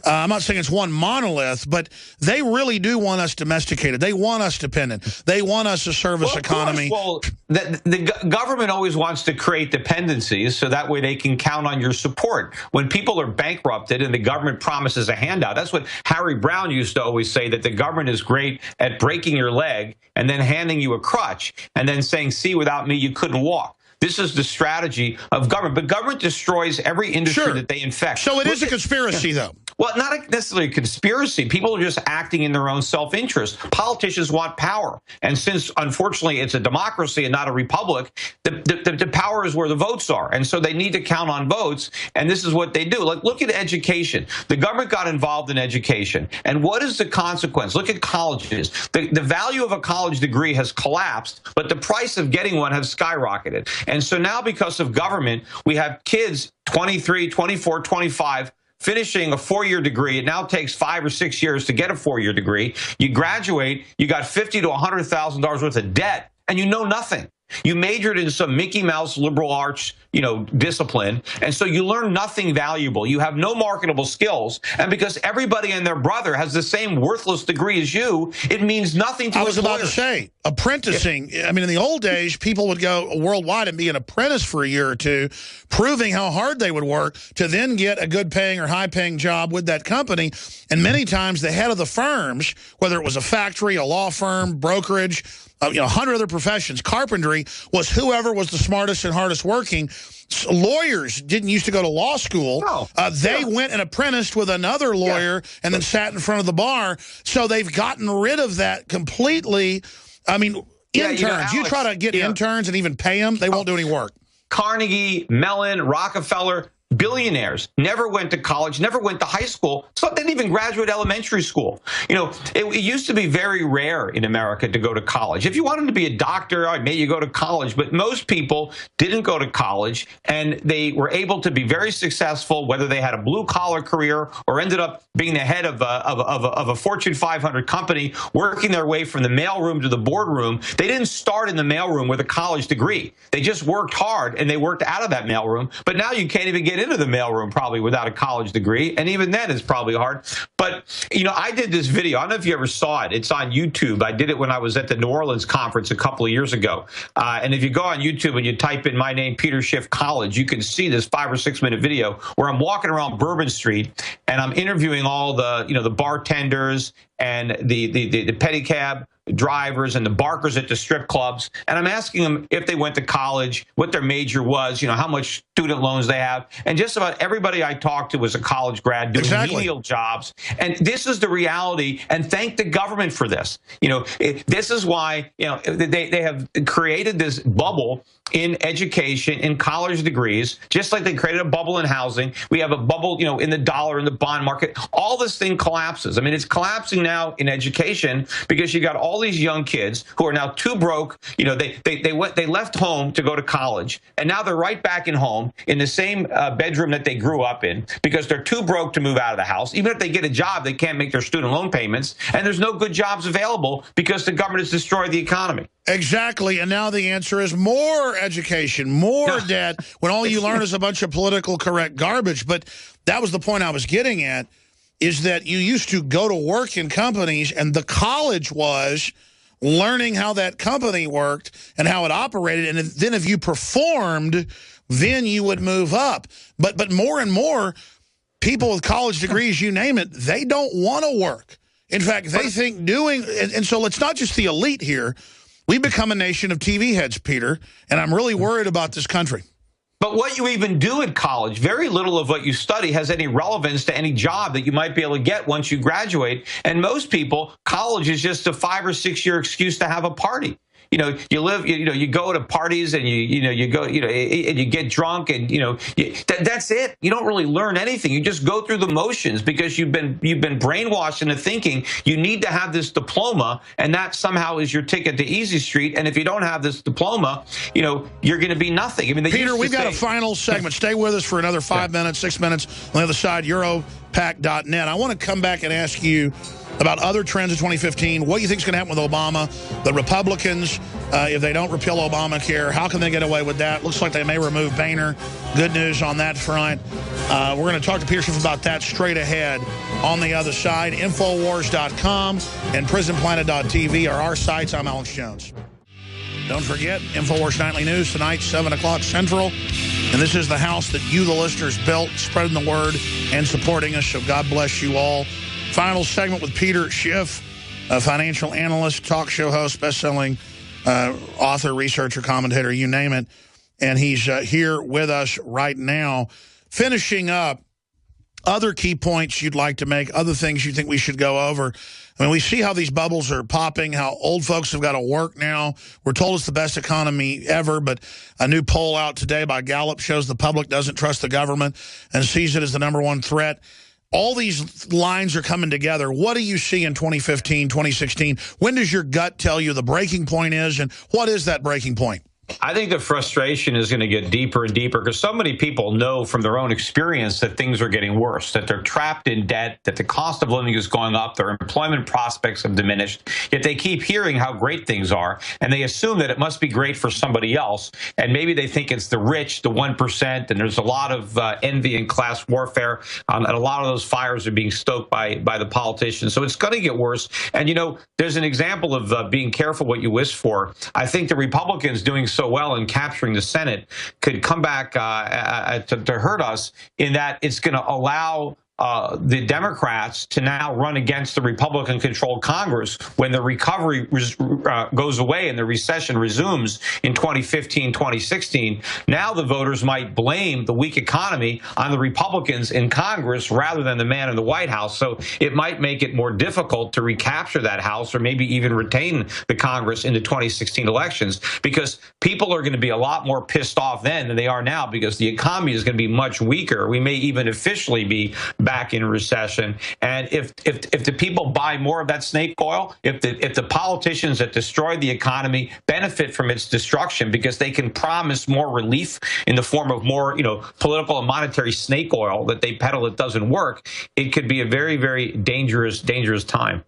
I'm not saying it's one monolith, but they really do want us domesticated. They want us dependent. They want us a service economy. Well, the government always wants to create dependencies so that way they can count on your support. When people are bankrupted and the government promises a handout, that's what Harry Brown used to always say, that the government is great at breaking your leg and then handing you a crutch and then saying, see, without me, you couldn't walk. This is the strategy of government. But government destroys every industry that they infect. So it is a conspiracy, though. Well, not necessarily a conspiracy. People are just acting in their own self-interest. Politicians want power. And since, unfortunately, it's a democracy and not a republic, the power is where the votes are. And so they need to count on votes. And this is what they do. Like, look at education. The government got involved in education. And what is the consequence? Look at colleges. The value of a college degree has collapsed, but the price of getting one has skyrocketed. And so now, because of government, we have kids 23, 24, 25 finishing a 4-year degree. It now takes 5 or 6 years to get a 4-year degree. You graduate, you got $50,000 to $100,000 worth of debt, and you know nothing. You majored in some Mickey Mouse liberal arts, discipline, and so you learn nothing valuable. You have no marketable skills, and because everybody and their brother has the same worthless degree as you, it means nothing to I was about to say, apprenticing. I mean, in the old days, people would go worldwide and be an apprentice for a year or two, proving how hard they would work to then get a good-paying or high-paying job with that company. And many times the head of the firms, whether it was a factory, a law firm, brokerage, 100 other professions, carpentry, was whoever was the smartest and hardest working. Lawyers didn't used to go to law school. They went and apprenticed with another lawyer and then sat in front of the bar. So they've gotten rid of that completely. I mean, interns. Alex, you try to get interns and even pay them, they won't do any work. Carnegie, Mellon, Rockefeller, billionaires never went to college, never went to high school. Some didn't even graduate elementary school. It used to be very rare in America to go to college. If you wanted to be a doctor, maybe you go to college, but most people didn't go to college, and they were able to be very successful, whether they had a blue-collar career or ended up being the head of a Fortune 500 company, working their way from the mailroom to the boardroom. They didn't start in the mailroom with a college degree. They just worked hard, and they worked out of that mailroom. But now you can't even get into the mailroom probably without a college degree, and even then it's probably hard. But I did this video. I don't know if you ever saw it. It's on YouTube. I did it when I was at the New Orleans conference a couple of years ago. And if you go on YouTube and you type in my name, Peter Schiff College, you can see this 5 or 6 minute video where I'm walking around Bourbon Street and I'm interviewing all the the bartenders and the pedicab drivers and the barkers at the strip clubs, and I'm asking them if they went to college, what their major was, how much student loans they have. And just about everybody I talked to was a college grad doing menial jobs. And this is the reality. And thank the government for this. This is why, they have created this bubble in education, in college degrees, just like they created a bubble in housing. We have a bubble, in the dollar, in the bond market. All this thing collapses. I mean, it's collapsing now in education because you got all these young kids who are now too broke. They left home to go to college, and now they're right back in home in the same bedroom that they grew up in because they're too broke to move out of the house. Even if they get a job, they can't make their student loan payments, and there's no good jobs available because the government has destroyed the economy. Exactly, and now the answer is more education, more debt, when all you learn is a bunch of political correct garbage. But that was the point I was getting at, is that you used to go to work in companies, and the college was learning how that company worked and how it operated, and then if you performed, then you would move up. But more and more, people with college degrees, you name it, they don't want to work. In fact, they think doing, and so it's not just the elite here. We become a nation of TV heads, Peter, and I'm really worried about this country. But what you even do in college, very little of what you study has any relevance to any job that you might be able to get once you graduate. And most people, college is just a 5 or 6 year excuse to have a party. You go to parties and you go, and you get drunk and, that's it. You don't really learn anything. You just go through the motions because you've been brainwashed into thinking you need to have this diploma, and that somehow is your ticket to Easy Street. And if you don't have this diploma, you're going to be nothing. I mean, Peter, we've got a final segment. Stay with us for another 5 minutes, 6 minutes. On the other side, Europac.net. I want to come back and ask you about other trends in 2015, what you think is going to happen with Obama, the Republicans, if they don't repeal Obamacare, how can they get away with that? Looks like they may remove Boehner. Good news on that front. We're going to talk to Peter Schiff about that straight ahead on the other side. Infowars.com and PrisonPlanet.tv are our sites. I'm Alex Jones. Don't forget, InfoWars Nightly News tonight, 7 o'clock Central. And this is the house that you, the listeners, built, spreading the word and supporting us. So God bless you all. Final segment with Peter Schiff, a financial analyst, talk show host, best-selling author, researcher, commentator, you name it. And he's here with us right now, finishing up other key points you'd like to make, other things you think we should go over. I mean, we see how these bubbles are popping, how old folks have got to work now. We're told it's the best economy ever, but a new poll out today by Gallup shows the public doesn't trust the government and sees it as the #1 threat. All these lines are coming together. What do you see in 2015, 2016? When does your gut tell you the breaking point is, and what is that breaking point? I think the frustration is going to get deeper and deeper because so many people know from their own experience that things are getting worse, that they're trapped in debt, that the cost of living is going up, their employment prospects have diminished, yet they keep hearing how great things are, and they assume that it must be great for somebody else, and maybe they think it's the rich, the 1%, and there's a lot of envy and class warfare, and a lot of those fires are being stoked by the politicians, so it's going to get worse. And, there's an example of being careful what you wish for. I think the Republicans doing so well in capturing the Senate could come back to hurt us in that it's going to allow the Democrats to now run against the Republican-controlled Congress when the recovery goes away and the recession resumes in 2015, 2016. Now the voters might blame the weak economy on the Republicans in Congress rather than the man in the White House. So it might make it more difficult to recapture that House or maybe even retain the Congress in the 2016 elections because people are going to be a lot more pissed off then than they are now because the economy is going to be much weaker. We may even officially be back in recession. And if the people buy more of that snake oil, if the politicians that destroy the economy benefit from its destruction because they can promise more relief in the form of more, political and monetary snake oil that they peddle that doesn't work, it could be a very, very dangerous time.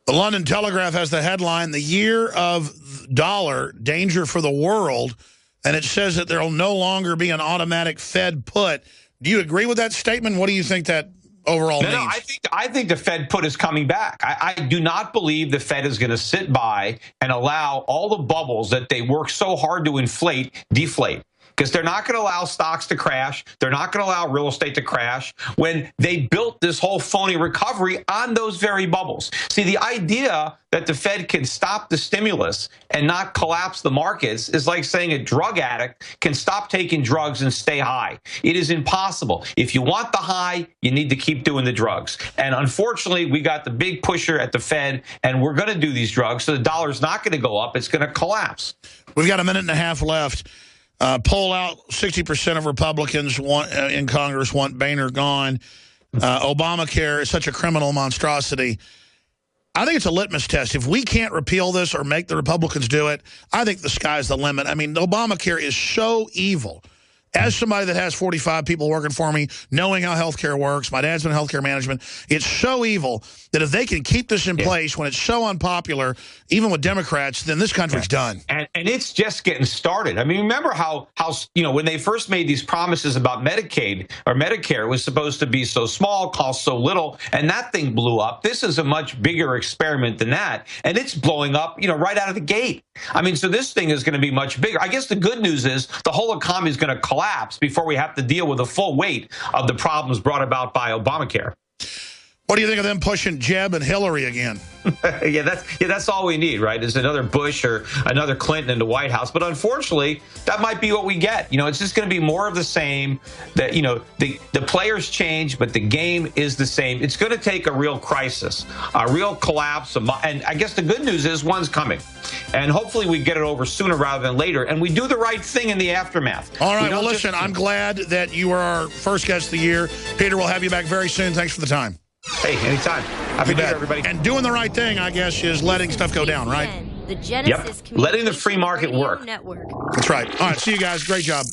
The London Telegraph has the headline, "The Year of Dollar, Danger for the World," and it says that there will no longer be an automatic Fed put. Do you agree with that statement? What do you think that overall means? No, I think the Fed put is coming back. I do not believe the Fed is going to sit by and allow all the bubbles that they work so hard to inflate deflate. because they're not going to allow stocks to crash. They're not going to allow real estate to crash when they built this whole phony recovery on those very bubbles. See, the idea that the Fed can stop the stimulus and not collapse the markets is like saying a drug addict can stop taking drugs and stay high. It is impossible. If you want the high, you need to keep doing the drugs. And unfortunately, we got the big pusher at the Fed, and we're going to do these drugs, so the dollar's not going to go up. It's going to collapse. We've got a minute and a half left. Poll out, 60% of Republicans in Congress want Boehner gone. Obamacare is such a criminal monstrosity. I think it's a litmus test. If we can't repeal this or make the Republicans do it, I think the sky's the limit. I mean, Obamacare is so evil. As somebody that has 45 people working for me, knowing how healthcare works, my dad's been in healthcare management, it's so evil that if they can keep this in place when it's so unpopular, even with Democrats, then this country's done. And it's just getting started. I mean, remember how when they first made these promises about Medicaid or Medicare, it was supposed to be so small, cost so little, and that thing blew up. This is a much bigger experiment than that, and it's blowing up, right out of the gate. I mean, so this thing is going to be much bigger. I guess the good news is the whole economy is going to collapse before we have to deal with the full weight of the problems brought about by Obamacare. What do you think of them pushing Jeb and Hillary again? That's all we need, right? Is another Bush or another Clinton in the White House. But unfortunately, that might be what we get. It's just going to be more of the same. That the players change, but the game is the same. It's going to take a real crisis, a real collapse, and I guess the good news is one's coming, and hopefully we get it over sooner rather than later, and we do the right thing in the aftermath. All right. Well, listen, I'm glad that you were our first guest of the year. Peter, we'll have you back very soon. Thanks for the time. Hey, anytime. Happy New Year, everybody. And doing the right thing, I guess, is letting stuff go down, right? The Genesis Letting the free market work. Network. That's right. All right, see you guys. Great job.